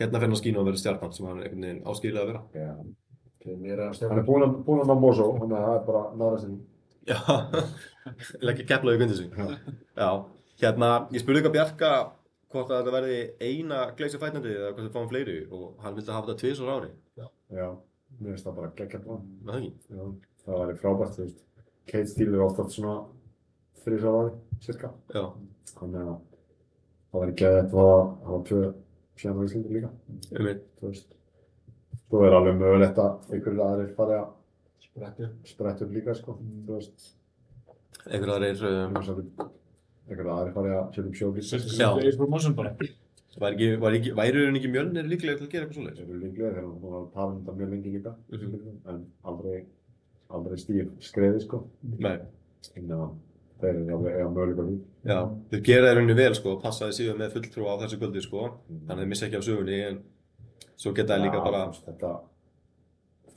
hérna fer hann að skína og verður stjarnan sem hann er einhvern veginn áskilið að vera. Já. Mér er að Hann stefna. er búinn að ná Boso, þannig að það er bara nára sinni. Já, leggja keflaði í Gunnarsi. Já, ég spurði eitthvað Bjarka hvort að þetta verði eina Glacier Fightnandi eða hvort þið fáum fleiri og hann vildi hafa þetta 2 ári. Já, mér finnst það bara geggjart plan. Það ekki? Já, það væri frábært, þú veist. Kate Steele er oftast svona 3 ári, cirka. Já, Þannig að það væri geðvægt að hafa 2 síðan á Íslandi líka, einmitt. þú veist. Svo er alveg mögulegt að einhverjir aðrir fari að Sprettu. spretta upp líka, sko, þú veist. Einhver aðrir, Einhverjir aðrir fari að setja upp sjóklík. Já. Ace Promotion bara. væri hann ekki Mjölnir líklega til að gera eitthvað svoleiðis? Þeir eru líklega, þeir eru búin að tala um þetta mjög lengi líka, en aldrei stíf skrefi, sko. Nei. Þannig að þeir eru alveg eiga möguleika á því. Já, þeir gera það í rauninni vel sko, passaði síðan með fulltrúa á þessu kvöldi sko, þannig að þeir missa ekki af sögunni en svo geta þeir líka bara, þú veist,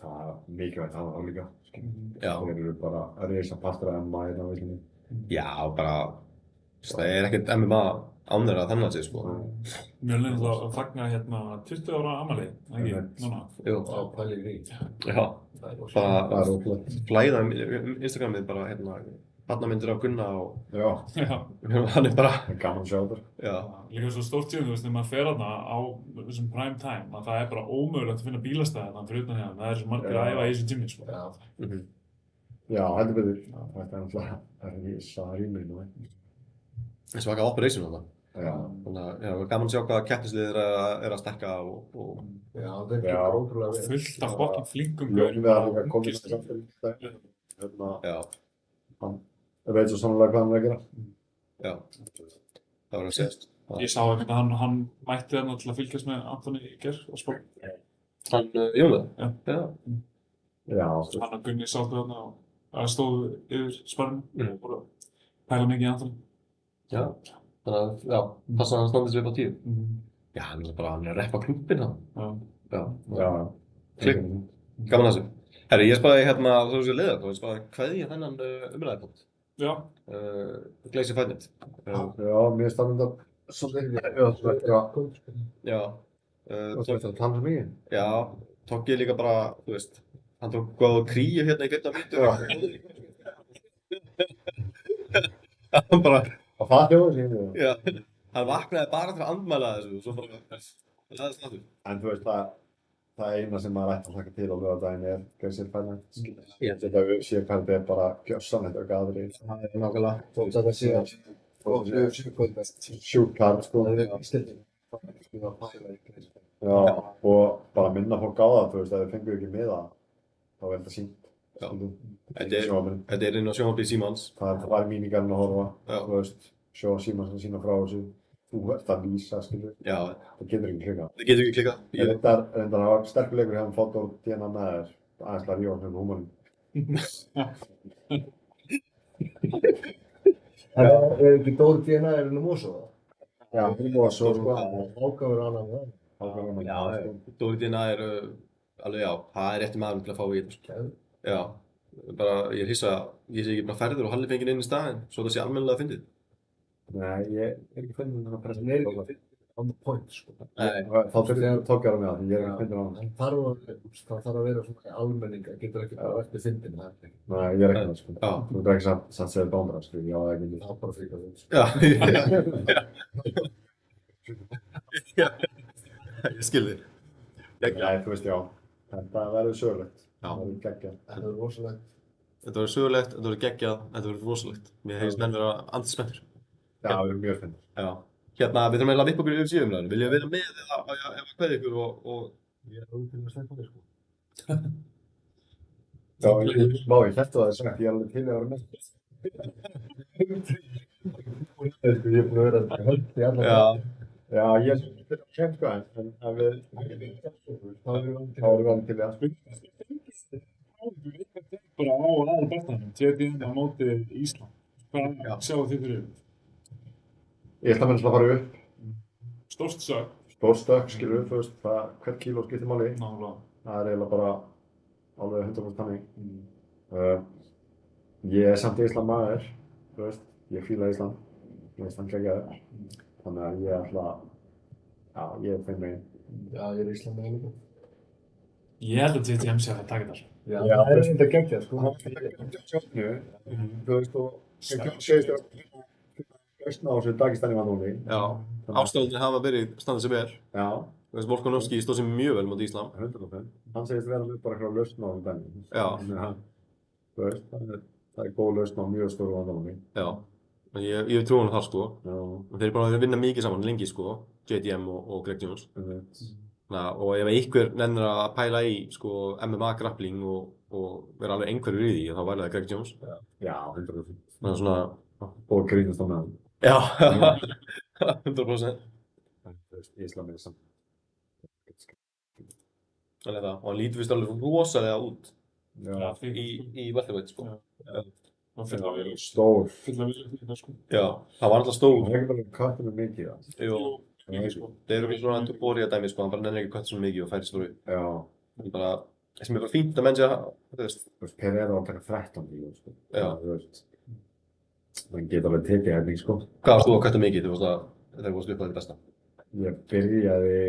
það er mikilvægt að hafa líka. já, Þeir eru bara að reysa partur af MMA hérna á Íslandi. já, bara, það er ekkert MMA án þeirra þannig að segja sko. Mjölnir að fagna 20 ára afmæli, ekki? Núna. Jú, Á pæli grí. já, Það bara er ótrúlegt. flæða Instagramið bara barnamyndir af Gunna og Já. hann er bara, Það er gaman að sjá þetta. já, Líka svo stórt síðan, þú veist, þegar maður fer þarna á þessum prime time, að það er bara ómögulegt að finna bílastæði þarna fyrir utan hérna. Það er svo margir að æfa í þessu gymmi, sko. Já. Já, heldur betur. Þetta er náttúrulega, það er rísa rými nú. svaka operation þarna. Já, Þannig að, já, gaman að sjá hvað keppnisliðir er að stekka og Já, þeir Já. gera ótrúlega vel. Fullt af fokkin flinkum ljóðum við að hann komið í samfélagi. Hérna, já, hann veit svo sannlega hvað hann er að gera. já, það var að segjast. Ég sá ekkert að hann mætti þarna til að fylgjast með Antoni í gerð og spá. Hann, Jónað? Já. Já. Já, Hann og Gunni sátu þarna og það stóðu yfir sparrinu og voru að pæla mikið í Antoni. Já, þannig að, já, passa að hann standið sér upp á 10. Já, hann er að reppa klubbinn hann. Já. Já, já. Klikk. Gaman að þessu. Herri, ég spáði þú veist ég leiða þá, ég spáði kveðja þennan umræðipótt. Já. Glacier Fightnet. Já, mér er stafnum þetta svolítið. Já. Þú veist að tala svo mikið. Já, tók ég líka bara, þú veist, hann tók góða kríu hérna í 15 mínútur. Hann bara, Og það hljóður síðan. já, hann vaknaði bara til að andmæla þessu og svo bara, það er snáttur. En þú veist það eina sem maður ætti að hlaka til á laugardaginn er Glacier Fightnet. Já. Þetta sé hvað þetta er bara gjörsamlegt og gaðri. Það er nákvæmlega. Þótt að það sé gott lögur best. Sjúkt kart, sko. Það er ístildin. Það er pæla í grí. Já, og bara minna fólk á það, þú veist, ef þið fengur ekki með það, þá er þetta sínt. Já. stundum. Þetta er inn á sjónvarpi Símans. Það er míningarinn að horfa, Já. þú veist, sjá Símans að sína frá þessu. Þú ert að lýsa, skilur, Já, það getur ekki klikkað. það getur ekki klikkað. En þetta var sterkur leikur hjá hann fótt á DNA með þér, aðeins að rífa hann húmanum. Það er ekki Dóri DNA er nú Mosó. Já, það var svo, sko. Ágafur annað með það. Ákveðum ekki Já, það, sko. Dóri er alveg já, það er rétti maðurinn til að fá í þetta, sko. Geðveikt. Já, bara ég er hissa, ég sé ekki bara ferður og Halli fengið inn í staðinn, svo það sé almennilega fyndið. Nei, ég er ekki fyndin að Það er ekki on the point, sko. Nei, Þá fyrir tókjar á mig það, ég er ekki fyndin á hann. Það þarf að vera svona almenning, það getur ekki bara verið fyndin, það er ekki. Nei, ég er ekki það, sko. já, Þú er ekki satt segið bándra, sko. Já, ekki Það er bara fríkað þeim, sko. já, ég skil þig. Nei, þú veist, já. Þetta verður sögulegt. Já. Það verður geggjað. Það er rosalegt. Þetta verður sögulegt, þetta verður geggjað, þetta verður rosalegt. Mér heyrðist menn vera andspenntur. Já, það verður mjög fyndið. Já. Hérna, við þurfum eiginlega að vippa okkur í UFC-umræðinu. Viljið vera með eða hvað ykkur og... Ég er auðvitað að sleppa þér, sko. Já, ég hætti það að sagt, ég er alveg til að vera með. Ég er búin að vera hönd í alla Já, Já, ég er til að kemst, sko, en við... Þá erum Þá erum við alveg til að Bara á aðalbartanum, JDM á móti Ísland. Hvað Já. sjáu þið fyrir? Ég ætla að menn að fara upp. Stórt sög. Stór stökk, skilur við, þú veist, hvert kíló skiptir máli. Náttúrulega. Það er eiginlega bara alveg 100% þannig. Ég er samt Ísland maður, þú veist, ég fíla Ísland. Ég veist hann geggjaður. Þannig að ég ætla að, já, ég er þeim megin. Já, ég er í Íslandi með líka. Ég held að JDM sé að það taka þetta. Já, Já, það er þetta geggjað, sko. Þú veist, og segist þér að lausna á þessu Dagestanni var núni. já. Ástæðunni hafa verið standað sér vel. Já, Þú veist, Volkanovski stóð sér mjög vel móti Íslam. 100%. Hann segist vera með bara eitthvað lausna á þessu dæmi. Já. Þannig að, þú veist, það er góð lausna á mjög stóru vandamálni. Já. En ég hef trúin þar, sko. Já, Og þeir eru bara að vinna mikið saman lengi, sko. JDM og Greg Jones. einmitt. Og ef einhver nennir að pæla í, sko, MMA grappling og vera alveg einhverjur í því, þá væri það Greg Jones. Já, 100%. Það er svona, Og grínast á með hann. já, 100%. Þú veist, Ísland er samt. Þannig að það, og hann lítur vist alveg rosalega út Já, í welterweight, sko. Það fyrir að vera stór. fulla vilja fyrir það, sko. Já, það var alltaf stór. Það er ekki bara kvættum með mikið það. Jú, Mikið, sko. það eru ekki svona endur bóri að dæmi, sko, hann bara nennir ekki hvað svona mikið og færi stóru. Já, Það er bara, sem er bara fínt að menn sé að, þú veist, þú veist, Pereira var að taka 13 kíló, sko. Já. Þú veist, það geta alveg tekið hefning, sko. hvað varst þú að kvætta mikið, þú veist að, þegar þú varst upp að því besta? Ég byrjaði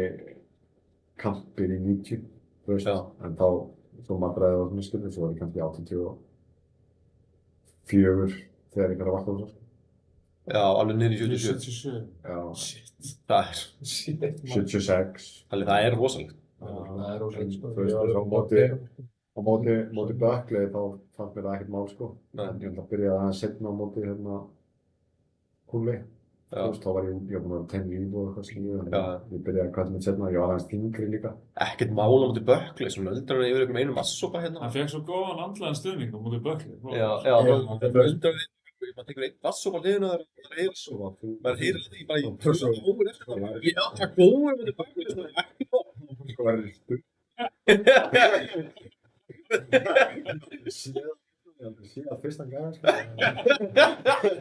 kampir í 90, þú veist, Já. en þá, svo matraði og svona skilur, svo var ég kannski 84 þegar ég fyrir að vakta þessu, sko. Já, alveg niður í 77. 77. Já, Shit. Það er, 76. alveg það er rosalegt. Það er rosalegt, sko. Þú veist, Ég var á móti Bökli þá fannst mér það ekkert mál, sko. Nei. En ég ætla að byrja aðeins seinna á móti hérna Kúli. Þú Já. veist, þá var ég búinn að vera 10 líf og eitthvað skilju. Já. Ég byrjaði að kvæta mig seinna, ég var aðeins þyngri líka. Ekkert mál á móti Bökli, sem öldrar hann yfir einhverjum einum vassopa hérna. Hann fekk svo góðan andlegan stuðning á móti Bökli. Já, það er öldrar hann, maður tekur einn vassopa á hliðina og það er svo, maður heyrir þetta bara í hókur eftir það. Já, það er góður á móti Bökli, það er ekki góð. Sko var ég stuð. Ég sé að fyrst hann gæði, sko.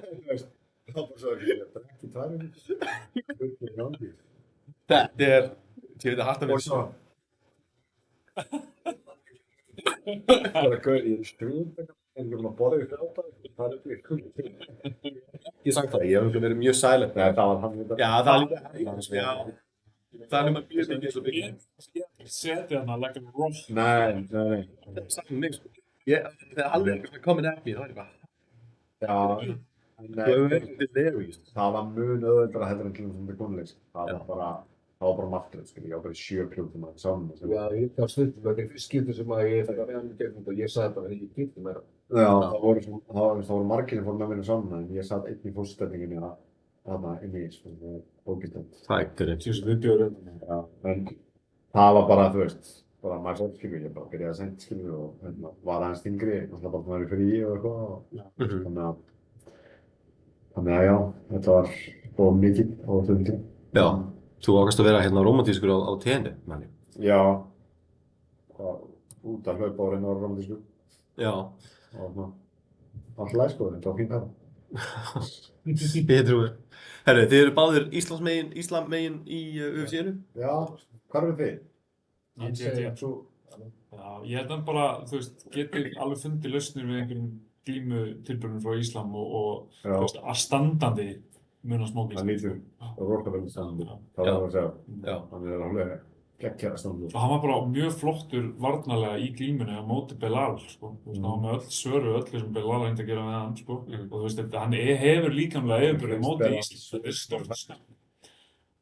Þú veist, þá bara svo að ég drekki tværið. Spurning í nándi. Þetta er, ég veit að harta mér. Og svo. Bara gauð, ég er stuð. En ég er búinn að borða í fjölda. Það er ekki. Ég sagt það, ég hef verið mjög silent. Nei, það var hann þetta. Já, það er líka, já, það er nema mjög mikið svo byggja. Ég seti hana like a rock. Nei. Það er saman mig, sko. Þegar Halli er eitthvað komin at me, þá er ég bara, Já. það er verið delirious. Það var mun auðveldara heldur en klíma sem þetta góðleik. Það var bara martröð, skilji. Ég var bara í 7 klútum að saman. Já, ég gaf stundum, þetta er fyrst skipti sem að ég fætti að hann gegnum þetta og ég sagði þetta en ég gildi meira. Já, það voru margir sem fóru með mér saman, en ég satt einn í fótstellinginni að þarna inni í, sko, það er ógæstönd. Það er greit. Tjóðs viðbjörn. Já, en það var bara, þú veist, bara maður fór, skilju, ég bara byrjaði að senda, skilju, og var aðeins þyngri, náttúrulega bara maður í frí og eitthvað, þannig að já, þetta var of mikið og þungt. Já, þú ákast að vera hérna romantískur á tenni, manni. Já, út að hlaupa og reyna að vera romantískur. Já. Og svona, alltaf sko, þetta var fín hæða. Ég trúi. Herru, þið eru báðir Íslamegin í UFC-inu? Já, Hvað eru þið? Hann segir að svo... Já, ég held að bara, þú veist, getur alveg fundið lausnir við einhverjum glímutilburðum frá Íslam og þú veist, að standandi muna smókið. Hann lítur rosalega standi. Það var að segja. Já. Hann alveg geggjara standi. Og hann var bara mjög flottur varnarlega í glímunni á móti Belal, sko. Þú veist, hann var með öll svöru, öllu sem Belal reyndi að gera með hann, sko. Og þú veist, hann hefur líkamlega yfirburði móti Íslam. Þetta er stórt, sko.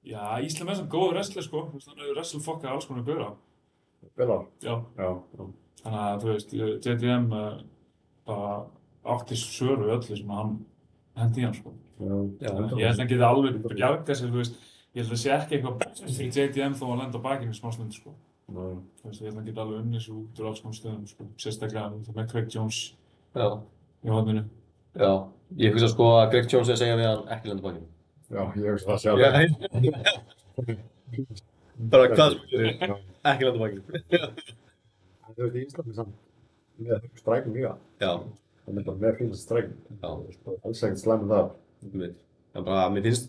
Já, Íslam sem góður wrestler, sko. Þú veist, hann hefur wrestle-fokkað alls konar böra. Belal? Já. Já. Þannig að, þú veist, JDM bara átti svöru öllu sem hann hendi í hann, sko. Já. Ég held að hann geti alveg bjargað sér, þú veist, ég held að sé ekki eitthvað fyrir JDM þó að lenda á bakinu í smá stund, sko. Þú veist, ég held að hann geti alveg unnið sér út úr alls konar stöðum, sko. Sérstaklega með Craig Jones í hodninu. Já. Ég hugsa sko að Greg Jones er að segja við hann ekki lenda á bakinu. Já, ég hugsa það sjálf. Bara hvað sem gerir, ekki lenda á bakinu. Þú veist, í Íslandi samt, með strækum líka. Já. Það er bara með fínast strækum. Já. Alls ekkert slæmið þar. En bara, mér finnst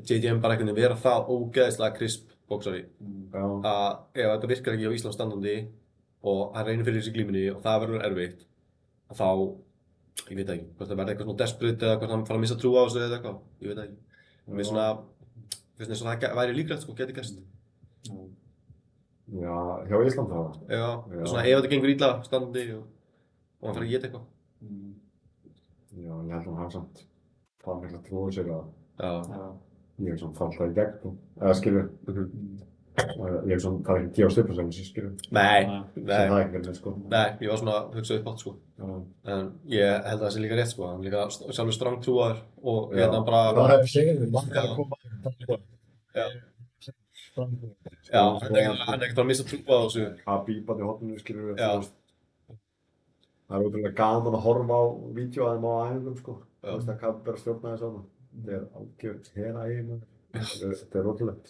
JDM bara einhvern veginn vera það ógeðslega krisp boxari að ef þetta virkar ekki á Ísland standandi og hann reynir fyrir þessi glímunni og það verður erfitt þá, ég veit ekki, hvort það verður eitthvað svona desperate eða hvort hann fara að missa trú á þessu eða eitthvað, ég veit ekki. Mér finnst svona, finnst eins og það væri líklegt sko, geti gerst. Já, hjá Ísland þá? Já, svona ef þetta gengur illa standandi og hann fara að geta eitthvað. Já, ég held að hann hafa samt það mikla trúið sér að ég hef svona fallað í gegn, eða skilur. Ég hef svona, það er ekki 10 stupur sem skilur. Nei. Sem það ekki verið, sko. Nei, ég var svona hugsað upp átt, sko. En ég held að það sé líka rétt, sko. Hann er líka sjálfur strang trúaður og ég held að hann bara... Það hefur segið margt að koma Já. Já, hann er ekkert bara að missa trú á þessu. Habib í horninu, skilur við. Já. Það er ótrúlega gaman að horfa á vídeo að þeim á æfingum, sko. Þú veist að Habib er að stjórna þessu svona. Þetta er algjörð hera eigin. Þetta er ótrúlegt.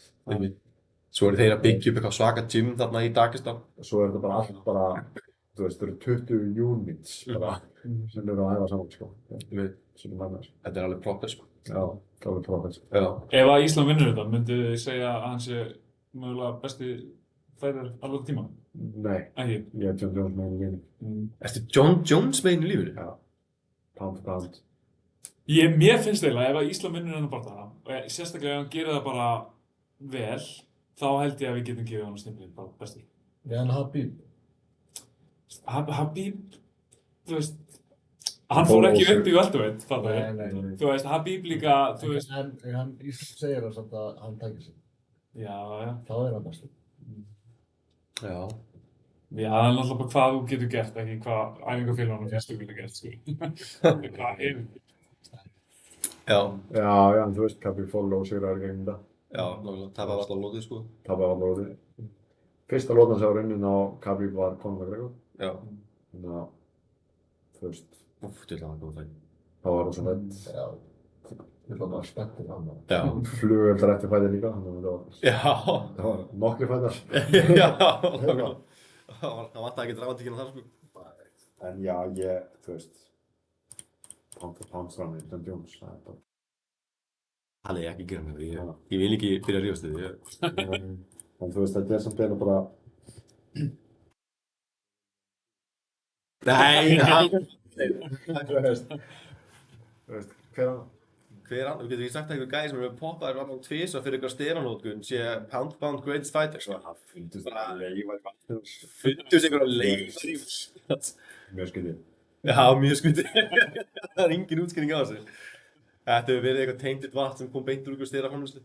Svo eru þeir að byggja upp eitthvað svaka gym þarna í Dagestan. Svo er þetta bara allt bara, þú veist, það eru 20 units bara sem eru að æfa saman, sko. Þetta er alveg proper, sko. Já, það er alveg proper. Já. Ef að Ísland vinnur þetta, myndu þið segja að hann sé mögulega besti færir alveg tíma? Nei, Ekki? ég er John Jones meginn í lífinu. Ertu John Jones meginn í lífinu? Já, pound for pound. Mér finnst eiginlega ef að Ísland vinnur þennan bardaga, og sérstaklega ef hann gerir það bara vel, þá held ég að við getum gefið hann stimpilinn bara bestur. Já, en Habib? Habib, þú veist, hann fór ekki upp í welterweight, fattar ég. Nei. Þú veist, Habib líka, þú veist... En hann Ísland segir það samt að hann tækir sig. Já. Þá er hann bestur. Já. Já, það er náttúrulega bara hvað þú getur gert, ekki hvað æfingafélagunum finnst þú getur gert, sko. Hvað hefur við? Já, en þú veist, Habib fór sigraður gegn það. Já, nákvæmlega, tapaði alltaf lótið, sko. Tapaði alltaf lótið. Fyrsta lótan sem var unnin á Habib var Conor McGregor. Já. Þannig að, þú veist... Djöfull var það góð fætt. Það var rosa vett. Já. Við var bara spenntir hann. Já. Flugöldar eftir fætið líka, þannig að það var nokkri fætar. Já, nákvæmlega. Það vantaði ekki dramatíkina þar, sko. En já, þú veist... Pound for pound strafni, John Jones, það er bara... Hann er ekki að gera mig, ég vil ekki byrja að rífast þig. En þú veist, þetta er samt einu bara... Nei, Þú veist, hver annar? Hver annar? Þú getur ekki sagt að einhver gæði sem hefur poppaður alveg tvisvar fyrir eitthvað steranótkun sé pound for pound greatest fighter, sko. Það fundust að leifa eitthvað. Fundust einhverja leifa? Mjög skyldið. Já, mjög skyldið. Það er engin útskýring á þessu. Þetta hefur verið eitthvað tainted vatn sem kom beint úr ykkur steraframleiðslu.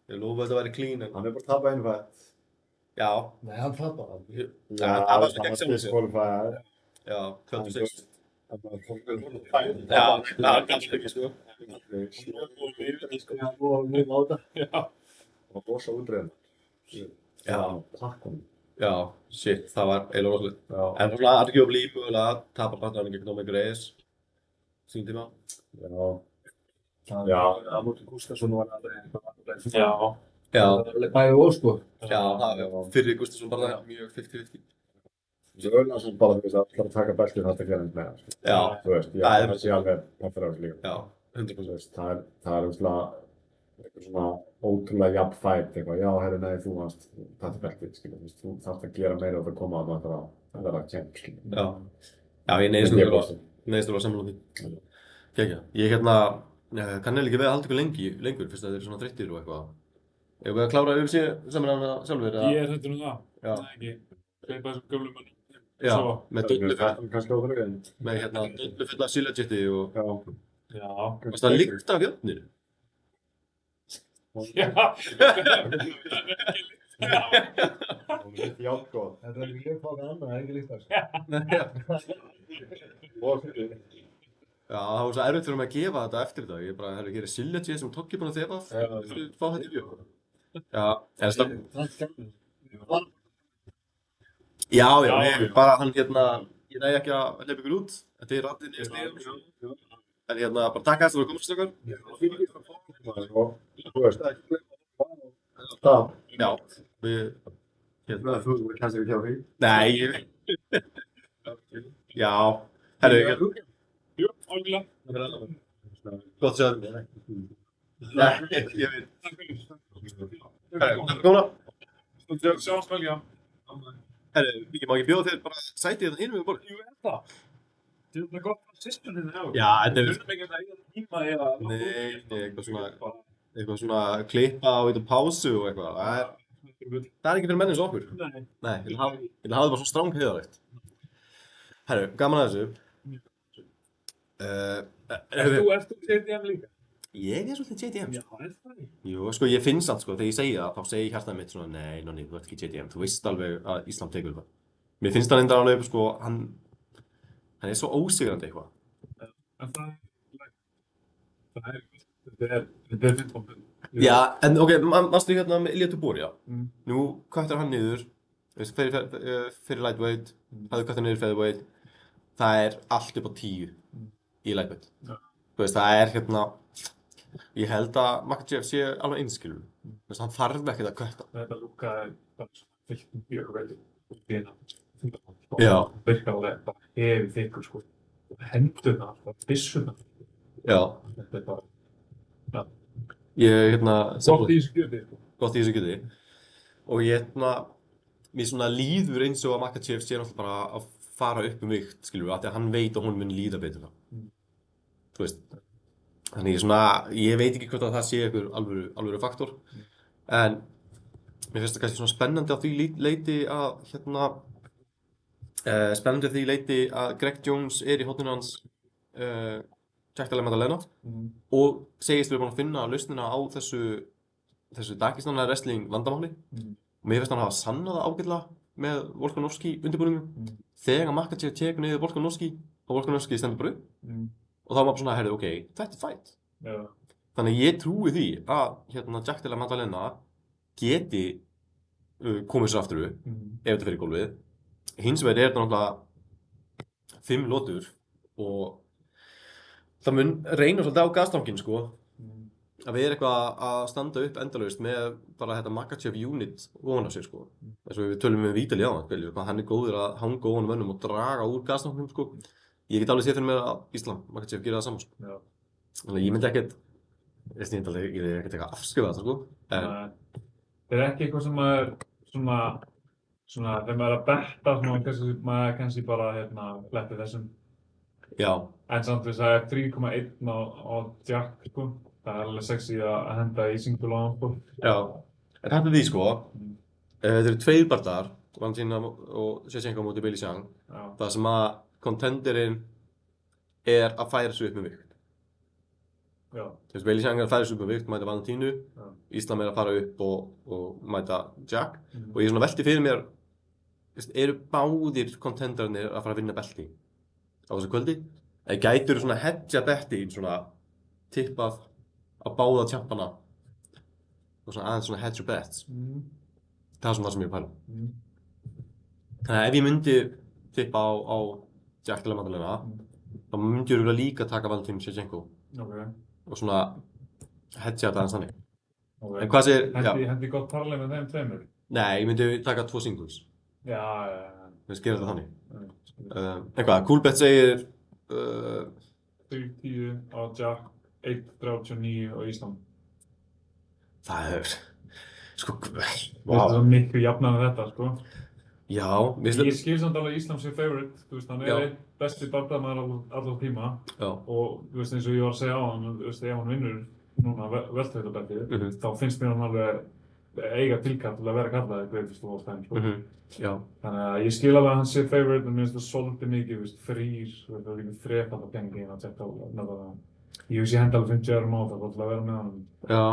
Ég lofa að þetta væri clean, en... Hann er bara tapað einu fætt. Já. Nei, hann tapar hann. Já, hann tapaði sig gegn sjálfum sér. Diskvalifæðar. Já, 26. Já, það er kannski ekki, sko. Og við láta. Já. Og rosa útreðan. Já. Takkum. Já, shit, það var eiginlega rosalega. Já. En svona arguably mögulega að tapa barndarinn gegn Dominic Reyes. Sýn tíma. Já. Já, það mútið Gustafsson var aldrei eitthvað. Já. Já. Bæði og, sko. Já, það var fyrir Gustafsson bara mjög 50-50. Svo Öllarsson bara, þú veist, að ætla að taka beltið þetta gera eins með það. Já. Þú veist, já, það sé alveg peppur á þessu líka. Já, 100%. Þú veist, það er úrslega eitthvað svona ótrúlega jafn fight, eitthvað, já, herru, nei, þú varst, þetta er beltið, skilur, þú þarft að gera meira og það koma að það að vera champ, skilur. Já. Já, ég neyðist alveg sammála því. Kekja. Ég kann eiginlega ekki við að halda ykkur lengur, fyrst að þeir eru svona þreyttir og eitthvað. Ef við að klára UFC saman hana sjálfur, Ég er hræddur það. Já. Það er ekki. Hleypa þessum gömlum mönnum. Já, Sofa. með Kannski óþrögg, en... dullu fulla Silhouette og... Já. Varst það lykt af björnir? Já. Hún er ekki játgóð. Þetta er ekki líkt á það annað, ekki líkt á þessu. Já, það var svo erfitt fyrir mig að gefa þetta eftir þetta. Ég bara, hér er Silhouette sem Toggi búinn að þefa af. Fá þetta í björn. Já, en Það er skemmtilegt. Já, bara hann ég næði ekki að hleypa ykkur út. Þetta er rattinn í stíðum. En bara takk að það var komast okkar. Þú veist, það. Já, við... Þú kannski ekki hjá því. Nei, ég... Já, herru, Jú, algjörlega. gott að sjá þig. Nei, ég veit. Herru, góna. Sjáumst vel, já. Herru, ég má ekki bjóða þér bara sætið þetta hinum við borðið. Jú, er það? Þú er gott að systurinn þinn Já, þetta er... Þú veist ekki að það er tíma eða... Nei, eitthvað svona klippa og eitthvað pásu og eitthvað. Það er ekki fyrir menn eins og okkur. Nei, ég vil hafa það bara svo stráng heiðarlegt. Herru, gaman að þessu. Ert þú JDM líka? Ég er svolítið JDM. Já, er það ekki? Jú, sko, ég finn samt, sko, þegar ég segi það, þá segi hjartað mitt svona, nei, Nonni, þú ert ekki JDM, þú veist alveg að Ísland tekur það. Mér finnst það reyndar alveg, sko, hann er svo ósigrandi eitthvað. En þetta er 15 pund. Já, en ok, manstu með Ilia Topuria? Mm. Nú köttar hann niður, fyrir lightweight, hafði köttar niður featherweight, það er allt upp á 10 í lightweight. Ja. Þú veist, það er ég held að Makhachev sé alveg einskilur. Þú veist, hann þarf ekkert að kötta. Þetta lúkaði bara svona fyllt mjög vel í bina. Já. Virkar alveg bara hefði þykkur, sko. Hendurna, byssurnar. Já. Þetta er bara, ja. Ég, Gott í þessu gjöti, sko. Gott í þessu gjöti. Og mér svona líður eins og að Makhachev sé náttúrulega bara að fara upp vikt, skilur við, af því að hann veit að hún mun líða betur það. Þú veist. Þannig ég veit ekki hvort að það sé einhver alvöru faktor, en mér finnst það kannski svona spennandi á því leiti að Greg Jones er í horninu hans Jack Della Maddalena og segist við búin að finna lausnina á þessu Dagestana wrestling vandamáli. Mér finnst hann hafa sannað það ágætlega með Volkanovski undirbúningum þegar Makhachev tekur niður Volkanovski og Volkanovski stendur bara upp. Og þá var maður svona, herrðu, ok, þetta er fight. Já. Þannig ég trúi því að Jack Della Maddalena geti komið sér aftur upp ef þetta fyrir gólfið. Hins vegar er þetta náttúrulega 5 lotur og það mun reyna svolítið á gastanginn, sko. Að við eitthvað að standa upp endalaust með bara þetta Makhachev unit ofan á sig, sko. Þess að við tölum með Vítali á hann, hann er góður að hanga ofan á mönnum og draga úr gastangnum, sko. Ég get alveg séð fyrir mér að Ísland, Makhachev gerir það saman, sko. Já. Þannig ég myndi ekkert, ég er ekkert eitthvað afskrifa þetta, sko. Það er ekki eitthvað sem er svona, þegar maður er að betta, maður kannski bara, leppi þessum. Já. En samt þess að það er 3,1 á Jack, sko. Það er alveg sexy að henda í single á hann, sko. Já. En þetta er því, sko, þeir eru 2 bardagar, Valentina og Shevchenko á móti Weili Zhang. Það sem að contenderinn er að færa sig upp með vikt. Já. Þú veist, Weili Zhang er að færa sig upp með vikt, mæta Valentínu, Íslam er að fara upp og mæta Jack. Og ég velti fyrir mér, eru báðir contenderarnir að fara að vinna belti á þessu kvöldi? Eða gætur svona hedja belti, svona tippað á báða tjampana og svona aðeins svona hedge your bets. Það er svona það sem ég er að pæla. Þannig að ef ég myndi tippa á Jack Della Maddalena, þá myndi ég líka taka Valentín Shevchenko og svona hedja þetta aðeins þannig. En hvað segir... Hendi gott parlað með þeim tveimur? Nei, ég myndi taka 2 singles. Já. Við gerum þetta þannig. Eitthvað, Coolbet segir... 3.10 á Jack, 1.39 á Ísland. Það sko, Það er miklu jafnar en þetta, sko. Já, mér Ég finnst skil samt alveg Íslam sem favorite, þú veist, hann Já. einn besti bardagamaður allar tíma Já. og þú veist eins og ég var að segja á hann, þú veist, ef hann vinnur núna velterveitabeltið, þá finnst mér hann alveg eiga tilkall til að vera kallaði greatest of all time, sko. Já. Þannig að ég skil alveg að hann sé favorite, en mér finnst það svolítið mikið, þú veist, frýr, það er líka þrefald að pengi að tjekka á það. Ég hendi alveg 50 € á það til að vera með hann. Já.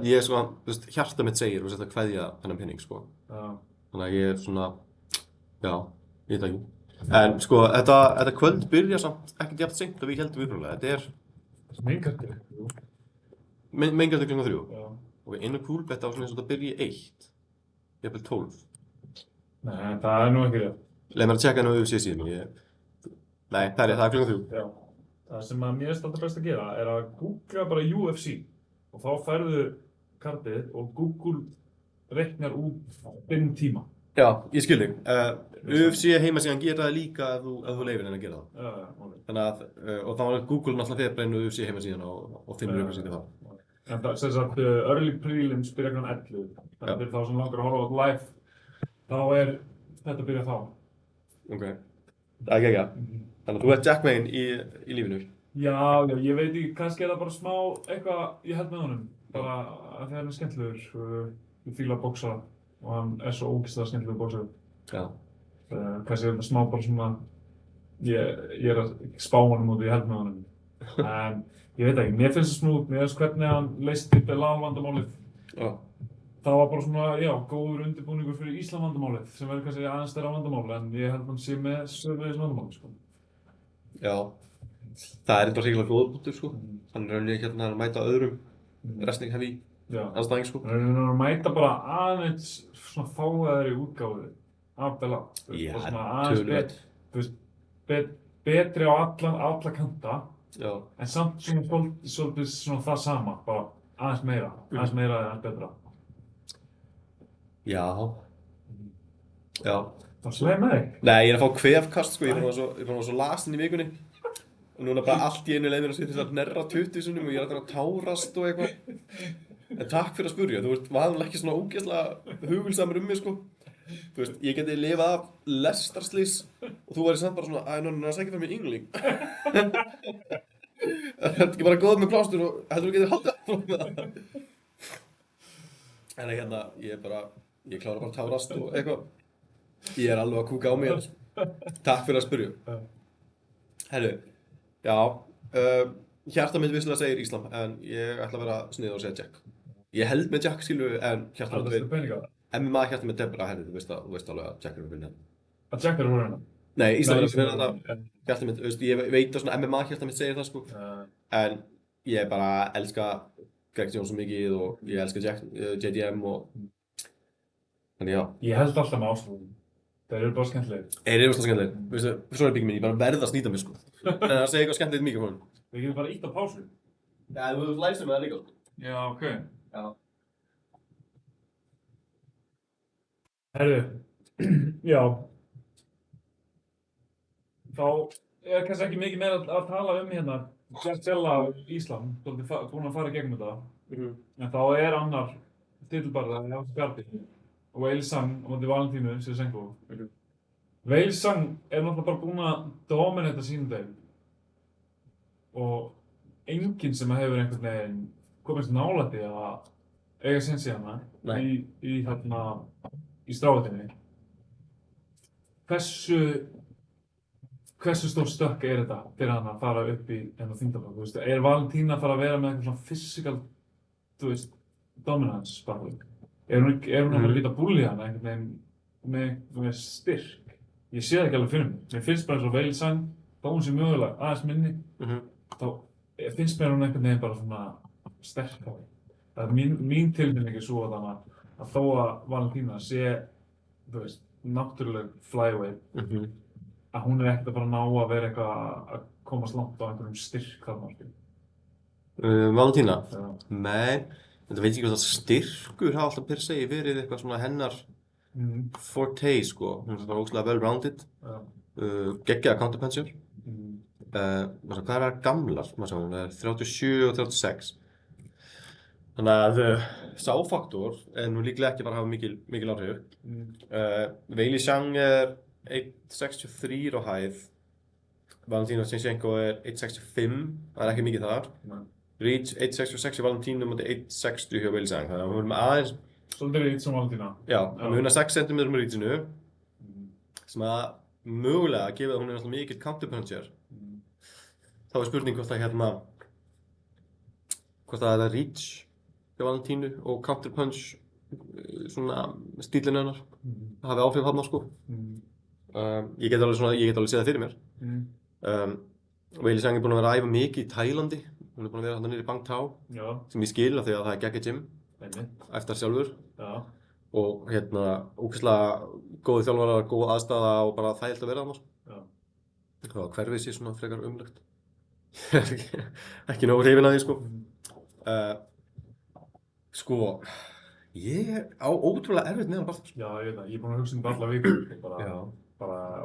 Ég sko, þú veist, hjarta mitt segir, þú veist, að kveðja þennan penning, sko. Já. Þannig að ég svona, já, ég veit ekki. En sko, þetta kvöld byrja samt ekkert jafn seint og við heldum upprunalega. Þetta Meinkartir, jú. mengjandi klukkan 3. Já. Og einu kúlbetta á svona eins og þetta byrja í 1. Jafnvel 12. Nei, það er nú ekki rétt. Leið mér að tjekka henni á UFC síðan. Nei, það er klukkan 3. Já. Það sem að mér finnst alltaf best að gera er að googla bara UFC og þá færðu kartið og Google reiknar út 5 tíma. Já, ég skil þig. UFC heimasíðan gera það líka ef þú leyfir henni að gera það. Já. Þannig að, og þá er Google náttúrulega fyrir að brenna UFC heimasíðan og finnur upplýsingar það. En það, sem sagt, early prelims byrja kl. 11. Þannig að fyrir þá sem langar að horfa á þetta live, þá er þetta að byrja þá. Ok, það er ekki. Þannig að þú ert Jack Wayne í lífinu. Já, ég veit ekki, kannski er það bara smá eitthvað ég held með honum. Bara að það er skemmtilegur, ég fíla að boksa og hann er svo ógeðslega skemmtilegur boksari. Já. Kannski er þetta smá bara svona, ég er að spá honum út og ég held með honum. En ég veit ekki, mér finnst það smúð, mér finnst hvernig hann leysti Belal vandamálið. Já. Það var bara svona, já, góður undirbúningur fyrir Íslam vandamálið sem verður kannski aðeins stærra vandamál en ég held að hann sé með sömuleiðis vandamáli, sko. Já. Það er eitthvað ríkilega góður punktur, sko. Hann er rauninni hérna að mæta öðrum wrestling heavy anstæðing, sko. Hann er að mæta bara aðeins svona fáaðri útgáfu af Belal. Já, töluvert. Þú veist, betri á alla kanta. Já. En samt svolítið svona það sama, bara aðeins meira eða aðeins betra. Já. Já. Það sleið með þig? Nei, ég er að fá kvefkast, sko, ég er búinn að svo lasinn í vikunni. Og núna bara allt í einu leið mér að setja þess að nerra 20 sinnum og ég er að tárast og eitthvað. En takk fyrir að spurja, þú ert vanlega ekki svona ógeðslega hugulsamur mig, sko. Þú veist, ég geti lifað af lestarslys og þú væri samt bara svona, það er ekki fyrir mig yngling. Það er ekki bara góð með plástur og heldur þú getið haldið áfram með það. En hérna, ég klára bara að tárast og eitthvað. Ég er alveg að kúka á mig hérna. Takk fyrir að spurja. Herru, já, hjarta mitt vissulega segir Íslam, en ég ætla að vera snið og segja Jack. Ég held með Jack, skilur, en hjarta mitt Haldastu peninga það? MMA hjarta mitt er bara, herru, þú veist alveg að Jack er að vinna. Að Jack er að vinna? Nei, Íslam er að vinna þetta. Hjarta mitt, ég veit að svona MMA hjarta mitt segir það, sko. En ég bara elska Greg Jones svo mikið og ég elska JDM og þannig já. Ég held alltaf með ástæðum. Þeir eru bara skemmtilegir. Þeir eru ógeðslega skemmtilegir. Veistu, svona er bygging mín, ég bara verð að snýta mig, sko. En það segir eitthvað skemmtilegt mikið frá honum. Við getum bara ítt á pásu. Já, þú læsir með það líka. Já, ok. Já. Herru, já. Þá er kannski ekki mikið meira að tala um hérna. Sella Íslam, svolítið búinn að fara í gegnum þetta. En þá er annar titilbardagur hjá Skarpi. Og Wales Sang á móti Valentínu Shevchenko. Wales Sang er náttúrulega bara búinn að dominata sínum deild. Og enginn sem hefur einhvern veginn komist nálægt í að eiga séns í hana í stráðinni. Hversu stór stökk er þetta fyrir hann að fara upp í þennan þyngdarflokk? Þú veist, er Valentína að fara að vera með eitthvað svona physical, þú veist, dominance bara? Er hún að líta búlli hana einhvern veginn með styrk? Ég sé það ekki alveg fyrir mig. Mér finnst bara eins og Wales Sang, þó hún sé mögulega aðeins minni, þá finnst mér hún einhvern veginn bara svona sterkari. Það er mín tilfinning svo að þó að Valentína sé, þú veist, náttúruleg flyweight, að hún er ekkert að fara að ná að vera eitthvað að komast langt á einhverjum styrk þarna. Valentína? Nei. Þetta veit ekki hvað það styrkur hafa alltaf per se verið eitthvað svona hennar forte, sko. Hún er svona ógeðslega well-rounded, geggjaða counterpuncher. Hvað er það gamlar? Hún er 37 og 36. Þannig að sá-faktor er nú líklega ekki bara að hafa mikil áhrif. Weili Zhang er 1.63 á hæð. Valentína Shevchenko er 1.65, það er ekki mikið þar. Reach 1.66 í Valentínu mútið 1.60 hjá Weili Zhang. Þannig að hún er með aðeins... Svolítið rít sem Valentína. Já, hún er 6 cm með reachinu. Sem að mögulega gefið að hún er alltaf mikill counterpuncher. Þá er spurning hvort það er reach hjá Valentínu og counterpunch svona stílinn hennar hafi áhrif þarna sko. Ég get alveg séð það fyrir mér. Weili Zhang er búin að vera að æfa mikið í Tælandi. Hún er búin að vera þarna niður í Bang Tao sem ég skil af því að það er geggjað gym eftir sjálfur. Og ógeðslega góði þjálfarar, góð aðstaða og bara þægilegt að vera þarna sko. Og hverfið sé svona frekar umlegt. Ekki nógu hrifinn af því sko. Sko, ég á ótrúlega erfitt með hann bara. Já, ég veit það. Ég er búinn að hugsa þetta alla vikur.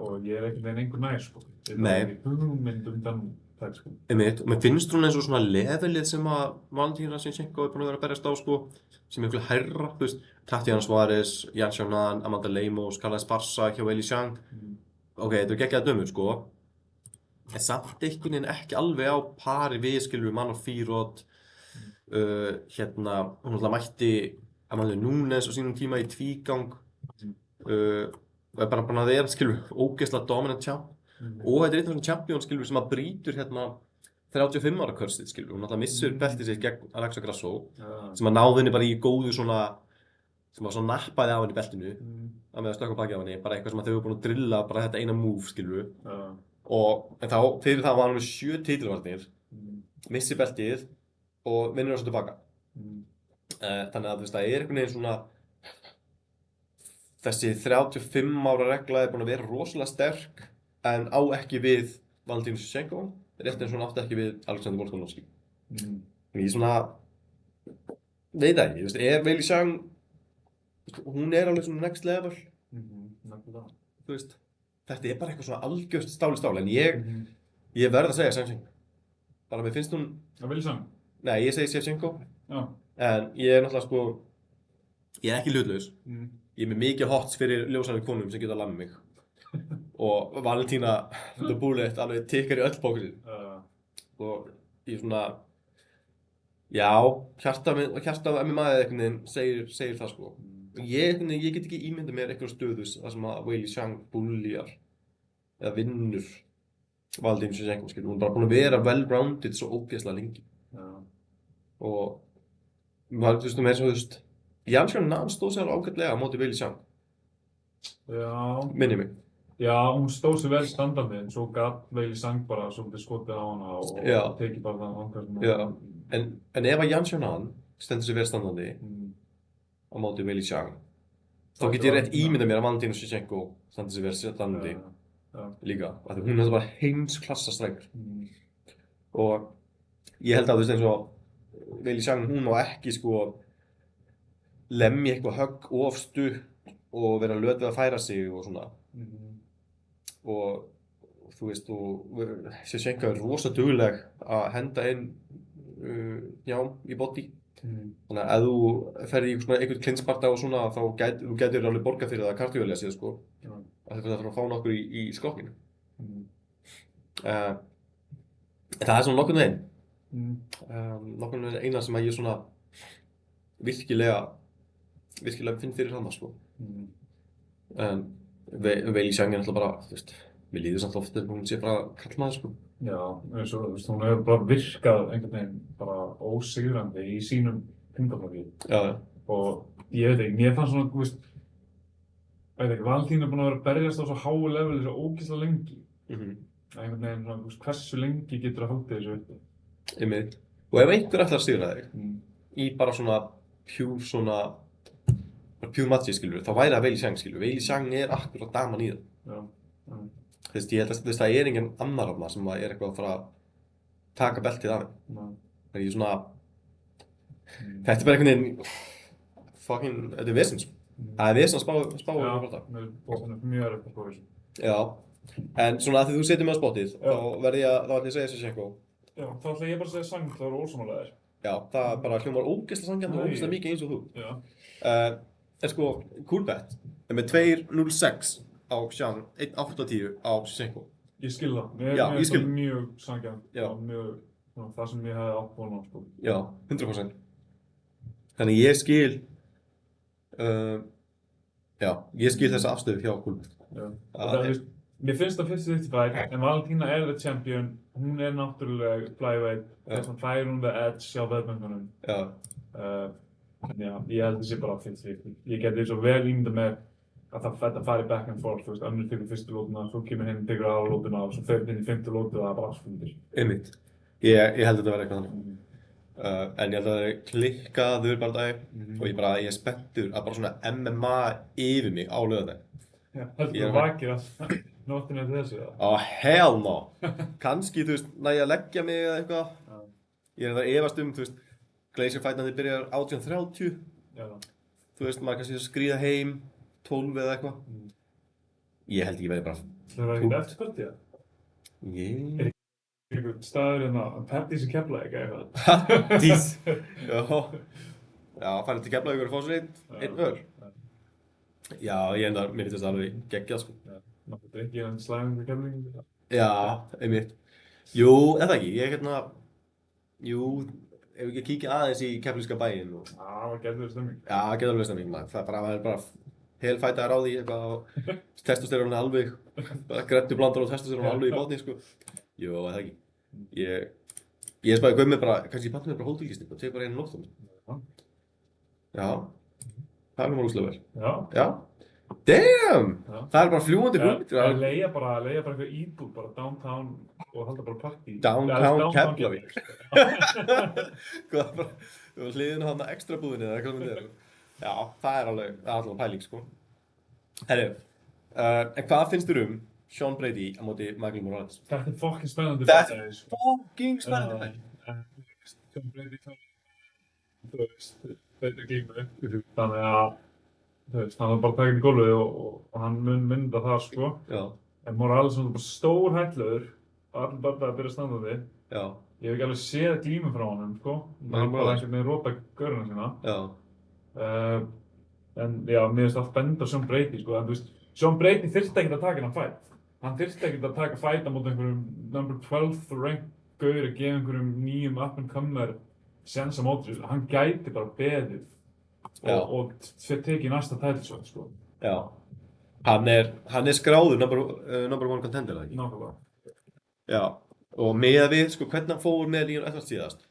Og ég er ekkert veginn einhver nær, sko. Nei. Ég er hugmynd þann það, sko. Einmitt, og mér finnst hún eins og svona levelið sem að Valentína Shevchenko er búin að vera að berjast á, sko, sem er miklu hærra, þú veist, Tatiana Suarez, Yan Xiaonan, Amanda Lemos, Carla Esparza hjá Weili Zhang. Ok, þetta er geggjaðar dömur, sko. En samt einhvern veginn ekki alveg á pari við, skilur við, Manor Firot. Hún alltaf mætti Amanda Nunes á sínum tíma í tvígang og er bara búin að vera, skilur, ógeðslega dominant champ og þetta er einn af svona champion, skilur, sem að brýtur 35 ára cursið, skilur, hún alltaf missur beltið sitt gegn Alexa Grasso sem að náði henni bara í góðu svona sem að svona nappaði af henni beltinu að með að stökka baki af henni, bara eitthvað sem að þau hefur búin að drilla bara þetta eina move, skilur en þá, fyrir það var hann með 7 titilvarnir missi beltið og vinnur þessu tilbaka. Þannig að þú veist, það er einhvern veginn svona þessi 35 ára regla er búin að vera rosalega sterk en á ekki við Valentína Shevchenko, rétt eins og hún átti ekki við Alexander Volkanovski. Ég svona veit það ekki, þú veist, Weili Zhang hún er alveg svona next level. Þú veist, þetta er bara eitthvað svona algjört stál í stál en ég verð að segja Shevchenko. Bara mér finnst hún Weili Zhang? Nei, ég segi Shevchenko, en ég er náttúrulega sko, ég er ekki hlutlaus. Ég er með mikið hots fyrir ljósari konum sem geta að lamma mig. Og Valentína, the bullet, alveg tikkar í öll bóksin. Og ég svona, já, hjartað með maður einhvern veginn segir það sko. Ég get ekki ímyndað mér eitthvað stöðus þar sem að Weili Zhang bulljar eða vinnur Valentína Shevchenko, skilur. Hún er bara búin að vera well-rounded svo ógeðslega lengi. Og maður, þú veist, Yan Xiaonan stóð sér ágætlega á móti Weili Zhang. Já. Minni mig. Já, hún stóð sér vel standandi en svo gat Weili Zhang bara svolítið skotið á hana og tekið bara það vangar. Já, en ef að Yan Xiaonan stendur sér vel standandi á móti Weili Zhang, þá get ég rétt ímyndað mér að Valentína Shevchenko stendur sér vel standandi líka. Af því hún er bara heimsklassa strengur. Og ég held að þú veist eins og Weili Zhang, hún má ekki sko lemja eitthvað högg of stutt og vera löt við að færa sig og svona. Og þú veist, Shevchenko er rosa dugleg að henda inn í body. Þannig að ef þú ferð í einhvern klinsparta og svona þá gætir alveg borgað fyrir það kardíólega séð sko. Af því það þarf að fá nokkur í skokkinu. Það er svona nokkurn veginn. Nokkurn veginn eina sem að ég svona virkilega finn fyrir hana sko. En Weili Zhang er náttúrulega bara, þú veist, mér líður samt oft hún sé bara karlmaður sko. Já, eins og þú veist, hún hefur bara virkað einhvern veginn bara ósigrandi í sínum þyngdarflokki. Já. Og ég veit ekki, mér fannst svona, þú veist, Valentína er búin að vera að berjast á svo háu leveli svo ógeðslega lengi. Einhvern veginn svona, þú veist, hversu lengi getur að halda þessu uppi? Einmitt. Og ef einhver ætlar að sigra þig í bara svona pure matchi, skilur, þá væri það Weili Zhang, skilur. Weili Zhang er akkurat daman í það. Þú veist, ég held að það er engin annar af það sem er eitthvað að fara að taka beltið af henni. Þannig ég svona, þetta er bara einhvern veginn, þetta er vesens. Það er vesens að spá um þetta. Já, mjög erfitt að spá þessu. Já, en svona að því þú setur mig á spottið, þá ætla ég að segja Shevchenko. Já, þá ætla ég bara að segja Zhang, það eru ósammálaðir. Já, það bara hljómar ógeðslega sanngjarnt og ógeðslega mikið eins og þú. Já. En sko, Coolbet er með 2.06 á Xiang, 1.80 á Shevchenko. Ég skil það. Já, ég skil. Það mjög sanngjarnt Já. og mjög það sem ég hefði átt von á, sko. Já, 100%. Þannig ég skil, já, ég skil þessa afstöðu hjá Coolbet. Já. Það er, mér finnst það 50-55, en Valentína er the champion, hún er náttúrulega flyweight, þess að fær hún the edge hjá veðböngunum. Já. En já, ég held þessi bara 50-50. Ég geti svo vel ímyndað með að þetta fari back and forth, þú veist, önnur tekur fyrstu lótuna, þú kemur hinn, tekur aðra lótuna og svo fer hinn í 5. lótu og það er bara afsfundir. Einmitt. Ég held að þetta verði eitthvað þannig. En ég held að það er klikkaður bardagi og ég er spenntur að bara svona MMA yfir mig á laugardaginn. Já, heldur þú vakir að nóttina eftir þessu, eða? Hell no! Kannski, þú veist, næ ég að leggja mig eða eitthvað. Ég það efast þú veist, Glacier-fætnandi byrjar 18:30. Já. Þú veist, maður kannski skríða heim 12 eða eitthvað. Ég held ekki verið bara... Það var ekkert eftirpartið, eða? Ég... Einhver staður hérna, Pattís í Keflavík eða eitthvað. Pattís! Já, farið til Keflavíkur og fá sér einn öl. Já, mér finnst það alveg geggjað, sko. Já, nokkuð drikkið en slæmum fyrir Keflavík. Já, einmitt. Jú, eða ekki, jú, ef ekki kíkja aðeins í keflvíska bæinn og... Já, það var geðveik stemming. Já, geðveik stemming, maður. Það er bara helfætaðir á því, eitthvað, testosterónu alveg, grettu blandar og testosterónu alveg í botni, sko. Jú, eða ekki. Ég spæði Gummi bara, kannski ég pantaði mér bara hótelgisting og teg bara einu nótt á mig. Já, það er rúslega vel. Já. Damn! Já. Það er bara fljúgandi hugmyndir. Það er leigja bara eitthvað íbúð, bara downtown og halda bara partí. Downtown Keflavík. Hvað, bara hliðinu þarna ekstra búðinni eða hvað myndið er. Já, það er alveg pæling, sko. Herru, en hvað finnst þér Sean Brady á móti Michael Morales? Þetta er fucking spennandi. Þetta er fucking spennandi. Sean Brady þú veist, þetta glímu. Þannig að, þú veist, hann var bara tekinn í gólfið og hann mun mynda það, sko. Já. En Morales er bara stór hættulegur, allir bara að byrja standandi. Já. Ég hef ekki alveg séð glímu frá honum, sko. Hann er bara einhvern veginn róta göruna sína. Já. En já, mér finnst allt benda Sean Brady, sko. En þú veist, Sean Brady þyrfti ekkert að taka hennar fight. Hann þyrfti ekkert að taka fighta mót einhverjum number 12 rank gaur að gefa einhverjum nýjum up-and-comer séns á móti. Hann gæti bara beðið og tekið næsta title shot, sko. Já. Hann er skráður number one contender, eða ekki? Nákvæmlega. Já. Og með við, sko, hvernig hann fór með Leon Edwards síðast.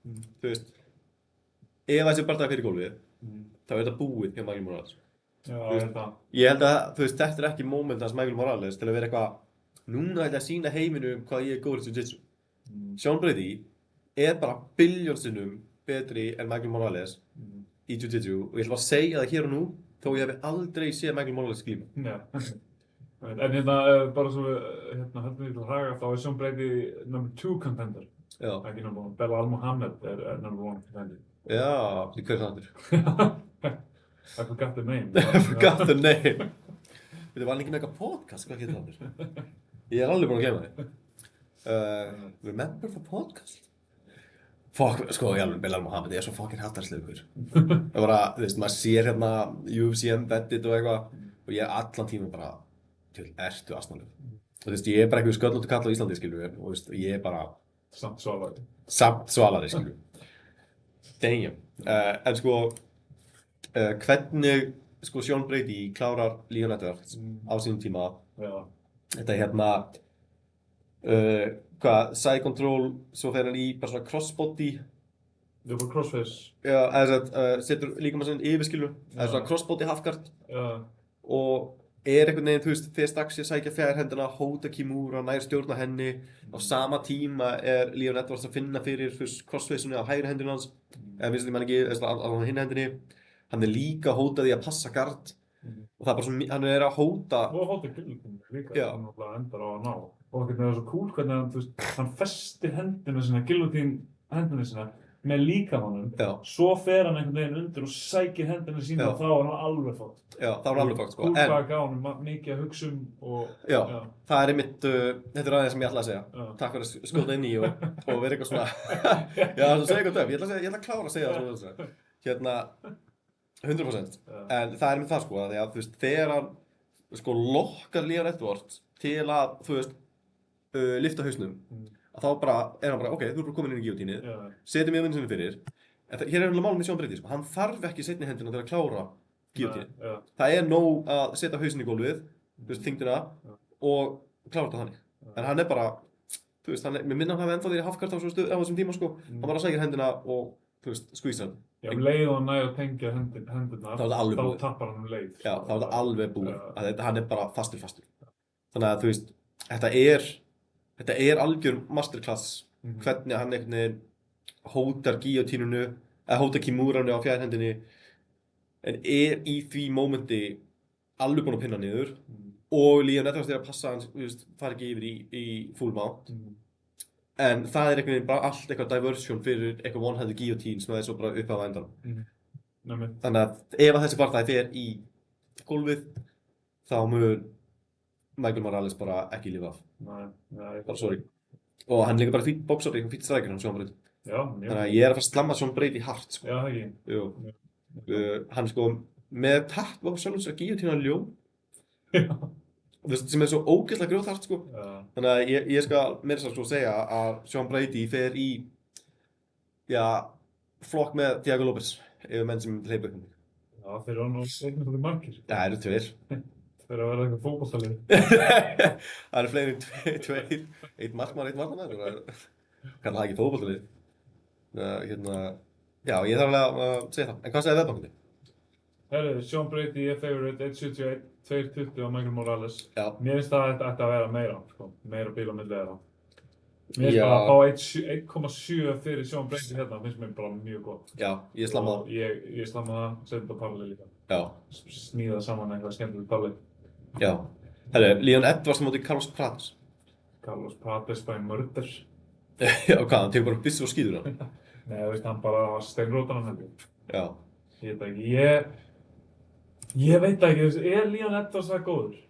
Þú veist, ef þessi bardaði fyrir gólfið, þá er þetta búið hjá Michael Morales. Já, ég held að, þú veist, þetta er ekki moment hans Michael Morales til að vera eitthvað núna ætla að sýna heiminum hvað ég er góður í jiu-jitsu. Sean Brady er bara billjónsinnum betri en Michael Morales í jiu-jitsu og ég ætla bara að segja það hér og nú þó ég hef aldrei séð Michael Morales glíma. Já. En bara svo höldum við til að hraga þá er Sean Brady number 2 contender. Já. Ekki number 1. Belal Muhammad er number 1 contender. Já, því hver er það aftur? I forgot the name. I forgot the name. Þetta var ekki með eitthvað podcast, hvað getur það aftur? Ég er alveg búinn að gleyma því. Remember for podcast? Fuck, sko, ég alveg, Belal Muhammad, ég er svo fucking hattarslegur. Það bara, þú veist, maður sér hérna UFC embedded og eitthvað og ég er allan tíma bara, til, ertu asnalegu. Og þú veist, ég er bara eitthvað sköllóttu kall á Íslandi, skilur við, og þú veist, ég er bara... Samt svalari. Samt svalari, skilur við. Damn. En sko, hvernig sko Sean Brady klárar Leon Edwards á sínum tíma. Já. Þetta er hérna side control, svo fer hann í bara svona crossbody. Það er bara crossface. Já, eða setur líka maður svona yfirskilur, eða svona crossbody halfguard. Já. Og er einhvern veginn, þú veist, þegar strax ég sækja fjærhendina, hóta Kimura, nær stjórna henni. Á sama tíma er Leon Edwards að finna fyrir crossface-unni á hægri hendinu hans. Eða finnst því mann ekki, eða á hinn hendinni. Hann er líka að hóta því að passa gard. Og það er bara svona, hann er að hóta... Og hóta Gillikin líka, hann endar á að ná. Og það er svo cool hvernig hann, þú veist, hann festir hendina sína, Gillikin hendina sína, með líkamanum, Já. svo fer hann einhvern veginn undir og sækir hendina sína Já. og þá er hann alveg fátt. Já, það var alveg fakt, sko. Kúlbak á honum, mikið að hugsa og... Já, það er einmitt, þetta er aðeins sem ég ætla að segja. Já. Takk fyrir að skjóta inn í og vera eitthvað svona, já, þú segir eitthvað döf, ég ætla að klára að segja það svona. Hérna, 100%. En það er einmitt það, sko, að því að, þú veist, þegar hann, sko, lokkar Leon Edwards til að, þú veist, lyfta hausnum, að þá bara, er hann bara, ok, þú ert bara komin inn í gíótínið, setjum ég vinnu sinni fyrir, en hér er hann málum í Sean Brady, sko, hann þarf ekki seinni hendina til að klára gíótínið. Það er nóg að setja hausinn í gólfið, þú veist, þyngdina og klára þetta þannig. En hann er bara, þú veist, mér minna hann hafi ennþá því hafkart á þessum tíma, sko, hann bara sækir hendina og, þú veist, skvísar hann. Já, leið og hann næði að tengja hendurnar, þá tappar hann leið. Já, þá er þetta alveg búið, að hann er bara fastur. Þannig að, þú veist, þetta er algjör masterclass, hvernig hann einhvern veginn hótar gíótínunu, eða hótar Kimuranu á fjærhendinni, en er í því mómenti alveg búinn að pinna niður og Leon Edwards er að passa hans, þú veist, fara ekki yfir í full mount. En það er einhvern veginn bara allt eitthvað diversion fyrir eitthvað one-handed guillotine sem það er svo bara upp á endanum. Þannig að ef þessi barndagi fer í gólfið, þá mun Michael Morales bara ekki lifa af. Bara sorry. Og hann er líka bara fýtt boxari, hann fýtt strækir hann, Sean Brady. Þannig að ég er að fara að slamma Sean Brady hart, sko. Já, það ekki. Jú. Hann sko, með tapp á sjálfum sér að guillotína ljón. Þú veist, sem er svo ógeðslega grjóthart, sko. Þannig að ég skal meira svo segja að Sean Brady fer í, já, flokk með Thiago Lopez, yfir menn sem hleypa upp um mig. Já, þeir eru nú eignast þetta margir. Já, það eru tveir. Þeir eru að vera eitthvað fótboltalið. Það eru fleiri en tveir. Einn markmaður, einn varnarmaður. Kallar það ekki fótboltalið. Já, ég þarf alveg að segja það. En hvað segir veðbankandi? Herru, Sean Brady er favorite, 1.71, 2.20 á Michael Morales. Já. Mér finnst það ætti að vera meira, sko. Meira bíl á milli þeirra. Mér finnst bara að fá 1.7 fyrir Sean Brady hérna, finnst mér bara mjög gott. Já, ég slamma það. Ég slamma það, setja þetta á parli líka. Já. Smíða saman eitthvað skemmtilegt parli. Já. Herru, Leon Edwards móti Carlos Prates. Carlos Prates by murder. Já, hvað, hann tegur bara byssur og skýður hann? Nei, þú veist, hann bara steinrótar hann hefði. Já. Ég veit ekki, ég veit ekki, þú veist, er Leon Edwards það góður?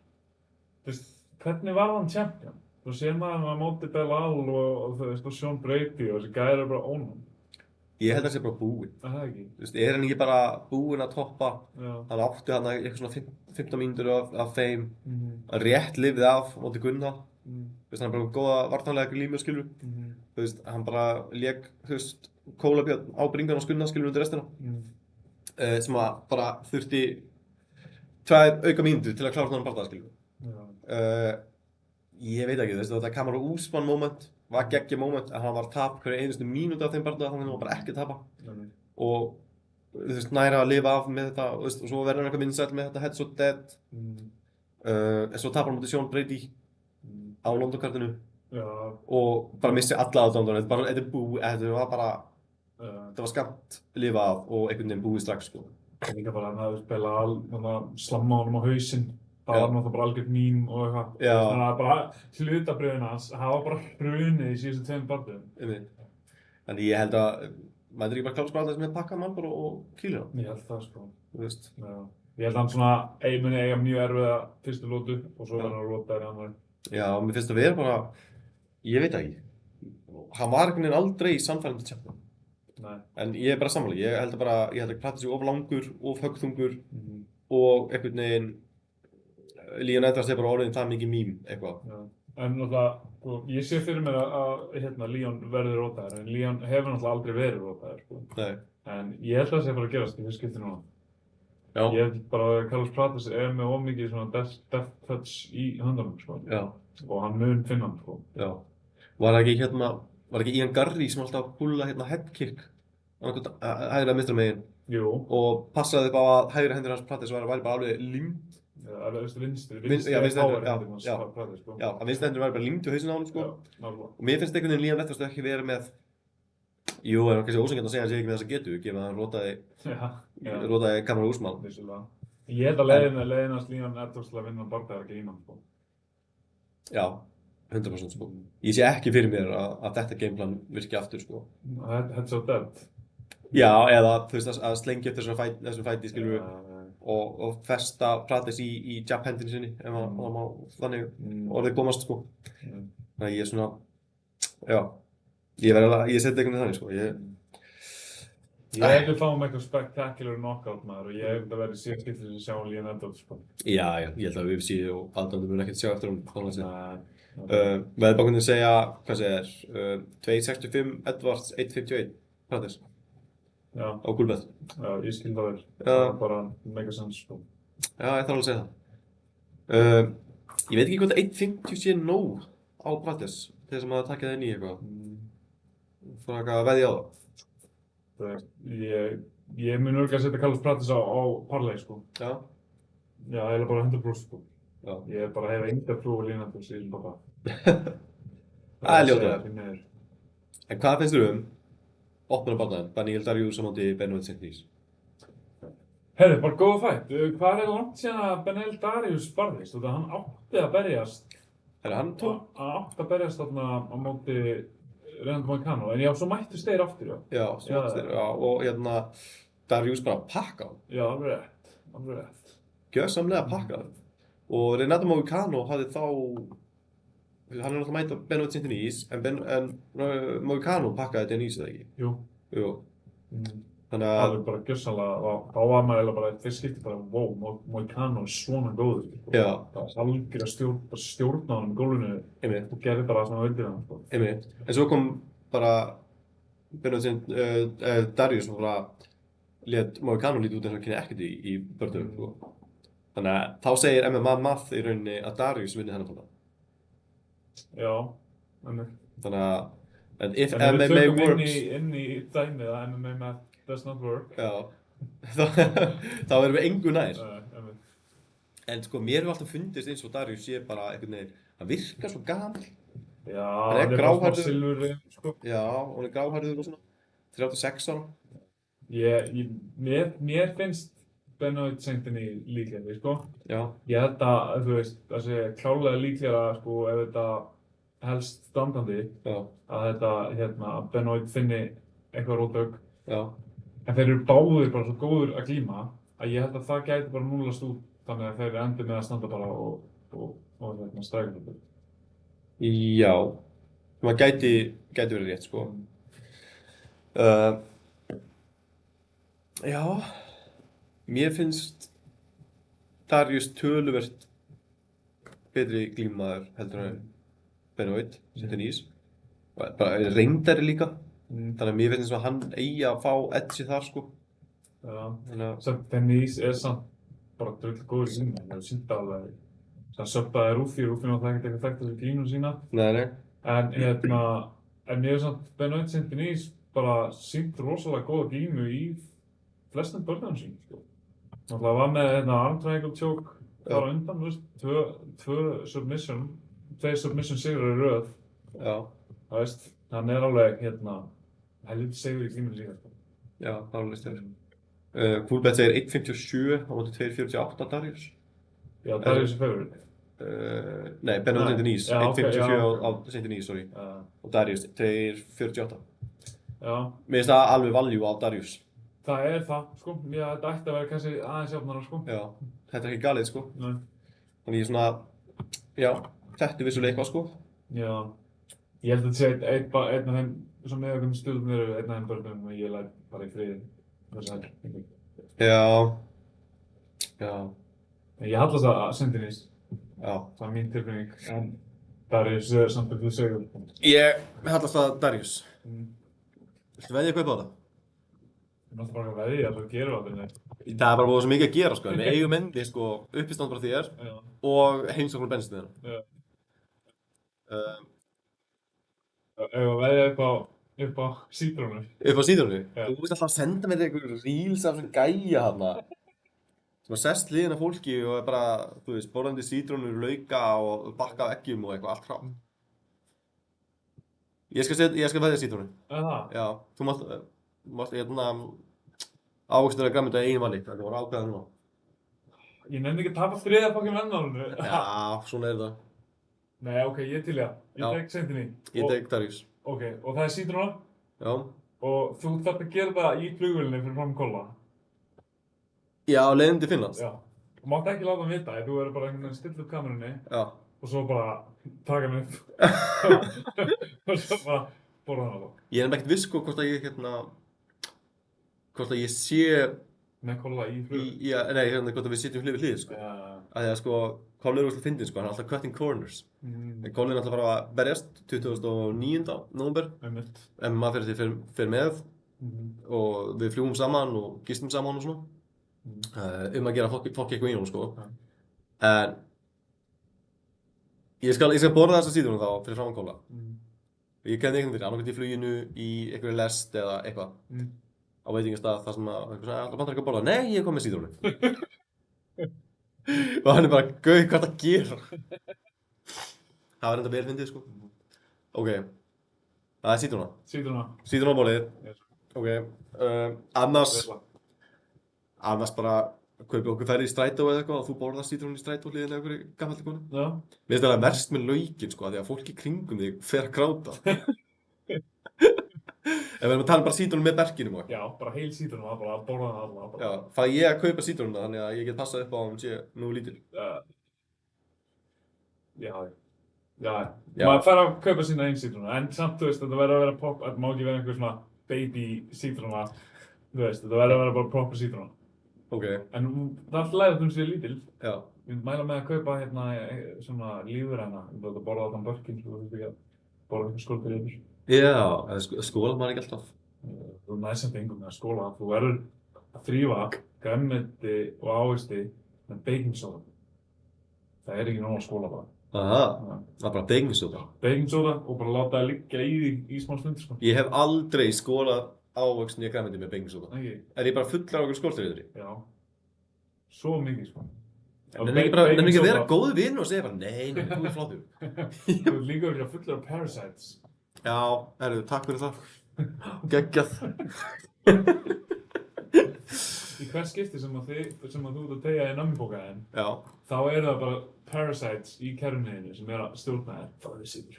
Þú veist, hvernig var hann champion? Þú sér maður hann á móti Belal og þú veist, og Sean Brady og þessi gæri er bara ónum. Ég held að það sé bara búinn. Það ekki? Þú veist, er hann ekki bara búinn að toppa? Já. Hann átti hann eitthvað svona 15 mínútur af þeim. Hann rétt lifið af móti Gunna. Þú veist, hann bara góða vartanlega límið, skilur. Þú veist, hann bara lék, þú veist, Kólabjörn á bringan og Gunna, skilur, undir restina. Sem að bara þurfti 2 auka mínútur til að klára þannig bardaga, skilur. Ég veit ekki, þú veist, þetta Kamaru Usman moment var geggja moment, en hann var að tapa hverju einustu mínútu af þeim bardaga, þannig að hann var bara ekki að tapa. Og, þú veist, næra að lifa af með þetta, og svo verður hann eitthvað minnsæll með þetta heads or dead. En svo tapar hann mútið Sean Brady á London-kartinu. Og bara missi alla aðdándana, þetta er búið, þetta var bara, þetta var skamt lifa af og einhvern veginn búið strax, sko. Líka bara hann hafði spilað slamma honum á hausinn. Það var náttúrulega bara algjört mím og eitthvað. Þannig að bara hlutabröðin hans hafa bara hrunið í síðustu 2 barndöfum. Þannig ég held að maður er ekki bara Carlos Prates sem hefði pakkað mann bara og kýlir hann. Ég held það, sko. Þú veist. Ég held að hann svona muni eiga mjög erfiða fyrstu lótu og svo verður hann rótaðir í annar. Já, mér finnst að vera bara, ég veit ekki. Hann var einhvern veginn aldrei sannfærandi champion. Nei. En ég er bara sammála, ég held að Prates sé of langur, of höggþungur og einhvern veginn Leon Edwards er bara orðin það mikið mím eitthvað. En náttúrulega, ég sé fyrir mér að Leon verður rótaðir, en Leon hefur náttúrulega aldrei verið rótaðir, sko. Nei. En ég held að það sé bara að gerast í þessu skipti núna. Já. Ég held bara að Carlos Prates er með ómikið svona death touch í höndunum, sko. Já. Og hann mun finna hann, sko. Já. Var ekki Ian Garry sem alltaf púla headkick á einhvern hægra minnstri megin? Jú. Og passaði upp á að hægra hendur hans Prates væri bara alveg límd. Eða vinstri hendur, hans Prates, sko. Já, að vinstri hendur væri bara límd í hausinn á honum, sko. Já, náttúrulega. Og mér finnst einhvern veginn Leon Edwards ekki verið með, jú, það er kannski ósanngjarnt að segja hann sé ekki með þessa getu, gefið að hann rótaði Kamaru Usman. Vissulega. Ég held að leiðin hans Leon Edwards til að vinna bardagar ekki innan, sko. Já, 100% sko. Ég sé ekki fyrir mér að þetta gameplan virki aftur sko. Heads of dead. Já, eða þú veist að slengja upp þessum fæti skilur og festa Prates í jab-hendinni sinni ef það má þannig orðið komast sko. Þannig að ég er svona, já, ég seti einhvern veginn þannig sko. Ég vil fá eitthvað spectacular knockout maður og ég hef þetta verið síðan skiptið sem sjá Leon Edwards sko. Já, ég held að UFC og aðdæmdur mun ekkert sjá eftir honum. Veðbankarnir segja, hvað segir, 2.65 Edwards, 1.51 Prates. Já. Á gulbett. Já, ég skil það vel. Það er bara mega sens sko. Já, ég þarf alveg að segja það. Ég veit ekki hvort 1.50 sé nóg á Prates til þess að maður takkja það inn í eitthvað. Svona eitthvað að veðja á það. Ég mun örgulega að setja Carlos Prates á parlay sko. Já. Já, eiginlega bara 100% sko. Já. Ég bara hef enga trú á Leon Edwards í þessum pappa. Það er ljótlega. En hvað finnst þér opnunarbardagann, Beneil Dariush á móti Benoit Saint-Denis? Herri, bara góða fætt. Hvað er langt síðan að Beneil Dariush barðist? Hann átti að berjast. Hann átti að berjast þarna á móti Renato Moicano, en já, svo mættust þeir aftur, já. Já, svo mættust þeir, já, og Dariush bara pakka hann. Já, alveg rétt. Gjörsamlega pakka hann. Og Renato Moicano hafði þá, hann er náttúrulega mætt á Benoit Saint-Denis, en Moicano pakkaði Denis eða ekki? Jú. Þannig að... Það var bara gjörsamlega, þá var maður eiginlega bara, þeir skipti bara, wow, Moicano er svona góður. Já. Það var algjör að stjórna honum í gólfinu og gerði bara það sem hann vildi hann. Einmitt. En svo kom bara Dariush og bara lét Moicano lítið út eins og hann kynni ekkert í börnum. Þannig að þá segir MMA Math í rauninni að Dariush vinni þennan þarna. Já, einmitt. Þannig að if MMA works... En við tökum inn í dæmið að MMA Math does not work. Já, þá erum við engu nær. En sko, mér hefur alltaf fundist eins og Dariush sé bara einhvern veginn, hann virkar svo gamall. Já, hann er gráhærður. Silfurri, sko. Já, hann er gráhærður og svona, 36 ára. Mér finnst Benoit Saint-Denis líklegri, sko. Já. Ég held að, þú veist, það sé klálega líklegra, sko, ef þetta helst standandi, að þetta, Benoit finni eitthvað róttök. Já. En þeir eru báðir bara svo góður að glíma að ég held að það gæti bara núllast út þannig að þeir endur með að standa bara og strækja þetta. Já, það gæti verið rétt sko. Já, mér finnst Dariush töluvert betri glímaður heldur en Benoit Saint-Denis. Bara reyndari líka. Þannig að mér finnst eins og hann eigi að fá edgi þar sko. Já, Saint-Denis samt bara drull góður í sinni, hann hefur sýnt alveg. Það söppaði Rúfi náttúrulega ekkert eitthvað þekkt þessu glímuna sína. Nei. En mér hefur samt Benoit Saint-Denis bara sýnt rosalega góða glímu í flestum börnunum sínum sko. Náttúrulega var með arm triangle choke þar á undan, þú veist, tvö submission sigrar í röð. Já. Það veist, hann er alveg helviti sigur í glímunni síðan sko. Já, það er alveg stefn. Coolbet segir 1.57 á móti 2.48 Dariush. Já, Dariush er favorite. Nei, Benoit Saint-Denis, 1.57 á Saint-Denis, sorry. Og Dariush 2.48. Já. Mér finnst það alveg value á Dariush. Það er það, sko. Já, þetta ætti að vera kannski aðeins jafnara, sko. Já, þetta er ekki galið, sko. Nei. Þannig ég svona, já, þetta er vissulega eitthvað, sko. Já. Ég held að þetta sé einn af þeim, sem með okkur stjórnum eru einn af þeim börnum og ég læt bara í friði. Já. Ég hallast að Saint-Denis. Já. Það er mín tilfinning, en Dariush er samt að þú segur. Ég hallast að Dariush. Viltu veðja eitthvað upp á það? Ég náttúrulega bara að veðja, það gerir aldrei neitt. Það er bara búið svo mikið að gera, sko. Við eigum endi, sko, uppistand frá þér og heimsóknar bensinstöðina. Ef að veðja upp á sítrónu. Upp á sítrónu? Þú veist alltaf að senda mér einhver reels af svona gæja þarna. Sem að sest hliðina fólki og er bara, þú veist, borðandi sítrónur, lauka og bakka af eggjum og eitthvað, allt krám. Ég skal veðja sítrónu. Það? Já, þú mátt ávöxtur að græmita einu vali, það voru ákveðað núna. Ég nefndi ekki að tapa þriðja fokkin vennmálinu. Já, svona er það. Nei, ok, ég til það. Ég Já. tek Centini. Ég tek Darius. Ok, og það er sítróna Já. og þú þarft að gera það í flugvélunni fyrir fram kolla. Já, leiðin til Finnlands. Já. Þú mátt ekki láta hann vita, þú verður bara einhvern veginn stilla upp kamerunni Já. og svo bara taka hann upp og svo bara borða hann á það. Ég er ekkert viss sko hvort að ég hvort að ég sé Með kolla í flugvélunni. já, nei, hvort að við sitjum hlið við hlið sko. Já. Af því að sko, Colli er úrslega fyndinn sko, hann er alltaf cutting corners. En Colli er alltaf bara að berjast 29. nóvember. Einmitt. En maður fer með og við fljúum saman og gistum saman og svona. Að gera fólk eitthvað í honum sko. En ég skal borða þessa síðunum þá fyrir framan Kolla. Ég kenni eitthvað fyrir, annarkvæmt í fluginu, í einhverju lest eða eitthvað. Á veitingastað þar sem að eitthvað svona, alltaf bandar eitthvað að borða. Nei, ég kom með síðunum. Og hann er bara, gauð, hvað það gera? Það var enda vel fyndið sko. Ok, það er síðuna. Sítróna. Síðuna á bólið. Yes. Ok, annars bara kaupið okkur ferði í strætó eða eitthvað og þú borðar sítrún í strætó hliðin eða einhverju gamalli konu. Já. Mér finnst það verst með laukinn sko, af því að fólk í kringum þig fer að gráta. En við erum að tala bara sítrún með berkinum og eitthvað. Já, bara heil sítróna, bara að borða hann alla. Já, fæ ég að kaupa sítrúnuna þannig að ég get passað upp á að hún sé nú lítil. Já. Maður fær að kaupa sína einn sítróna, en samt þú veist, þetta verður að vera pop, þetta má ekki vera einhver svona baby sítróna, þú veist, þetta verður að vera bara proper sítróna. Ok. En það er alltaf lægt að hún sé lítil. Já. Ég mæla með að kaupa hérna svona lífræna, þú veist að borða allan börkinn, svo þú veist ekki að borða einhver skólpir yfir. Já, skólar maður ekki alltaf. Þú næsandi engum með að skóla, þú verður að þrífa grænmeti og ávexti með baking soda. Það er ekki nóg að skóla bara. Aha, það er bara baking soda. Baking soda og bara láta það liggja í því í smá stund sko. Ég hef aldrei skólað ávöxtin í grænmeti með baking soda. Ekki? Er ég bara fullar á okkur skólstyrðri? Já. Svo mikið sko. En ekki að vera góð vinn og segja bara nei, þú er flottur. Þú ert líka verið að fullar af parasites. Já, herru, takk fyrir það. Geggjað. Í hvers skipti sem að þú ert að tegja í nammibókaðinn, Já. þá eru það bara parasites í kerfniðinu sem er að stjórna þér. Það er sigur.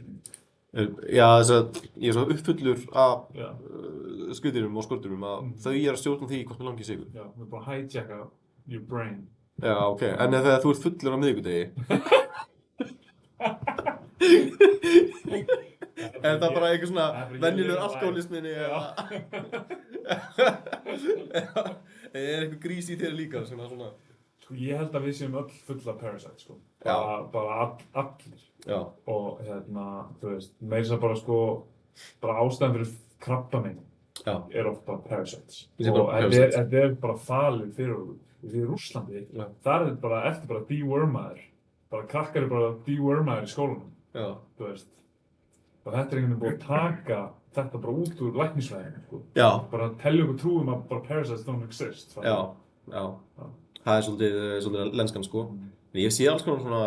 Já, þess að ég er svo uppfullur af Já. skuturum og skorturum að þau er að stjórna því hvort mér langi sigur. Já, við bara hijacka your brain. Já, ok. En þegar þú ert fullur á miðvikudegi, er það bara eitthvað svona venjulegur alkohólisminni eða er eitthvað grís í þér líka sem er svona? Sko, ég held að við séum öll full af parasites, sko. Já. Bara allir. Já. Og þú veist, meira þess bara sko, bara ástæðan fyrir krabbamein er oft bara parasites. Og þetta er bara falið fyrir okkur. Við í Rússlandi, þar er þetta bara eftir bara dewormaður. Bara krakkar er bara dewormaður í skólanum. Já. Þú veist. Og þetta er einhvern veginn búið að taka þetta bara út úr læknisfræðinni, sko. Já. Bara telja okkur trúum að bara parasites don't exist. Já. Það er svolítið lenskan, sko. Ég sé alls konar svona,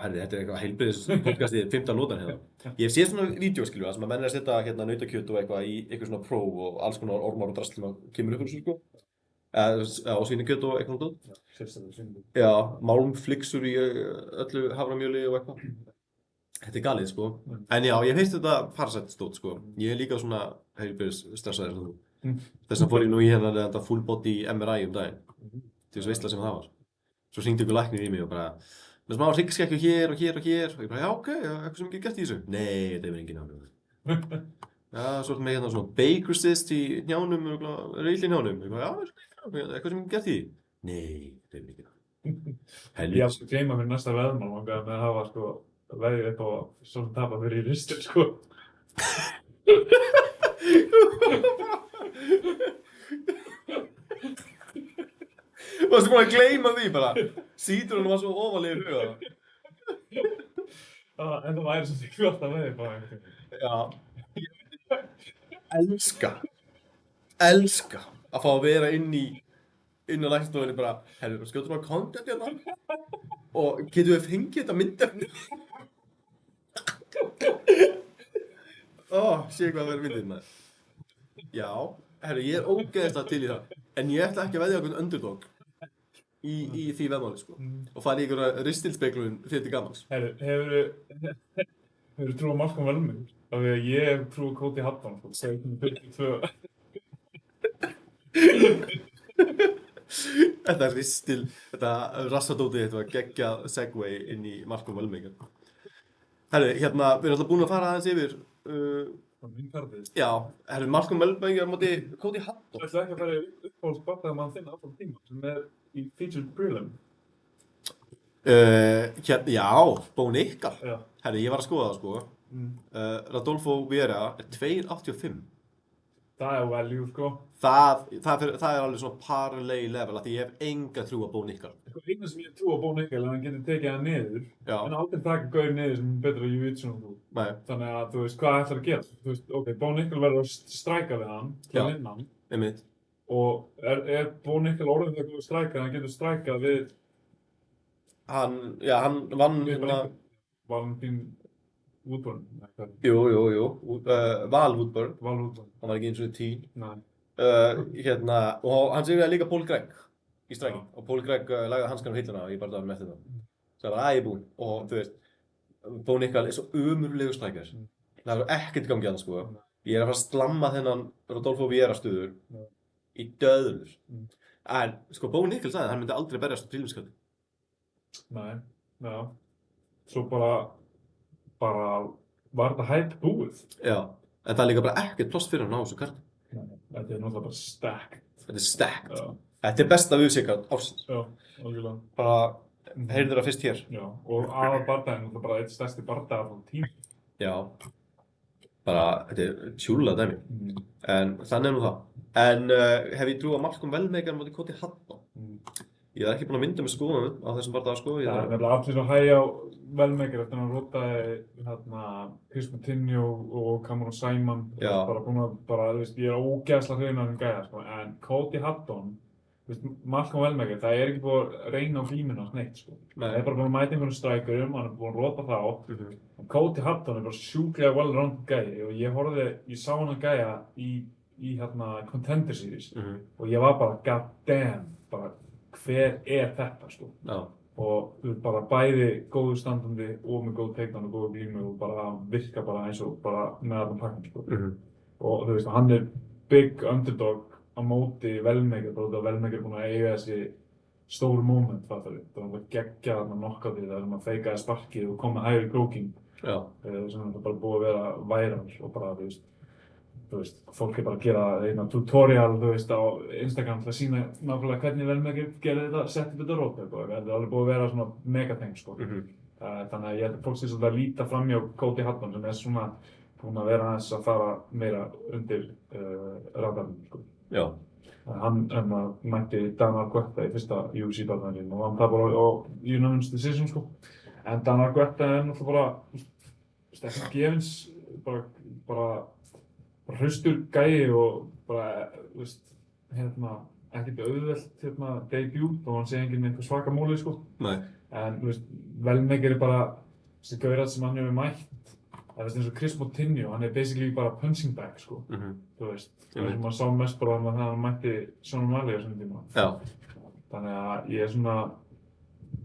herri, þetta er eitthvað heilbrigðispodcastið 15 lótan hérna. Ég sé svona vídeo, skilju, það sem að menn er að setja hérna nautakjöt og eitthvað í eitthvað svona próf og alls konar ormar og drasl sem að kemur upp úr þessu, sko. Og svínakjöt og eitthvað náttúrulega. Sérstaklega svínakjöt. Já, málmflixur í öllu haframjöli og eitthvað. Þetta er galið, sko. En já, ég heist þetta parasite-stót, sko. Ég er líka svona heilbrigðisstressaður sem þú. Þess vegna fór ég nú í hérna þetta full body MRI daginn. Til þess veisla sem það var. Svo hringdi ykkur læknir í mig og bara með smá hryggskekkju hér og hér og hér og ég bara, já, ok, eitthvað sem ég get gert í þessu. Nei, þetta hefur engin áhrif. Já, svo er með hérna svona Baker cyst í hnjánum, reyli í hnjánum. Ég bara, já, eitthvað sem ég get í því. Nei, þetta hefur engin áhrif. Ég skal gleyma mér næsta veðmál og með að hafa, sko, veðið upp á svona tapa fyrir í ristur, sko. Varstu búin að gleyma því bara? Sítrunum var svo ofalega í huga. En það væri svo flott að veðið bara einhvern veginn. Já. Elska að fá að vera inn á læknastofunni bara, herru, skjóttum við á content hérna og getum við fengið þetta myndefni? Sé hvað það verður myndið maður. Já, herru, ég er ógeðslega til í það, en ég ætla ekki að veðja okkur underdog. í því veðmáli, sko. Og farið í einhverja ristilspeglun fyrir til gamans. Herru, hefurðu trú á Malcolm Velmer? Af því að ég hef trú á Cody Hutton, sko. Segir hún 42. Þetta rassadótið þetta var geggjað segway inn í Malcolm Velmer. Herru, hérna, við erum alltaf búin að fara aðeins yfir Mín kartið. já, herru, Malcolm Velmer á móti Cody Hutton. Þú ætla ekki að fara í uppáhaldsbardaga mann þinn allan tíma sem í featured prelim. Já, Bo Nickal. Já. Herru, ég var að skoða það, sko. Rodolfo Vieira 2.85. Það er value, sko. Það er alveg svona parlay level að því ég hef enga trú á Bo Nickal. Eina sem ég trú á Bo Nickal er að hann getur tekið hann niður, Já. en aldrei taka gaur niður sem er betur á jiu-jitsu en þú. Nei, Þannig að þú veist, hvað ætlar að gera? Þú veist, ok, Bo Nickal verður að stræka við hann til Já. að vinna hann. einmitt. Og er Bo Nickal orðin þegar þú strækar, hann getur strækað við Hann vann Valentín Woodburn. Nei, hvað er það? Jú, Val Woodburn, Val Woodburn. hann var ekki eins og 10. Nei. Og hann sigraði líka Paul Craig í stræking. Já. Og Paul Craig lagði hanskan á hilluna og ég bara dæmi eftir það. Það var ég búinn og þú veist, Bo Nickal er svo ömurlegur strækjar. Það er ekkert í gangi að það, sko. Ég er að fara að slamma þennan Rodolfo Vieira stuður Já. í döðlur. Mm. En sko, Bo Nickal sagði að hann myndi aldrei berjast á prílimskalli. Nei, já. Svo bara var þetta hætt búið. Já, en það er líka bara ekkert pláss fyrir hann á þessu karti. Nei. Þetta er náttúrulega bara stacked. Þetta er stacked. Já, Þetta er besta UFC-kart ársins. já, algjörlega. Bara, heyrðu það fyrst hér. Já, og aðal bardaginn er bara eitt stærsti bardagar frá tíma. Já. Bara, þetta er tjúlað dæmi. En þannig er nú það. En hef ég trú á Malcolm Velmer á móti Cody Hutton? Ég er ekki búinn að mynda með skoðunum á þessum bardaga, sko. Það er nefnilega allir svo hægja á Velmer eftir að hann rótaði Chris Moutinho og Cameron Saaiman. Já. Bara búin að, þú veist, ég er ógeðslega hrifinn af þeim gæja, sko. En Cody Hutton, þú veist, Malcolm Velmer, það er ekki búið að reyna á glímuna sneitt, sko. Nei. Það er bara búin að mæta einhverjum strækurum, hann er búin að róta þá. Cody Hutton er bara sjúklega well-rounded gæi og ég sá hann gæja í Contender Series og ég var bara god damn, bara hver er þetta, sko. Já. Og þú veist, bara bæði góður standandi og með góð takedown og góða glímu og bara virka bara eins og bara með allan pakkan, sko. Og þú veist, hann er big underdog á móti Velmer, bara út af Velmer er búinn að eiga þessi stóru moment, fattar við. Það var geggja þarna knockoutið þar sem að feikaði sparkið og kom með hægri króking. Já. Sem er bara búið að vera viral og bara, þú veist, fólk er bara að gera eina tutorial, þú veist, á Instagram til að sýna nákvæmlega hvernig Velmer gerði þetta, setti þetta rót eitthvað. Það er alveg búið að vera svona megatheng, sko. Þannig að ég held að fólk sé svolítið að líta fram hjá Cody Hutton sem er svona búinn að vera aðeins að fara meira undir radarnum, sko. Já. Hann mætti Dan Argueta í fyrsta UFC-bardaganum og hann tapar á unanimous decision, sko. En Dan Argueta er náttúrulega bara Stephen Gevins, bara hraustur gæi og bara, þú veist, ekkert auðvelt debut og hann sé enginn einhver svaka múli, sko. Nei. En, þú veist, Velmer er bara þessi gaurar sem hann hefur mætt. Það er eins og Chris Moutinho, hann er basically bara punching bag, sko. Þú veist, það sem maður sá mest bara þegar hann mætti Sean O'Malley á þessum tíma. Já. Þannig að ég er svona,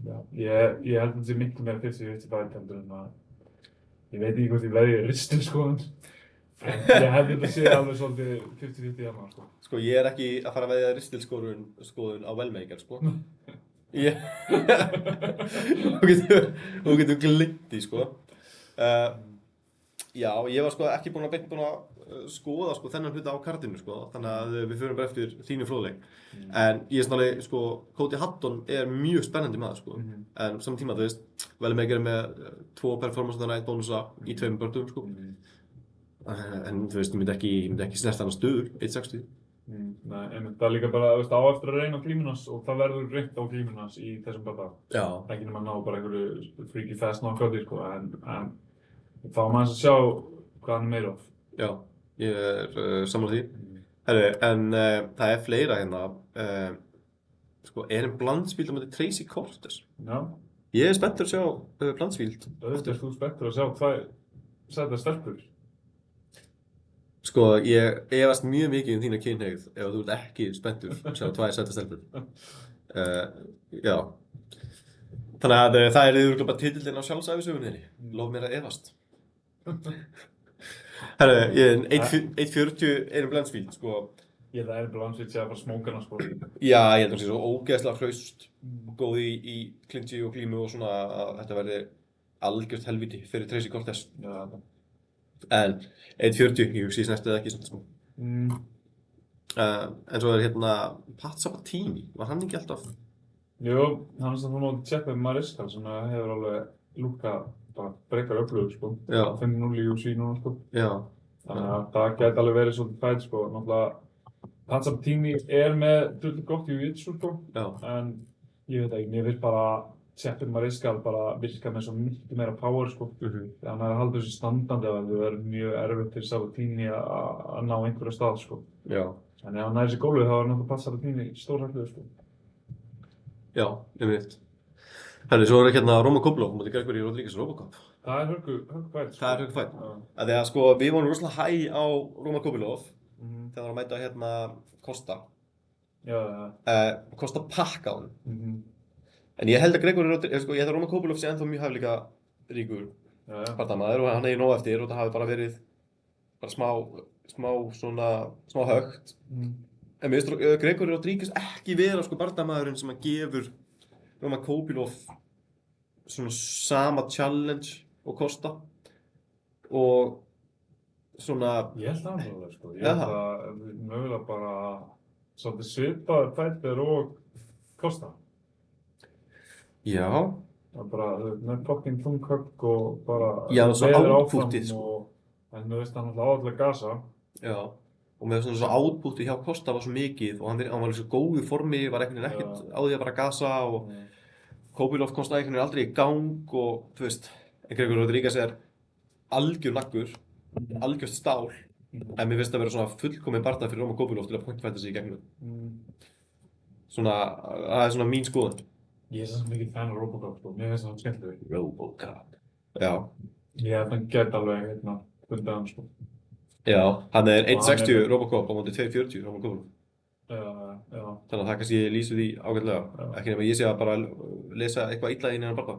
já, ég held að þetta sé miklu meira 50-50 fight heldur en að ég veit ekki hvort ég veði ristil, sko. En ég held þetta sé alveg svolítið 50-50 hérna, sko. Sko, ég er ekki að fara að veðja ristilskoðun á Velmer, sko. Þú getur gleymt því, sko. Já, ég var sko ekki búinn að skoða sko þennan hluta á kartinu, sko, þannig að við förum bara eftir þínu fróðleik. En ég er svona, sko, Cody Hutton er mjög spennandi maður, sko. En saman tíma, þú veist, Velmer er með 2 performance of the night bónusa í 2 börnum, sko. En þú veist, ég myndi ekki snerta hann stöður, 1.60. Nei, en það er líka bara, þú veist, á eftir að reyna á glímunans og það verður reynt á glímunans í þessum bardaga. Já. Ekki nema að ná bara einhverju freaky fast knockouti, sko, en þá má maður að sjá hvað hann er meira of. Já, ég er sammála því. Herru, en það er fleira hérna. Sko, Erin Blanchfield á móti Tracy Cortez. Já. Ég er spenntur að sjá Blanchfield. Auðvitað er þú spenntur að sjá hvað þetta stelpur. Sko, ég efast mjög mikið þína kynhneigð ef þú ert ekki spenntur að sjá 2 sætar stelpur. Já. Þannig að það er yfirleitt bara titillinn á sjálfsævisögunni þinni. Lof mér að efast. Herru, ég er 1.40 Aaron Blanchfield, sko. Ég held að Aaron Blanchfield sé að fara smókana, sko. Já, ég held að það sé svo ógeðslega hraust, góð í klinci og glímu og svona að þetta verði algjört helviti fyrir Tracy Cortez. Já. En 1.40, ég hugsi snertið ekki svona smá. En svo er Pat Sabatini, var hann ekki alltaf? Jú, hann er svona mótið Chepe Mariscal sem hefur alveg lúkkað bara frekar öflugur, sko. Já. 5-0 í UFC núna, sko. Já. Þannig að það gæti alveg verið svolítið fætt, sko. Náttúrulega, Pat Sabatini er með drullu gott í jiu-jitsu, sko. Já. En ég veit ekki, mér finnst bara Chepe Mariscal bara virka með svo miklu meira power, sko. Þannig að hann er að halda þessu standandi að það verður mjög erfitt fyrir Sabatini að ná einhverja stað, sko. Já. En ef hann næri sér gólfið þá er náttúrulega Pat Sabatini stórhættulegur, sko. Já, einmitt. Herri, svo er Roman Kopilov á móti Gregory Rodríguez Robocop. Það er hörku fætt, sko. Það er hörku fætt. Af því að sko, við vorum rosalega hæ á Roman Kopilov þegar hann var að mæta Costa. Já, Costa pakka á hann. En ég held að Gregory Rodríguez, sko, ég held að Roman Kopilov sé ennþá mjög hæfileika ríkur bardamaður og hann eigi nóg eftir og það hafi bara verið smá högt. En mér finnst Gregory Rodríguez ekki vera sko bardamaðurinn sem að gefur Roman Kopilov svona sama challenge og Costa og svona... Ég held það alveg, sko. Ég held að mögulega bara svolítið svipaður fættir og Costa. Já. Það er bara með fucking þunghögg og bara... Já, það er svo outputið, sko. En mér veist hann alltaf að gasa. Já. Og með svona outputið hjá Costa var svo mikið og hann var í svo góðu formi, var einhvern veginn ekkert á því að bara gasa og Kopilov komst einhvern veginn aldrei í gang og þú veist, Gregory Rodríguez er algjör naggur, algjört stál, en mér finnst að vera svona fullkominn bardagur fyrir Roman Kopilov til að pointfæta sig í gegnum. Svona, það er svona mín skoðun. Ég er svo mikið fan af Robocop, sko. Mér finnst það skemmtilegur. Robocop. Já. Ég held að hann gæti alveg fundið hann, sko. Já, hann er 1.60 Robocop á móti 2.40 Roman Kopilov. Já. Þannig að það kannski lýsir því ágætlega. Ekki nema ég sé að bara lesa eitthvað illa inn í hann barða.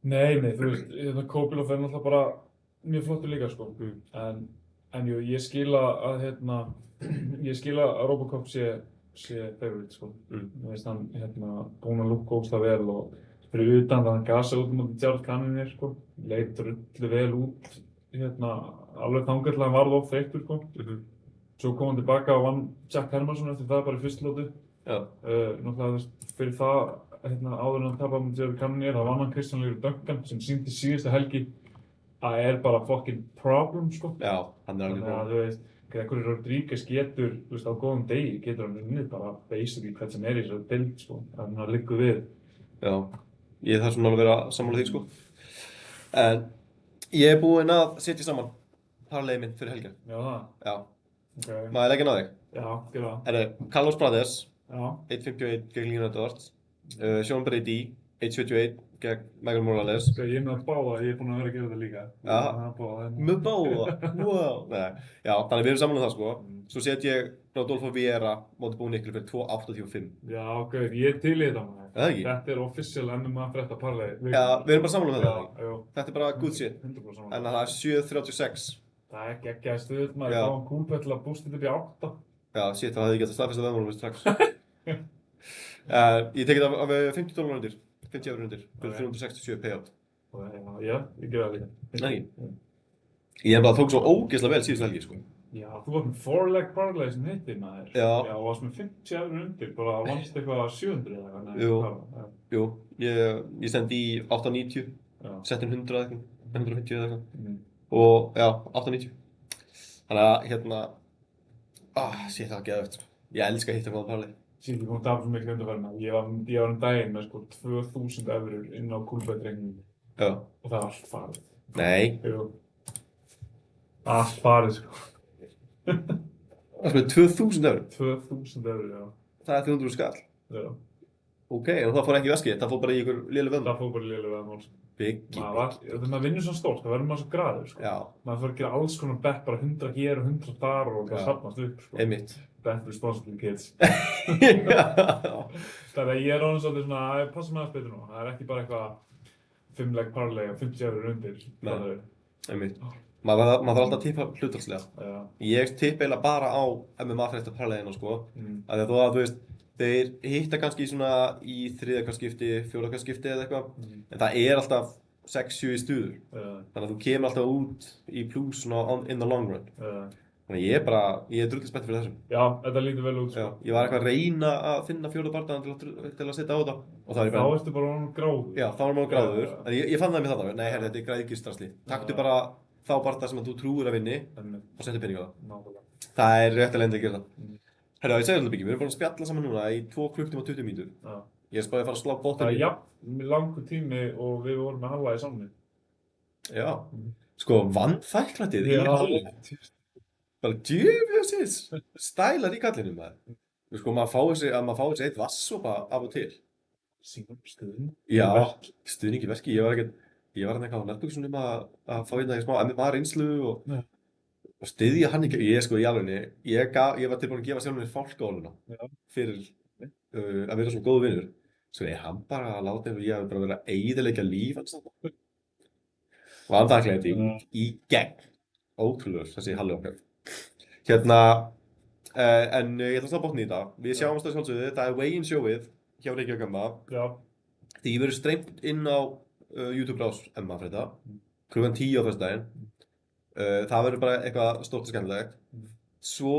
Nei, þú veist, Kopilov er náttúrulega bara mjög flottur líka, sko. En jú, ég skil að Robocop sé favorite, sko. Mér finnst hann búinn að lúkka ógeðslega vel og fyrir utan það hann gasa út mútið Jared Cannonier, sko. Leit drullu vel út, alveg þangað til hann varð of þreyttur, sko. Svo kom hann tilbaka og vann Jack Hermansson eftir það bara í fyrstu lótu. Já. Náttúrulega fyrir það, áður en hann tapaði mútið Jared Cannonier, þá vann hann Christian Leroy Duncan sem sýndi síðustu helgi að er bara fucking problem, sko. Já, hann er alveg Þannig að þú veist, Gregory Rodríguez getur, þú veist, á góðum degi getur hann unnið bara basically hvert sem er í þessari deild, sko. Þannig að hann liggur við. Já, ég þarf svona alveg að vera sammála því, sko. En ég er búinn að setja saman parleiðið minn fyrir helgina. Já, það? Já. Ok. Má ég leggja inn á þig? Já, gera það. Herru, Carlos Prates, Já. 1.51 gegn Leon Edwards. Sean Brady, 1.71 gegn Michael Morales. Ég er með að báða, ég er búinn að vera að gera þetta líka. Já. Með báða? Wow. Nei. Já, þannig við erum saman um það, sko. Svo set ég Rodolfo Vieira móti Bo Nickal fyrir 2.85. Já, ok, ég er til í þetta, maður. Það ekki? Þetta er official MMA frétta parleiðið. Já, við erum bara saman um þetta. Já, jú. Þetta er bara good shit. 100% saman. En það er 7.36. Það er geggjaði stuð, maður. Já. Ég fá hann kúlpett til að bústa þetta upp í 8. Já, shit, það hefði getað staðfest að veðmálum strax. Ég tekið af $50 undir, 50 eurur undir, fyrir 367 payout. Já, ég gera það líka. Nei. Ég bara tók svo ógeðslega vel síðustu helgi, sko. Já, þú varst með 4-leg parlay sem hitti, maður. Já. Já, og varst með 50 eurur undir, bara vannst eitthvað 700 eða eitthvað. Nei, Jú. hvað? Jú, ég stendi í 8.90, Já. setti 100 eða eitthvað, 150 eða eitthvað. Mm. Og já, 8.90. Þannig að shit, það var geðvegt, sko. Ég elska að hitta góða parlay. Sýnt, ég kom að tapa svo miklu undanferðina. Ég var daginn með sko 2000 eurur inn á Coolbet-reikningum Já. og það er allt farið. Nei. Jú. Allt farið, sko. Það er með 2.000 eurur. 2000 eurur, já. Það er 300 skall. Já. Ok, og það fór ekki í veskið, það fór bara í ykkur léleg vönd. Það fór bara lélega veðmál, sko. Biggi. Þegar maður vinnur svona stórt, það verður maður svo graður, sko. Já. Maður fyrir að gera alls konar bett, bara 100 hér og 100 þar og það safnast upp, sko. Einmitt. Better responsible kids. Já. Þannig að ég er orðinn svolítið svona, að passa mig aðeins betur nú. Það er ekki bara eitthvað 5 leg parlay og 50 eurur undir. Nei. Einmitt. Maður þarf alltaf að tippa hlutfallslega. Já. Ég tipp eiginlega bara á MMA-frétta parlayina, sko. Af því að þú veist, þeir hitta kannski svona í þriðjakaskipti, fjórðakaskipti eða eitthvað. En það er alltaf 6-7 í stuður. Þannig að þú kemur alltaf út í plus svona in the long run. Þannig að ég er drullið spenntið fyrir þessum. Já, þetta lítur vel út, sko. Já, ég var eitthvað að reyna að finna fjórða bardagann til að setja á þetta og þá er ég Þá bara... ertu bara orðinn gráður. Já, þá er maður gráður. En ég fann það með þetta. Nei, herri, þetta er græðgisdrasli. Taktu bara þá barda sem að þú trúir að vinni og setja pening á það. Nákvæmlega. Það er rétt að lenda að gera það. Herri, ég segir alltaf ekki, við erum búin að spjalla saman núna í 2 klukkutíma og 20 mínútur. Já. Ég er spáðið að fara að slá Það bóttinn er jafn langur tími og við vorum með Halla í samni. Já. Sko, vannþæklættið í Halla. Bara djöfjörnsins, stælar í kallinum maður. Sko, maður fái þessi eitt vassopa af og til. Sýnum stuðning. Já, stuðning í verki. Ég var hann eitthvað á nærbuksunum að fá hérna smá MMA reynslu og styðja hann ekki. Ég sko í alvegni, ég var tilbúin að gefa sjálf mér fálkaóluna fyrir að vera svona góðu vinur. Svo er hann bara að láta ég hafi bara verið að eyðileggja líf hans þarna. Vannþæklætti í gegn. Ótrúlegur þessi Halli okkar. Hérna, en ég ætla að slá botni í þetta. Við sjáumst að sjálfsögðu, það er weigh-in showið hjá Reykjavík MMA. Já. Því verður streymt inn á YouTube-rás MMA-frétta, klukkan 10 á föstudaginn. Það verður bara eitthvað stórt og skemmtilegt. Svo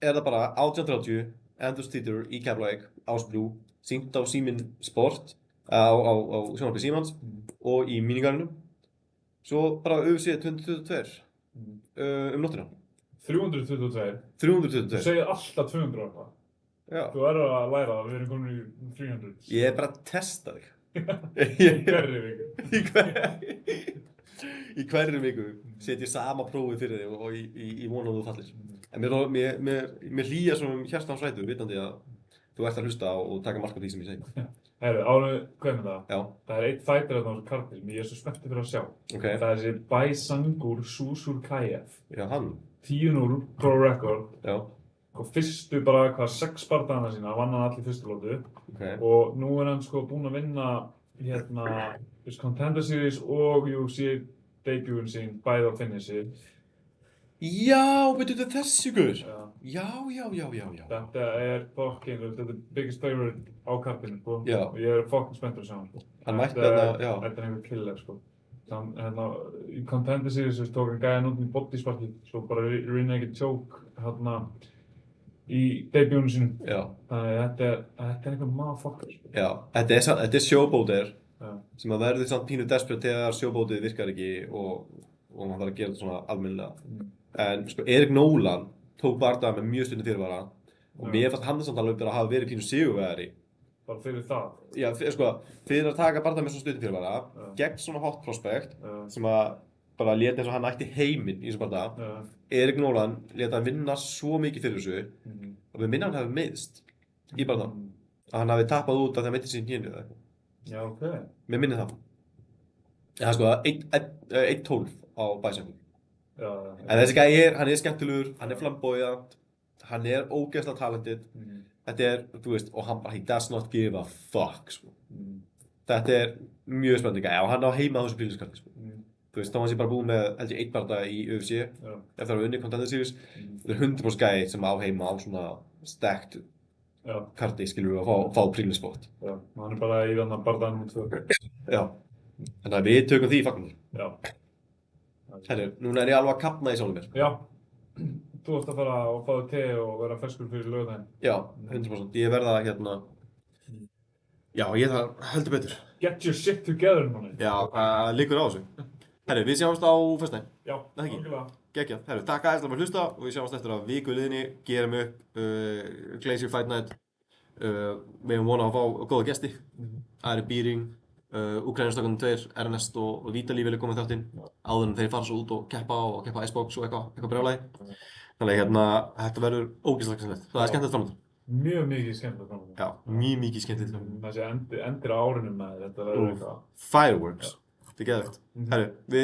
er það bara 18:30, Andrews Theater í Keflavík, Ásbrú, sýnt á Síminn Sport, á sjónvarpi Símans og í mínigarðinum. Svo bara UFC 2022 nóttina. 322. 322. Þú segir alltaf 200 eitthvað. Já. Þú verður að læra það, við erum komin í 300. Ég er bara að testa þig. Í hverri viku. Í hverri viku set ég sama prófið fyrir þig og í von að þú fallir. En mér hlýja svona hjartans rætu, vitandi að þú ert að hlusta og taka mark á því sem ég segi. Herru, ánum, hvað er það? Já. Það er eitt fighter þarna á þessu karti sem ég er svo spenntur fyrir að sjá. Okay. Það er þessi Baisangur Susurkayev. Já, hann. 10-0 pro record. Já. Og fyrstu bara, 6 bardagana sína, vann hann allir fyrstu lótu. Okay. Og nú er hann sko búinn að vinna hérna, Contender Series og UFC debutinn sín, bæði á finissi. Já, veitu þetta þessi guður? Já. Já. Þetta er fucking, þetta er biggest favorite á kartinu, sko. Já. Og ég er fucking spenntur að sjá hann, sko. Hann mætti þarna, já. Þetta er einhver killer, sko. Þannig hérna, í Contender Series tók hann gæjan út í bodysparki, svo bara rear naked choke, hérna, í debutinu sínum. Já. Þannig þetta er einhver motherfucker, sko. Já, þetta er showboater Já. sem að verður samt pínu desperate þegar showboatið virkar ekki og hann þarf að gera þetta svona almennilega. En sko, Erik Nolan tók bardaga með mjög stundum fyrirvara og mér fannst hann samt alveg bara að hafa verið pínu sigurvegari. Bara fyrir það? Já, sko, fyrir að taka bardaga með svona stundum fyrirvara, gegn svona hot prospect sem að bara lét eins og hann ætti heiminn í þessu bardaga. Erik Nolan lét hann vinna svo mikið fyrir þessu og við minna hann hafi meiðst í bardaga. Að hann hafi tappað út af því að meitti sín hínu eða eitthvað. Já, ok. Mér minni það. En það er sko 1-12 á Baisangur. Já. En þessi gæi hann er skemmtilegur, hann er flamboyant, hann er ógeðslega talented. Þetta er, þú veist, og hann bara, he does not give a fuck, sko. Þetta er mjög spennandi gæi og hann á heima á þessu príliskarti, sko. Þú veist, þá hann sé bara búinn með, held ég, 1 bardaga í UFC, eftir að hafa unnið Contender Series. Þetta er 100% gæi sem á heima á svona stacked karti, skilur við, að fá prílissport. Já, hann er bara í þannig bardaga nr. 2. Já, þannig að við tökum því í fagnum. Já. Herru, núna er ég alveg að kafna í sjálfum mér. Já, þú ert að fara og fá þig te og vera ferskur fyrir laugardaginn. Já, 100%. Ég verða hérna... Já, ég þarf heldur betur. Get your shit together, manni. Já, liggur á þessu. Herru, við sjáumst á föstudaginn. Já, algjörlega. Geggjað. Herru, takk aðeins fyrir að hlusta og við sjáumst eftir að viku liðinni, gerum upp Glacier Fight Night. Við hefum vonað að fá góða gesti. Ari Bíring, Úkraínustakkarnir 2, Ernest og Vítalí vilja koma í þáttinn áður en þeir fara svo út og keppa Icebox og eitthvað brjálæði. Þannig hérna, þetta verður ógeðslega skemmtilegt. Það er skemmtilegt framöndan. Mjög mikið skemmtilegt framöndan. Já, mjög mikið skemmtilegt framöndan. Þessi endir á árinu með þetta verður eitthvað. Fireworks. Þetta er geðvægt. Herru, við